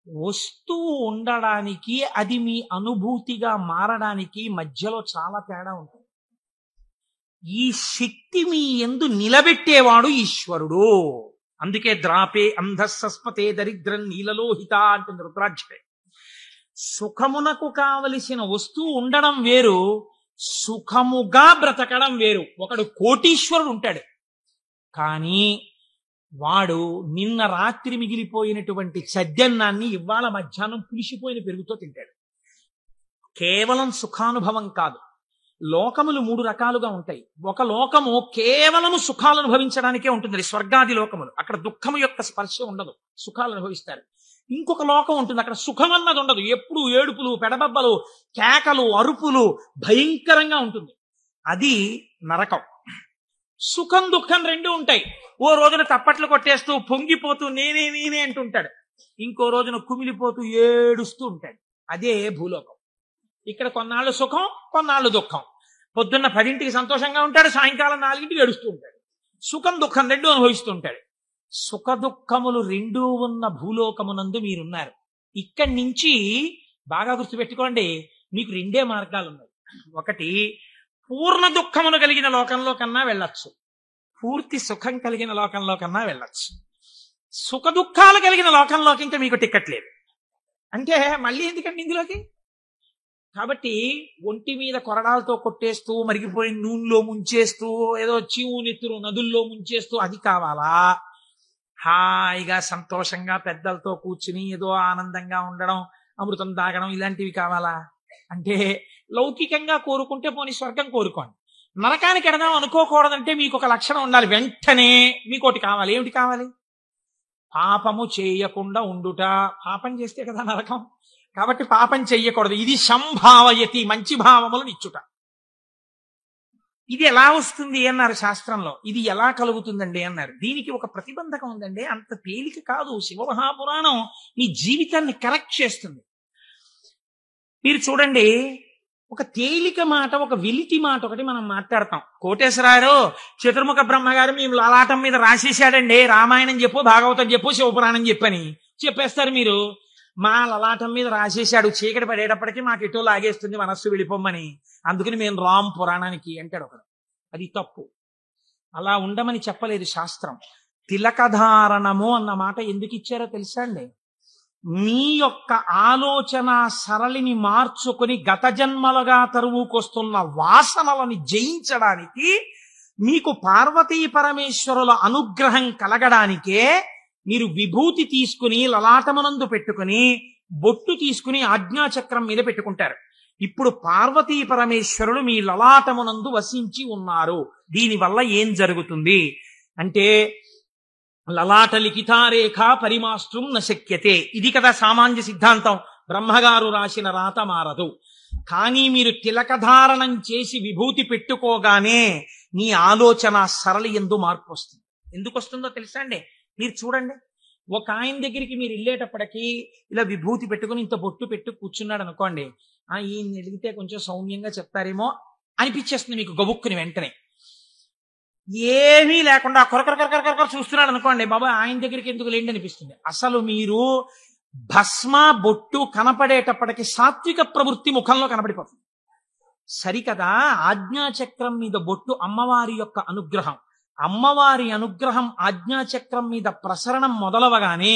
వస్తువు ఉండడానికి, అది మీ అనుభూతిగా మారడానికి మధ్యలో చాలా తేడా ఉంటుంది. ఈ శక్తి మీ యందు నిలబెట్టేవాడు ఈశ్వరుడు. అందుకే ద్రాపే అంధస్సస్పతే దరిద్రం నీలలోహిత అంటుంది రుద్రాక్షరే. సుఖమునకు కావలసిన వస్తువు ఉండడం వేరు, సుఖముగా బ్రతకడం వేరు. ఒకడు కోటీశ్వరుడు ఉంటాడు, కానీ వాడు నిన్న రాత్రి మిగిలిపోయినటువంటి చద్దన్నాన్ని ఇవాళ మధ్యాహ్నం పులిసిపోయిన పెరుగుతో తింటాడు. కేవలం సుఖానుభవం కాదు. లోకములు 3 రకాలుగా ఉంటాయి. ఒక లోకము కేవలము సుఖాలు అనుభవించడానికే ఉంటుంది, స్వర్గాది లోకములు. అక్కడ దుఃఖము యొక్క స్పర్శ ఉండదు, సుఖాలు అనుభవిస్తారు. ఇంకొక లోకం ఉంటుంది, అక్కడ సుఖం అన్నది ఉండదు. ఎప్పుడు ఏడుపులు, పెడబబ్బలు, కేకలు, అరుపులు, భయంకరంగా ఉంటుంది. అది నరకం. సుఖం దుఃఖం 2 ఉంటాయి. ఓ రోజున తప్పట్లు కొట్టేస్తూ పొంగిపోతూ నేనే అంటుంటాడు, ఇంకో రోజున కుమిలిపోతూ ఏడుస్తూ ఉంటాడు. అదే భూలోకం. ఇక్కడ కొన్నాళ్ళు సుఖం, కొన్నాళ్ళు దుఃఖం. పొద్దున్న 10ంటికి సంతోషంగా ఉంటాడు, సాయంకాలం 4ంటికి ఏడుస్తూ ఉంటాడు. సుఖం దుఃఖం 2 అనుభవిస్తూ ఉంటాడు. సుఖ దుఃఖములు రెండూ ఉన్న భూలోకమునందు మీరున్నారు. ఇక్కడి నుంచి బాగా గుర్తుపెట్టుకోండి, మీకు రెండే మార్గాలు ఉన్నాయి. ఒకటి, పూర్ణ దుఃఖమును కలిగిన లోకంలో కన్నా వెళ్ళొచ్చు, పూర్తి సుఖం కలిగిన లోకంలో కన్నా వెళ్ళొచ్చు. సుఖ దుఃఖాలు కలిగిన లోకంలోకి ఇంకా మీకు టికెట్ లేదు. అంటే మళ్ళీ ఎందుకండి ఇందులోకి? కాబట్టి ఒంటి మీద కొరడాలతో కొట్టేస్తూ, మరిగిపోయిన నూనెలో ముంచేస్తూ, ఏదో చీవు నెత్తురు నదుల్లో ముంచేస్తూ అది కావాలా? హాయిగా సంతోషంగా పెద్దలతో కూర్చుని ఏదో ఆనందంగా ఉండడం, అమృతం తాగడం, ఇలాంటివి కావాలా? అంటే లౌకికంగా కోరుకుంటే పోనీ స్వర్గం కోరుకోండి. నరకానికి ఎడదాం అనుకోకూడదంటే మీకు ఒక లక్షణం ఉండాలి. వెంటనే మీకు ఒకటి కావాలి. ఏమిటి కావాలి? పాపము చేయకుండా ఉండుట. పాపం చేస్తే కదా నరకం. కాబట్టి పాపం చెయ్యకూడదు. ఇది సంభావయతి, మంచి భావములను ఇచ్చుట. ఇది ఎలా వస్తుంది అన్నారు శాస్త్రంలో. ఇది ఎలా కలుగుతుందండి అన్నారు. దీనికి ఒక ప్రతిబంధకం ఉందండి, అంత తేలిక కాదు. శివమహాపురాణం మీ జీవితాన్ని కరెక్ట్ చేస్తుంది. మీరు చూడండి, ఒక తేలిక మాట, ఒక వెలితి మాట ఒకటి మనం మాట్లాడతాం. కోటేశ్వరారు చతుర్ముఖ బ్రహ్మగారు మేము లలాటం మీద రాసేశాడండి, రామాయణం చెప్పు, భాగవతం చెప్పు, శివపురాణం చెప్పని చెప్పేస్తారు మీరు. మా లలాటం మీద రాసేశాడు, చీకటి పడేటప్పటికీ మాకు ఎటో లాగేస్తుంది మనస్సు వెళ్ళిపోమ్మని, అందుకని మేము రామ్ పురాణానికి అంటాడు ఒకడు. అది తప్పు. అలా ఉండమని చెప్పలేదు శాస్త్రం. తిలకధారణము అన్న మాట ఎందుకు ఇచ్చారో తెలుసా అండి? మీ యొక్క ఆలోచన సరళిని మార్చుకుని గత జన్మలుగా తరువుకొస్తున్న వాసనలని జయించడానికి, మీకు పార్వతీ పరమేశ్వరుల అనుగ్రహం కలగడానికే మీరు విభూతి తీసుకుని లలాటమునందు పెట్టుకుని, బొట్టు తీసుకుని ఆజ్ఞాచక్రం మీద పెట్టుకుంటారు. ఇప్పుడు పార్వతీ పరమేశ్వరులు మీ లలాటమునందు వసించి ఉన్నారు. దీనివల్ల ఏం జరుగుతుంది అంటే, లలాట లిఖితారేఖ పరిమాస్త్రం నశక్యతే, ఇది కదా సామాన్య సిద్ధాంతం. బ్రహ్మగారు రాసిన రాత మారదు. కానీ మీరు తిలకధారణం చేసి విభూతి పెట్టుకోగానే మీ ఆలోచన సరళి యందు మార్పు వస్తుంది. ఎందుకు వస్తుందో తెలుసా అండి? మీరు చూడండి, ఒక ఆయన దగ్గరికి మీరు వెళ్ళేటప్పటికీ ఇలా విభూతి పెట్టుకుని ఇంత బొట్టు పెట్టు కూర్చున్నాడు అనుకోండి, ఈయన అడిగితే కొంచెం సౌమ్యంగా చెప్తారేమో అనిపించేస్తుంది మీకు గబుక్కుని. వెంటనే ఏమీ లేకుండా కొరకొర చూస్తున్నాడు అనుకోండి, బాబా ఆయన దగ్గరికి ఎందుకు లేండి అనిపిస్తుంది. అసలు మీరు భస్మ బొట్టు కనపడేటప్పటికి సాత్విక ప్రవృత్తి ముఖంలో కనపడిపోతుంది. సరికదా? ఆజ్ఞాచక్రం మీద బొట్టు అమ్మవారి యొక్క అనుగ్రహం. అమ్మవారి అనుగ్రహం ఆజ్ఞాచక్రం మీద ప్రసరణం మొదలవగానే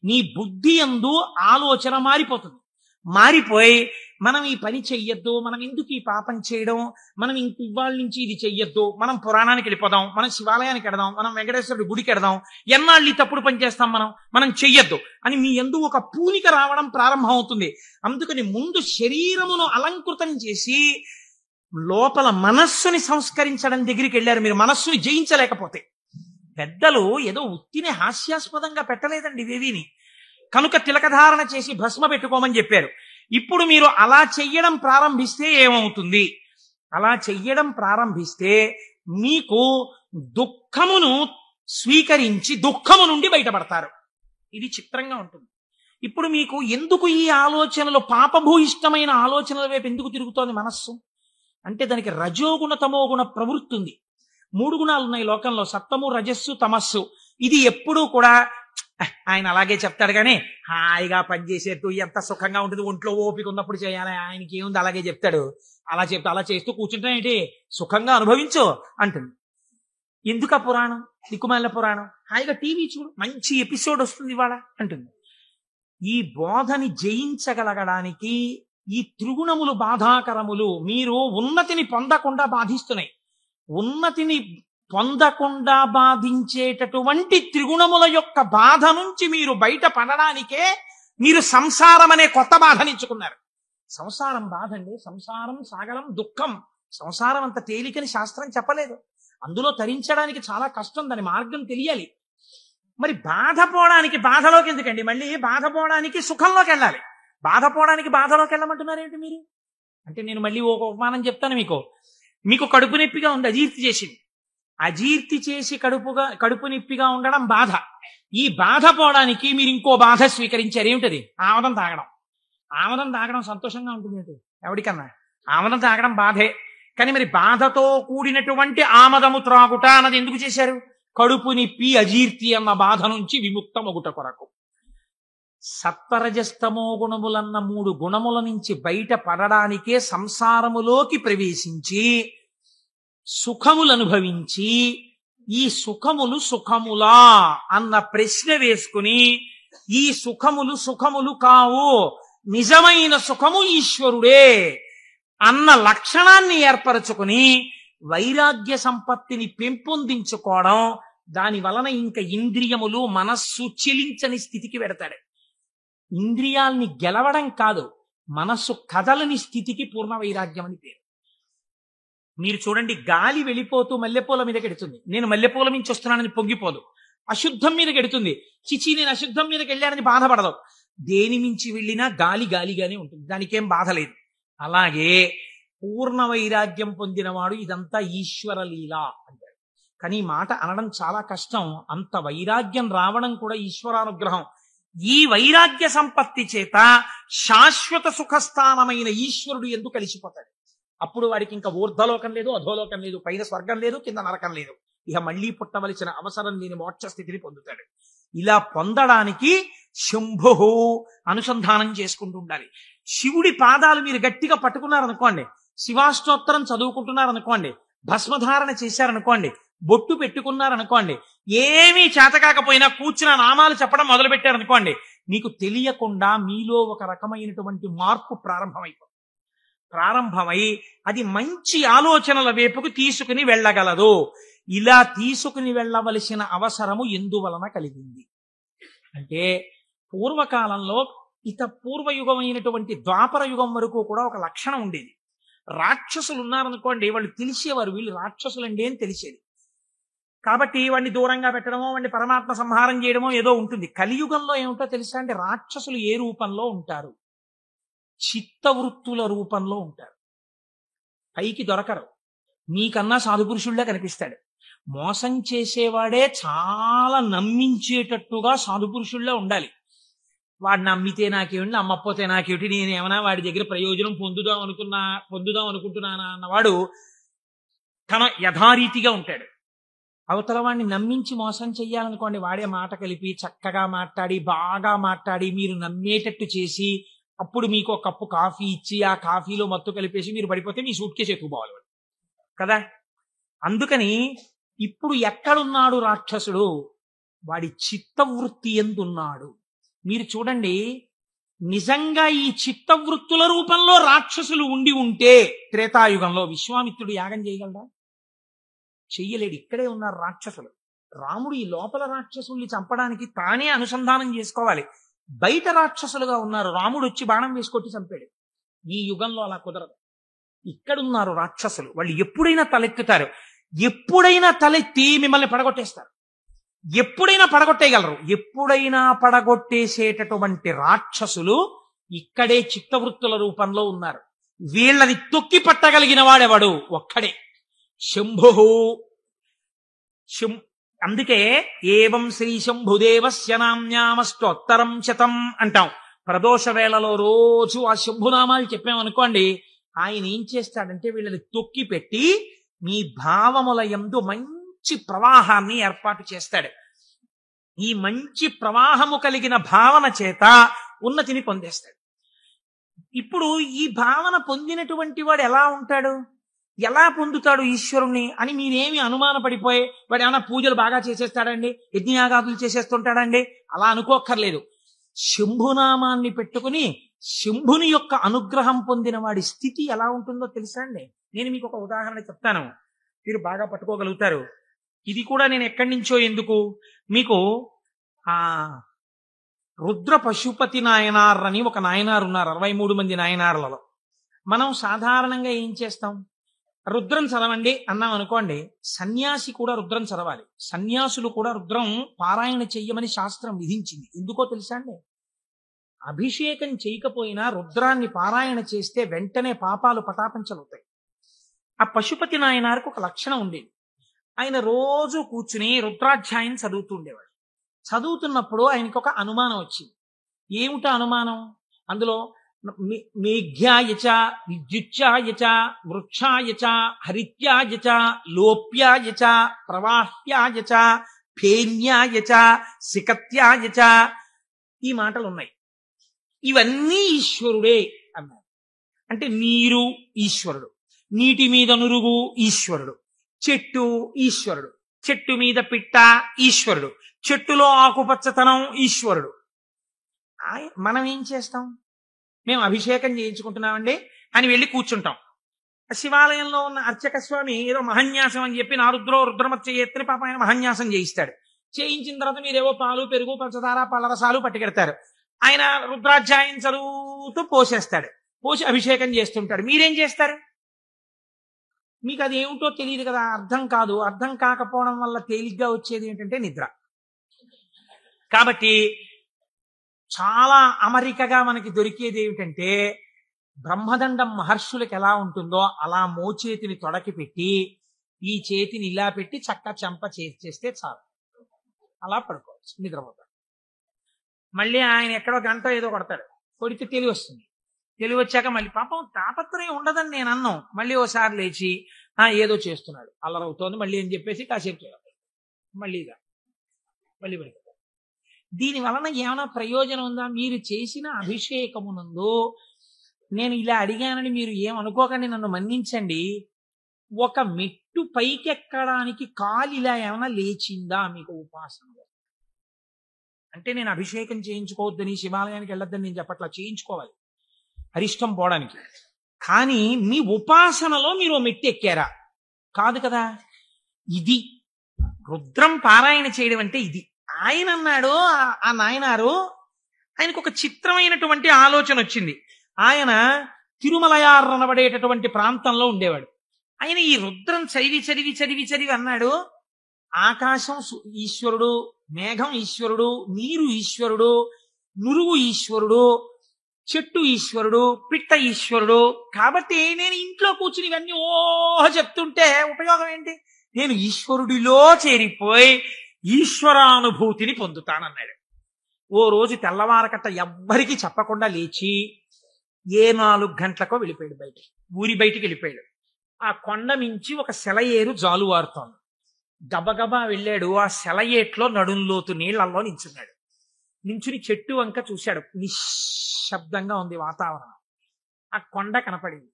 నీ బుద్ధి యందు ఆలోచన మారిపోతుంది. మారిపోయి మనం ఈ పని చెయ్యొద్దు, మనం ఎందుకు ఈ పాపం చేయడం, మనం ఇంక ఇవాళ నుంచి ఇది చెయ్యొద్దు, మనం పురాణానికి వెళ్ళిపోదాం, మనం శివాలయానికి వెడదాం, మనం వెంకటేశ్వరుడి గుడికి వెడదాం, ఎన్నాళ్ళు ఈ తప్పుడు పని చేస్తాం, మనం చెయ్యొద్దు అని మీ యందు ఒక పూనిక రావడం ప్రారంభం అవుతుంది. అందుకని ముందు శరీరమును అలంకృతం చేసి లోపల మనస్సుని సంస్కరించడం దగ్గరికి వెళ్ళారు మీరు, మనస్సుని జయించలేకపోతే. పెద్దలు ఏదో ఉత్తిని హాస్యాస్పదంగా పెట్టలేదండి ఇవేవిని. కనుక తిలకధారణ చేసి భస్మ పెట్టుకోమని చెప్పారు. ఇప్పుడు మీరు అలా చెయ్యడం ప్రారంభిస్తే ఏమవుతుంది? అలా చెయ్యడం ప్రారంభిస్తే మీకు దుఃఖమును స్వీకరించి దుఃఖము నుండి బయటపడతారు. ఇది చిత్రంగా ఉంటుంది. ఇప్పుడు మీకు ఎందుకు ఈ ఆలోచనలు, పాపభూయిష్టమైన ఆలోచనల వైపు ఎందుకు తిరుగుతోంది మనస్సు అంటే, దానికి రజోగుణ తమోగుణ ప్రవృత్తి ఉంది. 3 గుణాలు ఉన్నాయి లోకంలో, సత్వము రజస్సు తమస్సు. ఇది ఎప్పుడూ కూడా ఆయన అలాగే చెప్తాడు కానీ హాయిగా పనిచేసేట్టు ఎంత సుఖంగా ఉంటుంది, ఒంట్లో ఓపిక ఉన్నప్పుడు చేయాలి, ఆయనకి ఏముంది అలాగే చెప్తాడు. అలా చేస్తూ కూర్చుంటాం ఏంటి, సుఖంగా అనుభవించు అంటుంది. ఎందుకు ఆ పురాణం, దిక్కుమాల పురాణం, హాయిగా టీవీ చూడు, మంచి ఎపిసోడ్ వస్తుంది ఇవాళ అంటుంది. ఈ బోధని జయించగలగడానికి ఈ త్రిగుణములు బాధాకరములు. మీరు ఉన్నతిని పొందకుండా బాధిస్తున్నాయి. ఉన్నతిని పొందకుండా బాధించేటటువంటి త్రిగుణముల యొక్క బాధ నుంచి మీరు బయటపడడానికే మీరు సంసారం అనే కొత్త బాధనించుకున్నారు. సంసారం బాధ అండి. సంసారం సాగరం దుఃఖం. సంసారం అంత తేలికని శాస్త్రం చెప్పలేదు. అందులో తరించడానికి చాలా కష్టం, దాని మార్గం తెలియాలి. మరి బాధపోవడానికి బాధలోకి ఎందుకండి, మళ్ళీ బాధపోవడానికి సుఖంలోకి వెళ్ళాలి. బాధపోవడానికి బాధలోకి వెళ్ళమంటున్నారు ఏంటి మీరు అంటే, నేను మళ్ళీ ఒక ఉపమానం చెప్తాను మీకు కడుపు నొప్పిగా ఉంది, అజీర్తి చేసింది. అజీర్తి చేసి కడుపు నొప్పిగా ఉండడం బాధ. ఈ బాధ పోవడానికి మీరు ఇంకో బాధ స్వీకరించారు. ఏమిటది? ఆమదం తాగడం. ఆమదం తాగడం సంతోషంగా ఉంటుంది ఏంటి ఎవరికన్నా? ఆమదం తాగడం బాధే. కానీ మరి బాధతో కూడినటువంటి ఆమదము త్రాగుట అన్నది ఎందుకు చేశారు? కడుపు నిప్పి అజీర్తి అన్న బాధ నుంచి విముక్తమగుట కొరకు. సత్వరజస్తమో గుణములన్న 3 గుణముల నుంచి బయట పడడానికే సంసారములోకి ప్రవేశించి సుఖములు అనుభవించి ఈ సుఖములు సుఖములా అన్న ప్రశ్న వేసుకుని ఈ సుఖములు సుఖములు కావు, నిజమైన సుఖము ఈశ్వరుడే అన్న లక్షణాన్ని ఏర్పరచుకుని వైరాగ్య సంపత్తిని పెంపొందించుకోవడం, దాని వలన ఇంకా ఇంద్రియములు మనస్సు చెలించని స్థితికి వెడతాడు. ఇంద్రియాల్ని గెలవడం కాదు, మనస్సు కదలని స్థితికి పూర్ణ వైరాగ్యం అని పేరు. మీరు చూడండి, గాలి వెళ్ళిపోతూ మల్లెపూల మీద గెడుతుంది, నేను మల్లెపూల నుంచి వస్తున్నానని పొంగిపోదు. అశుద్ధం మీద గెడుతుంది, చిచి నేను అశుద్ధం మీదకి వెళ్ళానని బాధపడదు. దేని నుంచి వెళ్ళినా గాలి గాలిగానే ఉంటుంది, దానికేం బాధ లేదు. అలాగే పూర్ణ వైరాగ్యం పొందినవాడు ఇదంతా ఈశ్వర లీల అంటాడు. కానీ ఈ మాట అనడం చాలా కష్టం. అంత వైరాగ్యం రావడం కూడా ఈశ్వరానుగ్రహం. ఈ వైరాగ్య సంపత్తి చేత శాశ్వత సుఖస్థానమైన ఈశ్వరుడు ఎందుకు కలిసిపోతాడు. అప్పుడు వాడికి ఇంకా ఊర్ధ్వలోకం లేదు, అధోలోకం లేదు, పైన స్వర్గం లేదు, కింద నరకం లేదు. ఇక మళ్లీ పుట్టవలసిన అవసరం లేని మోక్ష స్థితిని పొందుతాడు. ఇలా పొందడానికి శంభు అనుసంధానం చేసుకుంటూ ఉండాలి. శివుడి పాదాలు మీరు గట్టిగా పట్టుకున్నారనుకోండి, శివాష్టోత్తరం చదువుకుంటున్నారనుకోండి, భస్మధారణ చేశారనుకోండి, బొట్టు పెట్టుకున్నారనుకోండి, ఏమీ చేతకాకపోయినా కూర్చున్న నామాలు చెప్పడం మొదలు పెట్టారనుకోండి, మీకు తెలియకుండా మీలో ఒక రకమైనటువంటి మార్పు ప్రారంభమై అది మంచి ఆలోచనల వైపుకు తీసుకుని వెళ్ళగలదు. ఇలా తీసుకుని వెళ్ళవలసిన అవసరము ఎందువలన కలిగింది అంటే, పూర్వకాలంలో పూర్వయుగమైనటువంటి ద్వాపర యుగం వరకు కూడా ఒక లక్షణం ఉండేది. రాక్షసులు ఉన్నారనుకోండి, వాళ్ళు తెలిసేవారు వీళ్ళు రాక్షసులండి అని తెలిసేది. కాబట్టి వాడిని దూరంగా పెట్టడమో, వాడిని పరమాత్మ సంహారం చేయడమో ఏదో ఉంటుంది. కలియుగంలో ఏమిటో తెలుసా అంటే, రాక్షసులు ఏ రూపంలో ఉంటారు? చిత్తవృత్తుల రూపంలో ఉంటారు. పైకి దొరకరు, నీకన్నా సాధుపురుషుళ్లే కనిపిస్తాడు. మోసం చేసేవాడే చాలా నమ్మించేటట్టుగా సాధుపురుషుళ్లే ఉండాలి. వాడు నమ్మితే నాకేమిటి, నమ్మకపోతే నాకేమిటి, నేనేమన్నా వాడి దగ్గర ప్రయోజనం పొందుదాం అనుకుంటున్నానా అన్నవాడు తన యథారీతిగా ఉంటాడు. అవతల వాడిని నమ్మించి మోసం చెయ్యాలనుకోండి, వాడే మాట కలిపి చక్కగా మాట్లాడి బాగా మాట్లాడి మీరు నమ్మేటట్టు చేసి అప్పుడు మీకు ఒక కప్పు కాఫీ ఇచ్చి ఆ కాఫీలో మత్తు కలిపేసి మీరు పడిపోతే మీ సూట్ కేసు ఎత్తుకుపోవాలి కదా. అందుకని ఇప్పుడు ఎక్కడున్నాడు రాక్షసుడు? వాడి చిత్తవృత్తి ఎందున్నాడు. మీరు చూడండి, నిజంగా ఈ చిత్తవృత్తుల రూపంలో రాక్షసులు ఉండి ఉంటే త్రేతాయుగంలో విశ్వామిత్రుడు యాగం చేయగలడా? చెయ్యలేడు. ఇక్కడే ఉన్నారు రాక్షసులు. రాముడు ఈ లోపల రాక్షసుల్ని చంపడానికి తానే అనుసంధానం చేసుకోవాలి. బయట రాక్షసులుగా ఉన్నారు, రాముడు వచ్చి బాణం వేసుకొట్టి చంపాడు. ఈ యుగంలో అలా కుదరదు. ఇక్కడున్నారు రాక్షసులు, వాళ్ళు ఎప్పుడైనా తలెత్తుతారు. ఎప్పుడైనా తలెత్తి మిమ్మల్ని పడగొట్టేస్తారు. ఎప్పుడైనా పడగొట్టేయగలరు. ఎప్పుడైనా పడగొట్టేసేటటువంటి రాక్షసులు ఇక్కడే చిత్తవృత్తుల రూపంలో ఉన్నారు. వీళ్ళని తొక్కి పట్టగలిగిన వాడెవడు? ఒక్కడే, శంభు. అందుకే ఏవం శ్రీ శంభుదేవస్య నామ్యామష్టోత్తరం శతం అంటాం. ప్రదోష వేళలో రోజు ఆ శంభునామాలు చెప్పామనుకోండి, ఆయన ఏం చేస్తాడంటే వీళ్ళని తొక్కి పెట్టి మీ భావముల యందు మంచి ప్రవాహాన్ని ఏర్పాటు చేస్తాడు. ఈ మంచి ప్రవాహము కలిగిన భావన చేత ఉన్నతిని పొందేస్తాడు. ఇప్పుడు ఈ భావన పొందినటువంటి వాడు ఎలా ఉంటాడు, ఎలా పొందుతాడు ఈశ్వరుణ్ణి అని మీరేమి అనుమాన పడిపోయి వాడు ఏమైనా పూజలు బాగా చేసేస్తాడండి, యజ్ఞయాగాదులు చేసేస్తుంటాడండి అలా అనుకోక్కర్లేదు. శంభునామాన్ని పెట్టుకుని శంభుని యొక్క అనుగ్రహం పొందిన వాడి స్థితి ఎలా ఉంటుందో తెలుసా అండి. నేను మీకు ఒక ఉదాహరణ చెప్తాను, మీరు బాగా పట్టుకోగలుగుతారు. ఇది కూడా నేను ఎక్కడి నుంచో ఎందుకు మీకు రుద్ర పశుపతి నాయనార్ అని ఒక నాయనారు ఉన్నారు. 63 మంది నాయనార్లలో మనం సాధారణంగా ఏం చేస్తాం, రుద్రం చదవండి అన్నాం అనుకోండి. సన్యాసి కూడా రుద్రం చదవాలి. సన్యాసులు కూడా రుద్రం పారాయణ చెయ్యమని శాస్త్రం విధించింది. ఎందుకో తెలుసా అండి, అభిషేకం చేయకపోయినా రుద్రాన్ని పారాయణ చేస్తే వెంటనే పాపాలు పటాపంచలవుతాయి. ఆ పశుపతి నాయనారికి ఒక లక్షణం ఉండేది. ఆయన రోజు కూర్చుని రుద్రాధ్యాయం చదువుతూ ఉండేవాడు. చదువుతున్నప్పుడు ఆయనకు ఒక అనుమానం వచ్చింది. ఏమిటా అనుమానం? అందులో మేఘ్యాయ చ విద్యుచ్ఛాయ చ వృక్షాయ చ హరిత్యాయ చ లోప్యాయ చ ప్రవాహ్యాయ చ ఫేన్యాయ చ సికత్యాయ చ ఈ మాటలు ఉన్నాయి. ఇవన్నీ ఈశ్వరుడే అన్నారు. అంటే నీరు ఈశ్వరుడు, నీటి మీద నురుగు ఈశ్వరుడు, చెట్టు ఈశ్వరుడు, చెట్టు మీద పిట్ట ఈశ్వరుడు, చెట్టులో ఆకుపచ్చతనం ఈశ్వరుడు. మనం ఏం చేస్తాం? మేము అభిషేకం చేయించుకుంటున్నామండి అని వెళ్ళి కూర్చుంటాం. శివాలయంలో ఉన్న అర్చక స్వామి ఏదో మహన్యాసం అని చెప్పి నారుద్రో రుద్రమత్య ఎత్తి పాప ఆయన మహన్యాసం చేయిస్తాడు. చేయించిన తర్వాత మీరేవో పాలు పెరుగు పంచదార పళ్ళరసాలు పట్టుకెడతారు. ఆయన రుద్రాధ్యాయం చదువుతూ పోసేస్తాడు. పోసి అభిషేకం చేస్తుంటాడు. మీరేం చేస్తారు? మీకు అది ఏమిటో తెలియదు కదా, అర్థం కాదు. అర్థం కాకపోవడం వల్ల తేలిగ్గా వచ్చేది ఏంటంటే నిద్ర. కాబట్టి చాలా అమరికగా మనకి దొరికేది ఏమిటంటే బ్రహ్మదండం మహర్షులకు ఎలా ఉంటుందో అలా మోచేతిని తొడకి పెట్టి ఈ చేతిని ఇలా పెట్టి చక్క చెంప చేస్తే చాలు, అలా పడుకోవచ్చు, నిద్రపోతాడు. మళ్ళీ ఆయన ఎక్కడో గంట ఏదో కొడతాడు, కొడితే తెలివి వస్తుంది. తెలివి వచ్చాక మళ్ళీ పాపం తాపత్రయం ఉండదని నేను అన్నాం. మళ్ళీ ఓసారి లేచి ఏదో చేస్తున్నాడు, అల్లరవుతోంది, మళ్ళీ అని చెప్పేసి కాసేపు మళ్ళీ పడిపోతాడు. దీని వలన ఏమైనా ప్రయోజనం ఉందా? మీరు చేసిన అభిషేకమునందు నేను ఇలా అడిగానని మీరు ఏమనుకోకండి, నన్ను మన్నించండి. ఒక మెట్టు పైకెక్కడానికి కాలు ఇలా ఏమైనా లేచిందా మీకు ఉపాసన? అంటే నేను అభిషేకం చేయించుకోవద్దని, శివాలయానికి వెళ్ళొద్దని నేను చెప్పట్లా, చేయించుకోవాలి అరిష్టం పోవడానికి. కానీ మీ ఉపాసనలో మీరు మెట్టు ఎక్కారా? కాదు కదా. ఇది రుద్రం పారాయణ చేయడం అంటే ఇది. ఆయన అన్నాడు, ఆ నాయనారు ఆయనకు ఒక చిత్రమైనటువంటి ఆలోచన వచ్చింది. ఆయన తిరుమలయారనబడేటటువంటి ప్రాంతంలో ఉండేవాడు. ఆయన ఈ రుద్రం చదివి చదివి చదివి చదివి అన్నాడు, ఆకాశం ఈశ్వరుడు, మేఘం ఈశ్వరుడు, నీరు ఈశ్వరుడు, నురుగు ఈశ్వరుడు, చెట్టు ఈశ్వరుడు, పిట్ట ఈశ్వరుడు. కాబట్టి నేను ఇంట్లో కూర్చుని ఇవన్నీ చెప్తుంటే ఉపయోగం ఏంటి? నేను ఈశ్వరుడిలో చేరిపోయి ఈశ్వరానుభూతిని పొందుతానన్నాడు. ఓ రోజు తెల్లవారకట్ట ఎవ్వరికీ చెప్పకుండా లేచి 4 గంటలకో వెళ్ళిపోయాడు బయటికి, ఊరి బయటికి వెళ్ళిపోయాడు. ఆ కొండ మించి ఒక సెలయేరు జాలువారుతోంది. గబగబా వెళ్ళాడు. ఆ సెలయేట్లో నడుంలోతు నీళ్లలో నించున్నాడు. నించుని చెట్టు వంక చూశాడు. నిశ్శబ్దంగా ఉంది వాతావరణం. ఆ కొండ కనపడింది,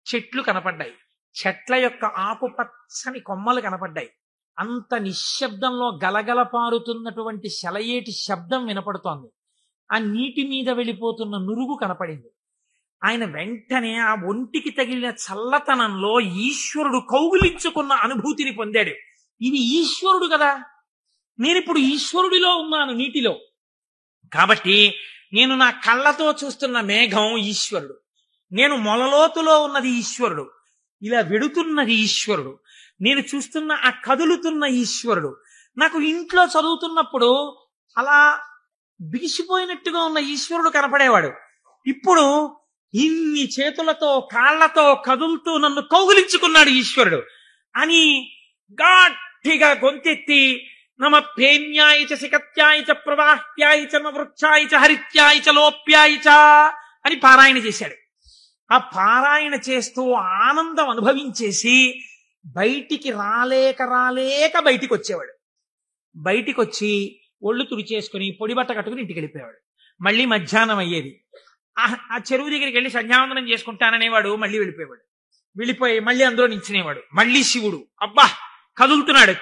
చెట్లు కనపడ్డాయి, చెట్ల యొక్క ఆకుపచ్చని కొమ్మలు కనపడ్డాయి. అంత నిశ్శబ్దంలో గలగల పారుతున్నటువంటి సెలయేటి శబ్దం వినపడుతోంది. ఆ నీటి మీద వెళ్ళిపోతున్న నురుగు కనపడింది. ఆయన వెంటనే ఆ ఒంటికి తగిలిన చల్లతనంలో ఈశ్వరుడు కౌగిలించుకున్న అనుభూతిని పొందాడు. ఇది ఈశ్వరుడు కదా, నేనిప్పుడు ఈశ్వరుడిలో ఉన్నాను నీటిలో. కాబట్టి నేను నా కళ్ళతో చూస్తున్న మేఘం ఈశ్వరుడు, నేను మొలలోతులో ఉన్నది ఈశ్వరుడు, ఇలా వెడుతున్నది ఈశ్వరుడు, నేను చూస్తున్న ఆ కదులుతున్న ఈశ్వరుడు. నాకు ఇంట్లో చదువుతున్నప్పుడు అలా బిగిసిపోయినట్టుగా ఉన్న ఈశ్వరుడు కనపడేవాడు. ఇప్పుడు ఇన్ని చేతులతో కాళ్లతో కదులుతూ నన్ను కౌగిలించుకున్నాడు ఈశ్వరుడు అని గట్టిగా గొంతెత్తి నమ పేన్యాయ చ సికత్యాయ చ ప్రవాహ్యాయ చ నమ వృక్షాయ చ హరిత్యాయ చ లోప్యాయ చ అని పారాయణ చేశాడు. ఆ పారాయణ చేస్తూ ఆనందం అనుభవించేసి బయటికి రాలేక బయటికి వచ్చేవాడు. బయటికి వచ్చి ఒళ్ళు తుడిచేసుకుని పొడి బట్ట కట్టుకుని ఇంటికి వెళ్ళిపోయేవాడు. మళ్ళీ మధ్యాహ్నం అయ్యేది. ఆ చెరువు దగ్గరికి వెళ్ళి సంధ్యావందనం చేసుకుంటాననేవాడు. మళ్ళీ వెళ్ళిపోయి మళ్ళీ అందులో నించునేవాడు. మళ్ళీ శివుడు అబ్బా కదులుతున్నాడు.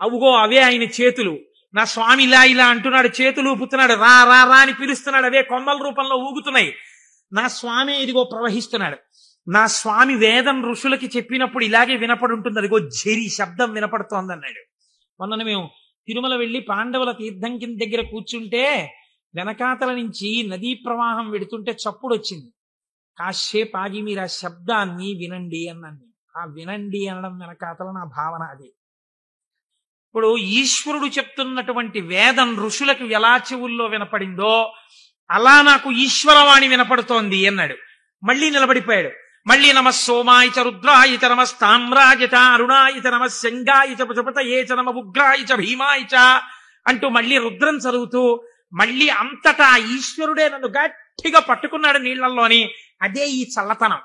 అవుగో అవే ఆయన చేతులు, నా స్వామి ఇలా అంటున్నాడు, చేతులు ఊపుతున్నాడు, రా రా రా అని పిలుస్తున్నాడు, అవే కొమ్మల రూపంలో ఊగుతున్నాయి. నా స్వామి ఇదిగో ప్రవహిస్తున్నాడు. నా స్వామి వేదం ఋషులకి చెప్పినప్పుడు ఇలాగే వినపడి ఉంటుంది, అదిగో ఝరి శబ్దం వినపడుతోంది అన్నాడు. మొన్న మేము తిరుమల వెళ్ళి పాండవుల తీర్థం కింద దగ్గర కూర్చుంటే వెనకాతల నుంచి నదీ ప్రవాహం వెడుతుంటే చప్పుడు వచ్చింది. కాసేపు ఆగి మీరు ఆ శబ్దాన్ని వినండి అన్నాను. ఆ వినండి అనడం వెనకాతల నా భావన అది. ఇప్పుడు ఈశ్వరుడు చెప్తున్నటువంటి వేదం ఋషులకు ఎలా చెవుల్లో వినపడిందో అలా నాకు ఈశ్వరవాణి వినపడుతోంది అన్నాడు. మళ్ళీ నిలబడిపోయాడు. మళ్ళీ నమ సోమాయ చ రుద్రాయ చ నమ స్తామ్రాయ చ అరుణాయ చ నమ శంగాయ చ పశుపతయే చ నమ ఉగ్రాయ చ భీమాయ చ అంటూ మళ్ళీ రుద్రం చదువుతూ మళ్ళీ అంతటా ఈశ్వరుడే నన్ను గట్టిగా పట్టుకున్నాడు నీళ్లలోని. అదే ఈ చల్లతనం.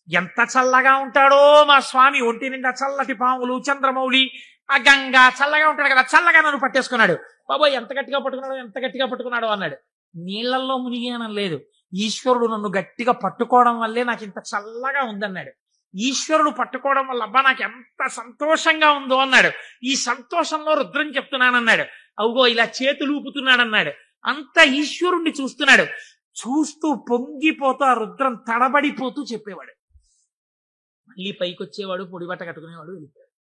ఎంత చల్లగా ఉంటాడో మా స్వామి. ఒంటి నిండా చల్లటి పాములు, చంద్రమౌళి, ఆ గంగా, చల్లగా ఉంటాడు కదా, చల్లగా నన్ను పట్టేసుకున్నాడు. బాబోయ్ ఎంత గట్టిగా పట్టుకున్నాడో అన్నాడు. నీళ్లలో మునిగానం లేదు, ఈశ్వరుడు నన్ను గట్టిగా పట్టుకోవడం వల్లే నాకు ఇంత చల్లగా ఉందన్నాడు. ఈశ్వరుడు పట్టుకోవడం వల్ల అబ్బా నాకు ఎంత సంతోషంగా ఉందో అన్నాడు. ఈ సంతోషంలో రుద్రం చెప్తున్నానన్నాడు. అవుగో ఇలా చేతులు ఊపుతున్నాడన్నాడు. అంత ఈశ్వరుణ్ణి చూస్తున్నాడు. చూస్తూ పొంగిపోతూ ఆ రుద్రం తడబడిపోతూ చెప్పేవాడు. మళ్ళీ పైకి వచ్చేవాడు, పొడిబట్ట కట్టుకునేవాడు, వెళ్ళిపోయాడు.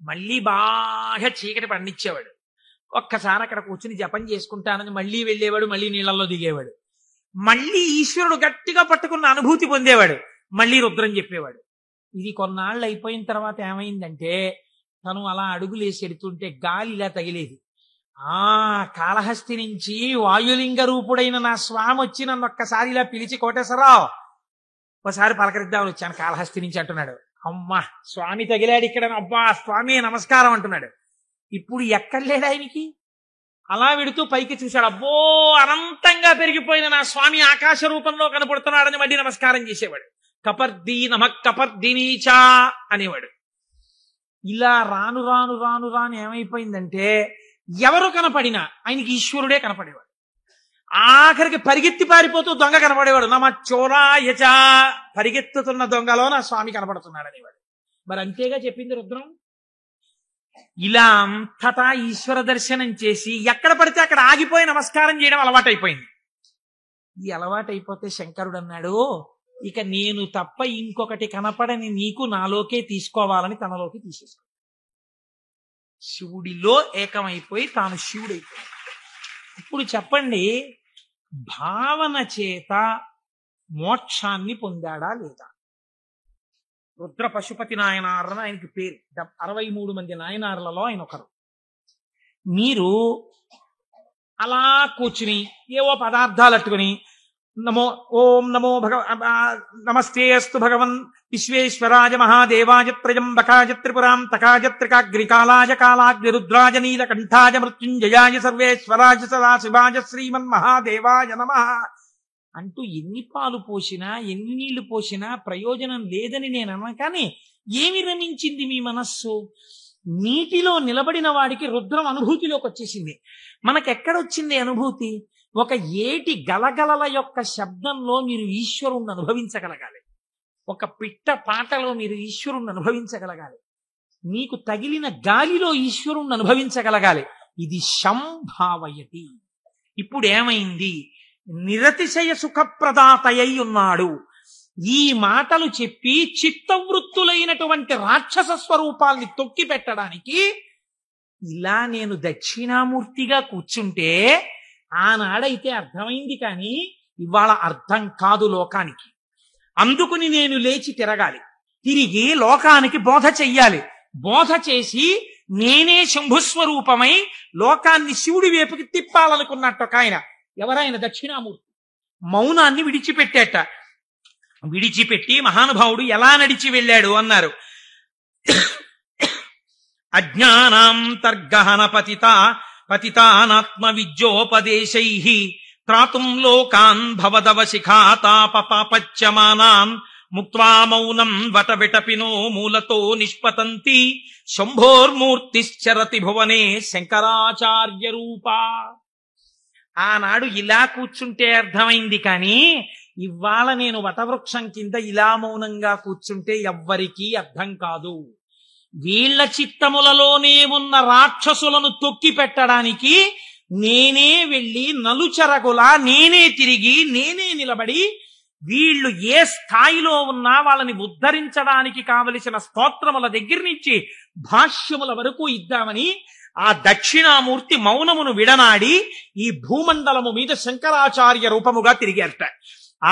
మళ్ళీ బాగా చీకటి పండించేవాడు. ఒక్కసారి అక్కడ కూర్చుని జపం చేసుకుంటానని మళ్ళీ వెళ్ళేవాడు, మళ్ళీ నీళ్లలో దిగేవాడు. మళ్ళీ ఈశ్వరుడు గట్టిగా పట్టుకున్న అనుభూతి పొందేవాడు. మళ్ళీ రుద్రం చెప్పేవాడు. ఇది కొన్నాళ్ళు అయిపోయిన తర్వాత ఏమైందంటే, తను అలా అడుగులేసి ఎడుతుంటే గాలి ఇలా తగిలేది. కాళహస్తి నుంచి వాయులింగ రూపుడైన నా స్వామి వచ్చి నన్ను ఒక్కసారి ఇలా పిలిచి, కోటేశ్వరరావు ఒకసారి పలకరిద్దామని వచ్చాను కాళహస్తి నుంచి అంటున్నాడు. అమ్మా స్వామి తగిలాడు ఇక్కడ, అబ్బా స్వామి నమస్కారం అంటున్నాడు. ఇప్పుడు ఎక్కడ లేడు ఆయనకి. అలా వెడుతూ పైకి చూశాడు. అబ్బో అనంతంగా పెరిగిపోయిన నా స్వామి ఆకాశ రూపంలో కనపడుతున్నాడని మళ్ళీ నమస్కారం చేసేవాడు. కపర్దీ నమ కపర్దినీచా అనేవాడు. ఇలా రాను రాను రాను రాను ఏమైపోయిందంటే, ఎవరు కనపడినా ఆయనకి ఈశ్వరుడే కనపడేవాడు. ఆఖరికి పరిగెత్తి పారిపోతూ దొంగ కనపడేవాడు. నమ చోరాయచా, పరిగెత్తుతున్న దొంగలో నా స్వామి కనపడుతున్నాడు అనేవాడు. మరి అంతేగా చెప్పింది రుద్రం. ఇలా అంతటా ఈశ్వర దర్శనం చేసి ఎక్కడ పడితే అక్కడ ఆగిపోయి నమస్కారం చేయడం అలవాటైపోయింది. ఈ అలవాటైపోతే శంకరుడు అన్నాడు, ఇక నేను తప్ప ఇంకొకటి కనపడని నీకు నాలోకే తీసుకోవాలని తనలోకి తీసేసుకో. శివుడిలో ఏకమైపోయి తాను శివుడైపోయాడు. ఇప్పుడు చెప్పండి, భావన చేత మోక్షాన్ని పొందాడా లేదా? రుద్ర పశుపతి నాయనారని ఆయనకి పేరు. 63 మంది నాయనార్లలో ఆయన ఒకరు. మీరు అలా కూర్చుని ఏవో పదార్థాలు అట్టుకుని ఓం నమో నమస్తే అస్తు భగవన్ విశ్వేశ్వరాయ మహాదేవాయ త్రయంబకాయ త్రిపురాం తకాయ త్రికాగ్నికాలాయ కాలాగ్ని రుద్రాయ నీలకంఠాయ మృత్యుంజయాయ సర్వేశ్వరాయ సదాశివాయ శ్రీమన్ మహాదేవాయ నమః అంటూ ఎన్ని పాలు పోసినా ఎన్ని నీళ్లు పోసినా ప్రయోజనం లేదని నేను అన్నా. కానీ ఏమి రమించింది మీ మనస్సు? నీటిలో నిలబడిన వాడికి రుద్రం అనుభూతిలోకి వచ్చేసింది. మనకెక్కడొచ్చింది అనుభూతి? ఒక ఏటి గలగలల యొక్క శబ్దంలో మీరు ఈశ్వరుణ్ణి అనుభవించగలగాలి. ఒక పిట్ట పాటలో మీరు ఈశ్వరుణ్ణి అనుభవించగలగాలి. మీకు తగిలిన గాలిలో ఈశ్వరుణ్ణి అనుభవించగలగాలి. ఇది సంభావయతి. ఇప్పుడు ఏమైంది? నిరతిశయ సుఖప్రదాతయై ఉన్నాడు. ఈ మాటలు చెప్పి చిత్తవృత్తులైనటువంటి రాక్షస స్వరూపాల్ని తొక్కి పెట్టడానికి ఇలా నేను దక్షిణామూర్తిగా కూర్చుంటే ఆనాడైతే అర్థమైంది, కానీ ఇవాళ అర్థం కాదు లోకానికి. అందుకుని నేను లేచి తిరగాలి, తిరిగి లోకానికి బోధ చెయ్యాలి. బోధ చేసి నేనే శంభుస్వరూపమై లోకాన్ని శివుడి వైపుకి తిప్పాలనుకున్నట్టు ఒక ఆయన. ఎవరైనా దక్షిణామూర్తి మౌనాన్ని విడిచిపెట్టేట. విడిచిపెట్టి మహానుభావుడు ఎలా నడిచి వెళ్ళాడు అన్నారు. అజ్ఞానాంతర్గహన పతితానాత్మ విద్యోపదేశైః త్రాతుం లోకాన్ భవదవ శిఖాతాప పాపచ్యమానాన్ ముక్త్వా మౌనం వటవిటపినో మూలతో నిష్పతంతి శంభోర్మూర్తిశ్చరతి భువనే శంకరాచార్య రూపా. ఆనాడు ఇలా కూర్చుంటే అర్థమైంది, కానీ ఇవాళ నేను వటవృక్షం కింద ఇలా మౌనంగా కూర్చుంటే ఎవ్వరికీ అర్థం కాదు. వీళ్ల చిత్తములలోనే ఉన్న రాక్షసులను తొక్కి పెట్టడానికి నేనే వెళ్ళి నలుచెరగులా నేనే తిరిగి నేనే నిలబడి వీళ్ళు ఏ స్థాయిలో ఉన్నా వాళ్ళని ఉద్ధరించడానికి కావలసిన స్తోత్రముల దగ్గర నుంచి భాష్యముల వరకు ఇద్దామని ఆ దక్షిణామూర్తి మౌనమును విడనాడి ఈ భూమండలము మీద శంకరాచార్య రూపముగా తిరిగారట.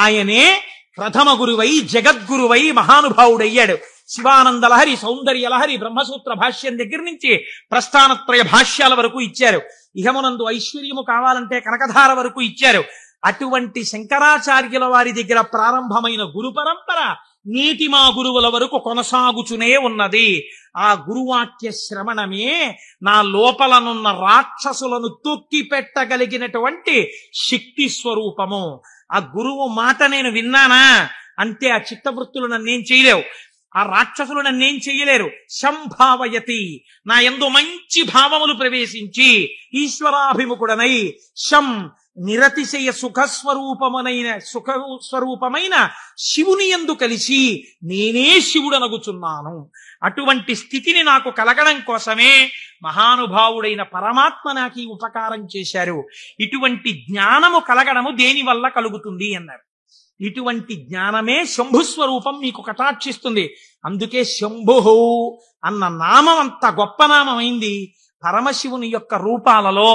ఆయనే ప్రథమ గురువై జగద్గురువై మహానుభావుడయ్యాడు. శివానంద లహరి, సౌందర్య లహరి, బ్రహ్మసూత్ర భాష్యం దగ్గర నుంచి ప్రస్థానత్రయ భాష్యాల వరకు ఇచ్చారు. ఇహమునందు ఐశ్వర్యము కావాలంటే కనకధార వరకు ఇచ్చారు. అటువంటి శంకరాచార్యుల వారి దగ్గర ప్రారంభమైన గురు పరంపర నేటి మా గురువుల వరకు కొనసాగుచునే ఉన్నది. ఆ గురువాక్య శ్రవణమే నా లోపలనున్న రాక్షసులను తొక్కి పెట్టగలిగినటువంటి శక్తి స్వరూపము. ఆ గురువు మాట నేను విన్నానా అంతే. ఆ చిత్తవృత్తులు నన్నేం చేయలేవు, ఆ రాక్షసులు నన్నేం చెయ్యలేరు. శంభావయతి, నా యందు మంచి భావములు ప్రవేశించి ఈశ్వరాభిముఖుడనై శం నిరతిశయ సుఖస్వరూపమైన శివుని యందు కలిసి నేనే శివుడనగుచున్నాను. అటువంటి స్థితిని నాకు కలగడం కోసమే మహానుభావుడైన పరమాత్మ నాకు ఈ ఉపకారం చేశారు. ఇటువంటి జ్ఞానము కలగడము దేని వల్ల కలుగుతుంది అన్నారు. ఇటువంటి జ్ఞానమే శంభుస్వరూపం మీకు కటాక్షిస్తుంది. అందుకే శంభు అన్న నామం అంత గొప్ప నామమైంది. పరమశివుని యొక్క రూపాలలో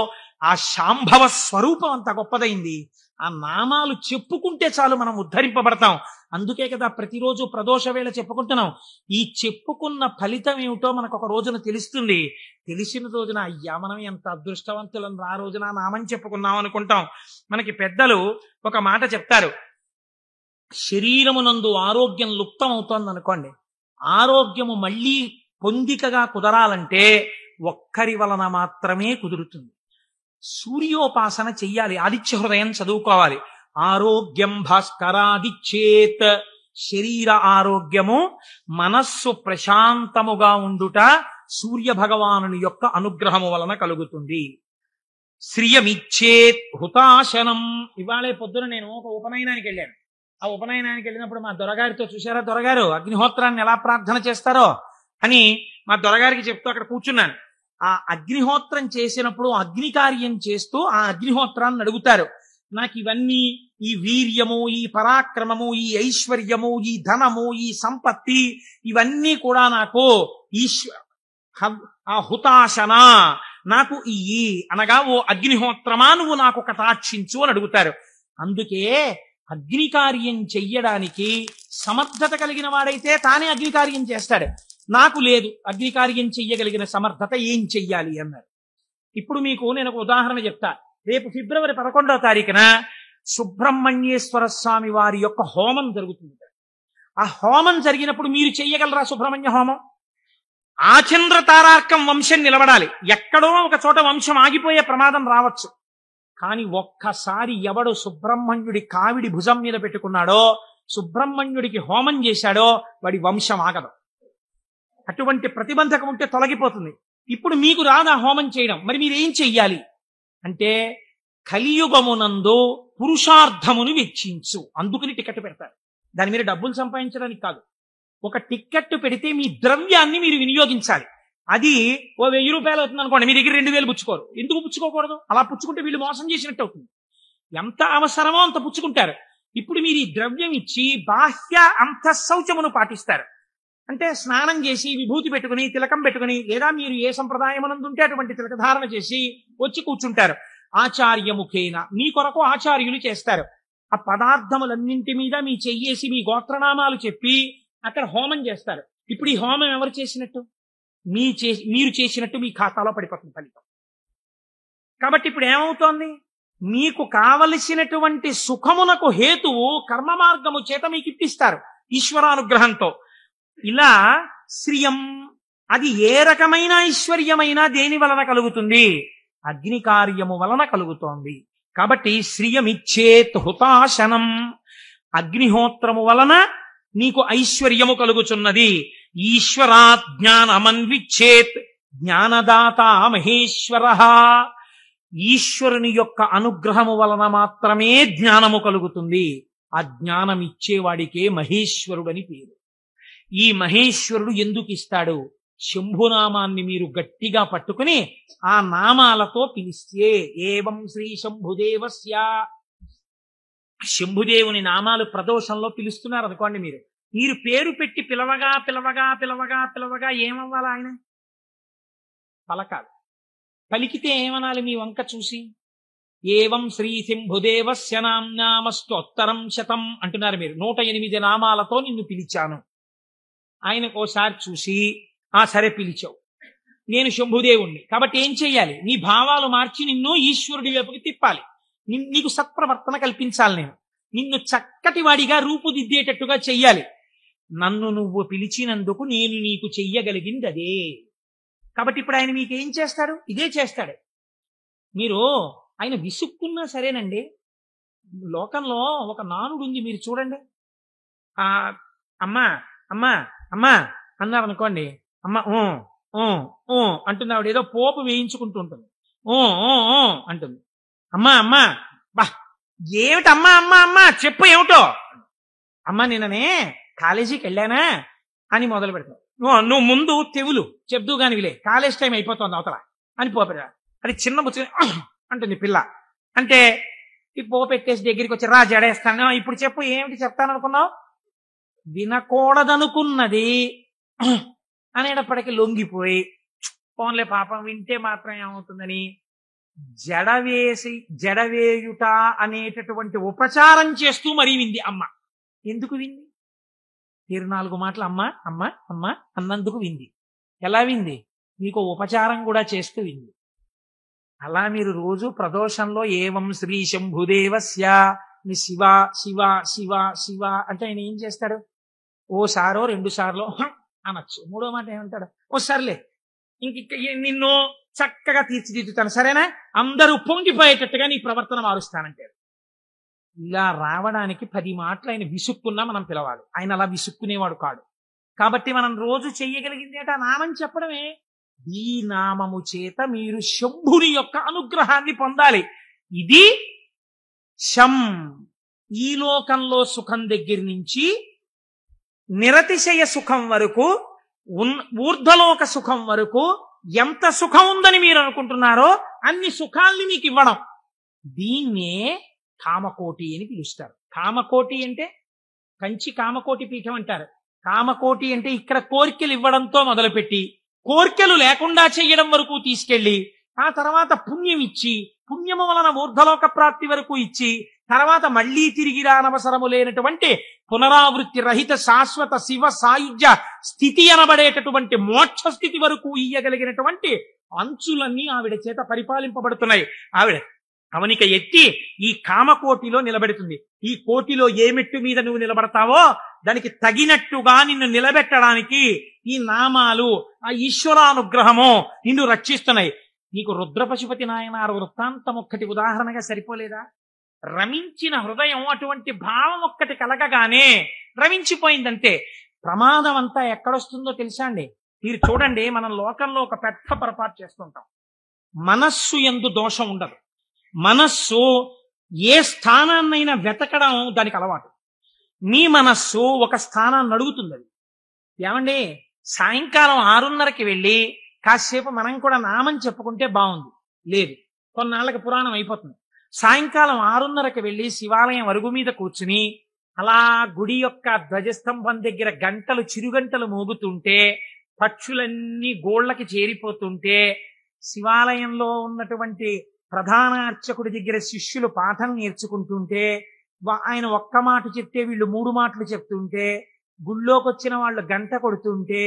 ఆ శాంభవ స్వరూపం అంత గొప్పదైంది. ఆ నామాలు చెప్పుకుంటే చాలు మనం ఉద్ధరింపబడతాం. అందుకే కదా ప్రతిరోజు ప్రదోష వేళ చెప్పుకుంటున్నాం. ఈ చెప్పుకున్న ఫలితం ఏమిటో మనకు ఒక రోజున తెలుస్తుంది. తెలిసిన రోజున అయ్యా మనం ఎంత అదృష్టవంతులం, ఆ రోజున నామం చెప్పుకున్నాం అనుకుంటాం. మనకి పెద్దలు ఒక మాట చెప్తారు, శరీరమునందు ఆరోగ్యం లుప్తం అవుతోంది అనుకోండి, ఆరోగ్యము మళ్ళీ పొందికగా కుదరాలంటే ఒక్కరి వలన మాత్రమే కుదురుతుంది. సూర్యోపాసన చెయ్యాలి, ఆదిత్య హృదయం చదువుకోవాలి. ఆరోగ్యం భాస్కరాదిచ్చేత్, శరీర ఆరోగ్యము మనస్సు ప్రశాంతముగా ఉండుట సూర్య భగవానుని యొక్క అనుగ్రహము వలన కలుగుతుంది. శ్రియమిచ్చేత్ హుతాశనం. ఇవాళే పొద్దున నేను ఒక ఉపనయనానికి వెళ్ళాను. ఆ ఉపనయనానికి వెళ్ళినప్పుడు మా దొరగారితో, చూశారా దొరగారు అగ్నిహోత్రాన్ని ఎలా ప్రార్థన చేస్తారో అని మా దొరగారికి చెప్తూ అక్కడ కూర్చున్నాను. ఆ అగ్నిహోత్రం చేసినప్పుడు అగ్ని కార్యం చేస్తూ ఆ అగ్నిహోత్రాన్ని అడుగుతారు, నాకు ఇవన్నీ, ఈ వీర్యము, ఈ పరాక్రమము, ఈ ఐశ్వర్యము, ఈ ధనము, ఈ సంపత్తి, ఇవన్నీ కూడా నాకు ఆ హుతాశన నాకు ఇయ్యి అనగా, ఓ అగ్నిహోత్రమా నువ్వు నాకు కటాక్షించు అని అడుగుతారు. అందుకే అగ్ని కార్యం చెయ్యడానికి సమర్థత కలిగిన వాడైతే తానే అగ్ని కార్యం చేస్తాడు. నాకు లేదు అగ్ని కార్యం చెయ్యగలిగిన సమర్థత, ఏం చెయ్యాలి అన్నారు. ఇప్పుడు మీకు నేను ఒక ఉదాహరణ చెప్తా. రేపు ఫిబ్రవరి 11వ తారీఖున సుబ్రహ్మణ్యేశ్వర స్వామి వారి యొక్క హోమం జరుగుతుంది. ఆ హోమం జరిగినప్పుడు మీరు చెయ్యగలరా సుబ్రహ్మణ్య హోమం? ఆచంద్ర తారార్కం వంశం నిలబడాలి. ఎక్కడో ఒక చోట వంశం ఆగిపోయే ప్రమాదం రావచ్చు. కానీ ఒక్కసారి ఎవడు సుబ్రహ్మణ్యుడి కావిడి భుజం మీద పెట్టుకున్నాడో, సుబ్రహ్మణ్యుడికి హోమం చేశాడో, వాడి వంశం ఆగదు. అటువంటి ప్రతిబంధకం ఉంటే తొలగిపోతుంది. ఇప్పుడు మీకు రాదా హోమం చేయడం, మరి మీరేం చెయ్యాలి అంటే, కలియుగమునందు పురుషార్థమును వెచ్చించు. అందుకని టికెట్ పెడతారు. దాని మీద డబ్బులు సంపాదించడానికి కాదు. ఒక టికెట్ పెడితే మీ ద్రవ్యాన్ని మీరు వినియోగించాలి. అది ఓ 1000 రూపాయలు అవుతుంది అనుకోండి, మీ దగ్గర 2000 పుచ్చుకోరు. ఎందుకు పుచ్చుకోకూడదు? అలా పుచ్చుకుంటే వీళ్ళు మోసం చేసినట్టు అవుతుంది. ఎంత అవసరమో అంత పుచ్చుకుంటారు. ఇప్పుడు మీరు ఈ ద్రవ్యం ఇచ్చి బాహ్య అంతఃశౌచమును పాటిస్తారు. అంటే స్నానం చేసి విభూతి పెట్టుకుని తిలకం పెట్టుకుని, లేదా మీరు ఏ సంప్రదాయమనందుంటే అటువంటి తిలకధారణ చేసి వచ్చి కూర్చుంటారు. ఆచార్యముఖేన, మీ కొరకు ఆచార్యులు చేస్తారు. ఆ పదార్థములన్నింటి మీద మీ చెయ్యేసి మీ గోత్రనామాలు చెప్పి అక్కడ హోమం చేస్తారు. ఇప్పుడు ఈ హోమం ఎవరు చేసినట్టు? మీరు చేసినట్టు మీ ఖాతాలో పడిపోతుంది ఫలితం. కాబట్టి ఇప్పుడు ఏమవుతోంది? మీకు కావలసినటువంటి సుఖమునకు హేతువు కర్మ మార్గము చేత మీకు ఇప్పిస్తారు ఈశ్వరానుగ్రహంతో. ఇలా శ్రియం, అది ఏ రకమైన ఐశ్వర్యమైనా దేని వలన కలుగుతుంది? అగ్ని కార్యము వలన కలుగుతోంది. కాబట్టి శ్రియమిచ్చేత్ హుతాశనం, అగ్నిహోత్రము వలన నీకు ఐశ్వర్యము కలుగుచున్నది. ఈశ్వరాత్ జ్ఞానమన్విచ్చేత్, జ్ఞానదాత మహేశ్వర, ఈశ్వరుని యొక్క అనుగ్రహము వలన మాత్రమే జ్ఞానము కలుగుతుంది. ఆ జ్ఞానం ఇచ్చేవాడికే మహేశ్వరుడని పేరు. ఈ మహేశ్వరుడు ఎందుకు ఇస్తాడు? శంభునామాన్ని మీరు గట్టిగా పట్టుకుని ఆ నామాలతో పిలిస్తే, ఏవం శ్రీ శంభుదేవస్య, శంభుదేవుని నామాలు ప్రదోషంలో పిలుస్తున్నారు అనుకోండి, మీరు పేరు పెట్టి పిలవగా పిలవగా పిలవగా పిలవగా ఏమవ్వాలి? ఆయన పలకాలి. పలికితే ఏమనాలి? మీ వంక చూసి ఏవం శ్రీ శంభుదేవస్య నామ్నామస్తోత్తరం శతం అంటున్నారు మీరు. 108 నామాలతో నిన్ను పిలిచాను. ఆయనకోసారి చూసి, సరే పిలిచావు, నేను శంభుదేవుణ్ణి కాబట్టి ఏం చెయ్యాలి? నీ భావాలు మార్చి నిన్ను ఈశ్వరుడి వైపుకి తిప్పాలి. నీకు సత్ప్రవర్తన కల్పించాలి. నిన్ను చక్కటి వాడిగా రూపుదిద్దేటట్టుగా చెయ్యాలి. నన్ను నువ్వు పిలిచినందుకు నేను నీకు చెయ్యగలిగింది అదే. కాబట్టి ఇప్పుడు ఆయన మీకేం చేస్తాడు? ఇదే చేస్తాడు. మీరు ఆయన విసుక్కున్నా సరేనండి. లోకంలో ఒక నానుడు ఉంది, మీరు చూడండి. ఆ అమ్మా అమ్మా అమ్మా అన్నారు అనుకోండి, అమ్మ అంటుంది. ఆవిడ ఏదో పోపు వేయించుకుంటూ ఉంటుంది. అంటుంది. అమ్మా అమ్మా బా ఏమిటి అమ్మా అమ్మా అమ్మా చెప్పు ఏమిటో. అమ్మ నిన్ననే కాలేజీకి వెళ్ళానా అని మొదలు పెడతావు. నువ్వు ముందు తెవులు చెప్దు కానివిలే, కాలేజ్ టైం అయిపోతుంది అవతల అని పోపెడ. అది చిన్న బుచ్చ అంటుంది పిల్ల. అంటే ఈ పో పెట్టేసి దగ్గరికి వచ్చి రా జడేస్తాను, ఇప్పుడు చెప్పు ఏమిటి చెప్తాననుకున్నావు. వినకూడదనుకున్నది అనేటప్పటికీ లొంగిపోయి పోన్లే పాపం వింటే మాత్రం ఏమవుతుందని జడవేయుట అనేటటువంటి ఉపచారం చేస్తూ మరీ వింది అమ్మ. ఎందుకు వింది? 24 మాటలు అమ్మ అమ్మ అమ్మ అన్నందుకు వింది. ఎలా వింది? మీకు ఉపచారం కూడా చేస్తూ వింది. అలా మీరు రోజు ప్రదోషంలో ఏవం శ్రీ శంభుదేవస్య శివ శివ శివ శివ అంటే ఆయన ఏం చేస్తాడు? ఓసారో 2 సార్లు అనొచ్చు, 3వ మాట ఏమంటాడు? ఓ సర్లే ఇంక నిన్ను చక్కగా తీర్చిదిద్దుతాను, సరేనా, అందరూ పొంగిపోయేటట్టుగా నీ ప్రవర్తన మారుస్తానంటాడు. ఇలా రావడానికి 10 మాటలు ఆయన విసుక్కున్నా మనం పిలవాలి. ఆయన అలా విసుక్కునేవాడు కాడు. కాబట్టి మనం రోజు చెయ్యగలిగింది ఏంటో నామం చెప్పడమే. ఈ నామము చేత మీరు శంభుని యొక్క అనుగ్రహాన్ని పొందాలి. ఇది శం. ఈ లోకంలో సుఖం దగ్గర నుంచి నిరతిశయ సుఖం వరకు, ఊర్ధ్వలోక సుఖం వరకు ఎంత సుఖం ఉందని మీరు అనుకుంటున్నారో అన్ని సుఖాల్ని మీకు ఇవ్వడం. దీన్నే కామకోటి అని పిలుస్తారు. కామకోటి అంటే కంచి కామకోటి పీఠం అంటారు. కామకోటి అంటే ఇక్కడ కోరికలు ఇవ్వడంతో మొదలుపెట్టి కోరికలు లేకుండా చెయ్యడం వరకు తీసుకెళ్లి ఆ తర్వాత పుణ్యం ఇచ్చి పుణ్యము వలన ఊర్ధ్వలోక ప్రాప్తి వరకు ఇచ్చి తర్వాత మళ్లీ తిరిగి రానవసరము లేనటువంటి పునరావృత్తి రహిత శాశ్వత శివ సాయుధ్య స్థితి అనబడేటటువంటి మోక్ష స్థితి వరకు ఇయ్యగలిగినటువంటి అంచులన్నీ ఆవిడ చేత పరిపాలింపబడుతున్నాయి. ఆవిడ అవనిక ఎత్తి ఈ కామకోటిలో నిలబెడుతుంది. ఈ కోటిలో ఏ మెట్టు మీద నువ్వు నిలబడతావో దానికి తగినట్టుగా నిన్ను నిలబెట్టడానికి ఈ నామాలు, ఆ ఈశ్వరానుగ్రహము నిన్ను రక్షిస్తున్నాయి. నీకు రుద్రపశుపతి నాయనారు వృత్తాంతం ఒక్కటి ఉదాహరణగా సరిపోలేదా? రమించిన హృదయం అటువంటి భావం ఒక్కటి కలగగానే రమించిపోయిందంటే ప్రమాదం అంతా ఎక్కడొస్తుందో తెలుసా అండి? మీరు చూడండి, మనం లోకంలో ఒక పెద్ద పొరపాటు చేస్తుంటాం. మనస్సు యందు దోషం ఉండదు. మనస్సు ఏ స్థానాన్నైనా వెతకడం దానికి అలవాటు. మీ మనస్సు ఒక స్థానాన్ని అడుగుతుంది. అది ఏమండి, సాయంకాలం 6:30కి వెళ్ళి కాసేపు మనం కూడా నామం చెప్పుకుంటే బాగుంది. లేదు, కొన్నాళ్ళకి పురాణం అయిపోతుంది. సాయంకాలం 6:30కి వెళ్ళి శివాలయం అరుగు మీద కూర్చుని అలా గుడి యొక్క ధ్వజస్తంభం దగ్గర గంటలు చిరుగంటలు మోగుతుంటే, పక్షులన్నీ గోళ్లకి చేరిపోతుంటే, శివాలయంలో ఉన్నటువంటి ప్రధాన అర్చకుడి దగ్గర శిష్యులు పాఠం నేర్చుకుంటుంటే, ఆయన ఒక్క మాట చెప్తే వీళ్ళు 3 మాటలు చెప్తుంటే, గుళ్ళోకి వచ్చిన వాళ్ళు గంట కొడుతుంటే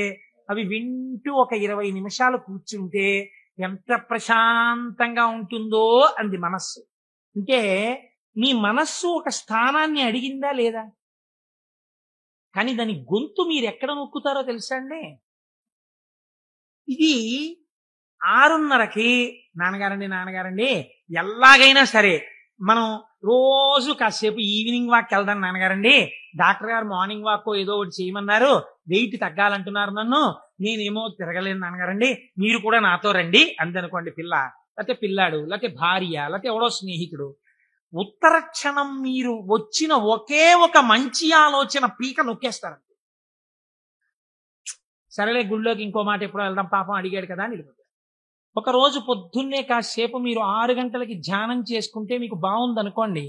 అవి వింటూ ఒక 20 నిమిషాలు కూర్చుంటే ఎంత ప్రశాంతంగా ఉంటుందో అంది మనస్సు. అంటే మీ మనస్సు ఒక స్థానాన్ని అడిగిందా లేదా? కానీ దాని గొంతు మీరు ఎక్కడ నొక్కుతారో తెలుసా అండి? ఇది 6:30కి నాన్నగారండి ఎలాగైనా సరే మనం రోజు కాసేపు ఈవినింగ్ వాక్ వెళ్దాం నాన్నగారండి, డాక్టర్ గారు మార్నింగ్ వాక్ ఏదో ఒకటి చేయమన్నారు, వెయిట్ తగ్గాలంటున్నారు, నన్ను నేనేమో తిరగలేను నాన్నగారండి, మీరు కూడా నాతో రండి అందనుకోండి. పిల్ల లేకపోతే పిల్లాడు లేకపోతే భార్య లేకపోతే ఎవడో స్నేహితుడు, ఉత్తర క్షణం మీరు వచ్చిన ఒకే ఒక మంచి ఆలోచన పీక నొక్కేస్తారండి. సరేలే గుళ్ళోకి ఇంకో మాట ఎప్పుడో వెళ్దాం పాపం అడిగాడు కదా అని వెళ్ళిపోతారు. ఒక రోజు పొద్దున్నే కాసేపు మీరు 6 గంటలకి ధ్యానం చేసుకుంటే మీకు బాగుందనుకోండి,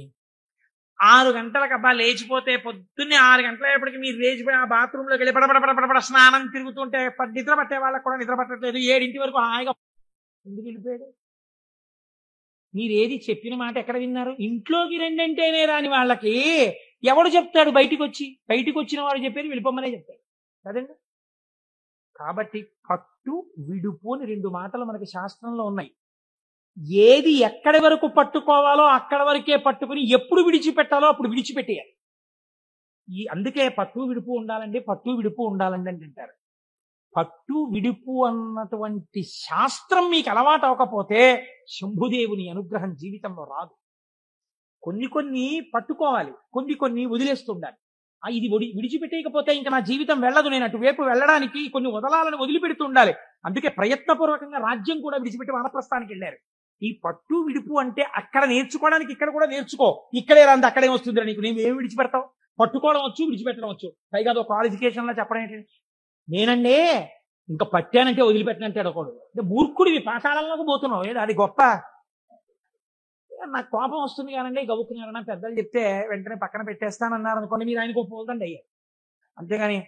6 గంటలకు అబ్బా లేచిపోతే పొద్దున్నే 6 గంటలప్పటికి మీరు లేచిపోయి ఆ బాత్రూంలోకి వెళ్ళి పడపడ స్నానం తిరుగుతుంటే నిద్ర పట్టే వాళ్ళకి కూడా నిద్ర పట్టట్లేదు. 7 వరకు హాయిగా ఎందుకు వెళ్ళిపోయాడు? మీరేది చెప్పిన మాట ఎక్కడ విన్నారు? ఇంట్లోకి రెండంటేనే రాని వాళ్ళకి ఎవడు చెప్తాడు? బయటికి వచ్చిన వాడు చెప్పేది వెళ్ళిపోమనే చెప్తాడు కదండి. కాబట్టి కట్టు విడుపు అని 2 మాటలు మనకి శాస్త్రంలో ఉన్నాయి. ఏది ఎక్కడి వరకు పట్టుకోవాలో అక్కడ వరకే పట్టుకుని ఎప్పుడు విడిచిపెట్టాలో అప్పుడు విడిచిపెట్టేయాలి. అందుకే పట్టు విడుపు ఉండాలండి, పట్టు విడుపు ఉండాలండి అని అంటారు. పట్టు విడుపు అన్నటువంటి శాస్త్రం మీకు అలవాటు అవ్వకపోతే శంభుదేవుని అనుగ్రహం జీవితంలో రాదు. కొన్ని కొన్ని పట్టుకోవాలి, కొన్ని కొన్ని వదిలేస్తుండాలి. ఇది విడిచిపెట్టేయకపోతే ఇంకా నా జీవితం వెళ్ళదు, నేను అటువైపు వెళ్ళడానికి కొన్ని వదలాలని వదిలిపెడుతూ ఉండాలి. అందుకే ప్రయత్నపూర్వకంగా రాజ్యం కూడా విడిచిపెట్టి వానప్రస్థానికి వెళ్ళారు. ఈ పట్టు విడుపు అంటే అక్కడ నేర్చుకోవడానికి ఇక్కడ కూడా నేర్చుకో. ఇక్కడే రాంది అక్కడే వస్తుంది నీకు, నేను ఏమి విడిచిపెడతావు? పట్టుకోవడం వచ్చు, విడిచిపెట్టడం వచ్చు. పైగా అదో క్వాలిఫికేషన్ లో చెప్పడం ఏంటి? నేనండి ఇంకా పట్టానంటే వదిలిపెట్టనంటాడు ఒకడు. అంటే మూర్ఖుడివి, పాఠాలలోకి పోతున్నావు. ఏదో అది గొప్ప. నాకు కోపం వస్తుంది కానండి, గవుక్కున్నారన్నా పెద్దలు చెప్తే వెంటనే పక్కన పెట్టేస్తానన్నారు అనుకోండి, మీరు ఆయనకు పోల్దండి అయ్యారు. అంతేగాని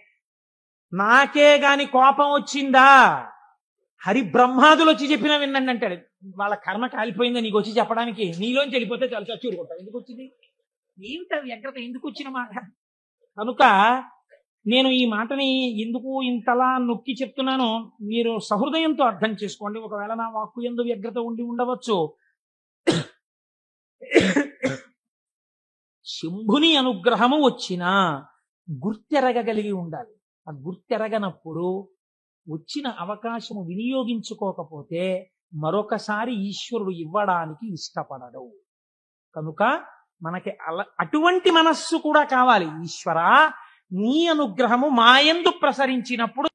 నాకే గాని కోపం వచ్చిందా హరి బ్రహ్మాదులు వచ్చి చెప్పినా వినండి అంటాడు. వాళ్ళ కర్మ కాలిపోయిందా నీకు వచ్చి చెప్పడానికి? నీలోంచి వెళ్ళిపోతే చాలా చచ్చూరుకుంటావు. ఎందుకు వచ్చింది? ఏమిటా వ్యగ్రత? ఎందుకు వచ్చిన మాట? కనుక నేను ఈ మాటని ఎందుకు ఇంతలా నొక్కి చెప్తున్నానో మీరు సహృదయంతో అర్థం చేసుకోండి. ఒకవేళ నా వాక్కు యందు వ్యగ్రత ఉండి ఉండవచ్చు. శంభుని అనుగ్రహము వచ్చినా గుర్తెరగగలిగి ఉండాలి. ఆ గుర్తెరగనప్పుడు వచ్చిన అవకాశము వినియోగించుకోకపోతే మరొకసారి ఈశ్వరుడు ఇవ్వడానికి ఇష్టపడడు. కనుక మనకి అటువంటి మనస్సు కూడా కావాలి. ఈశ్వరా, నీ అనుగ్రహము మాయందు ప్రసరించినప్పుడు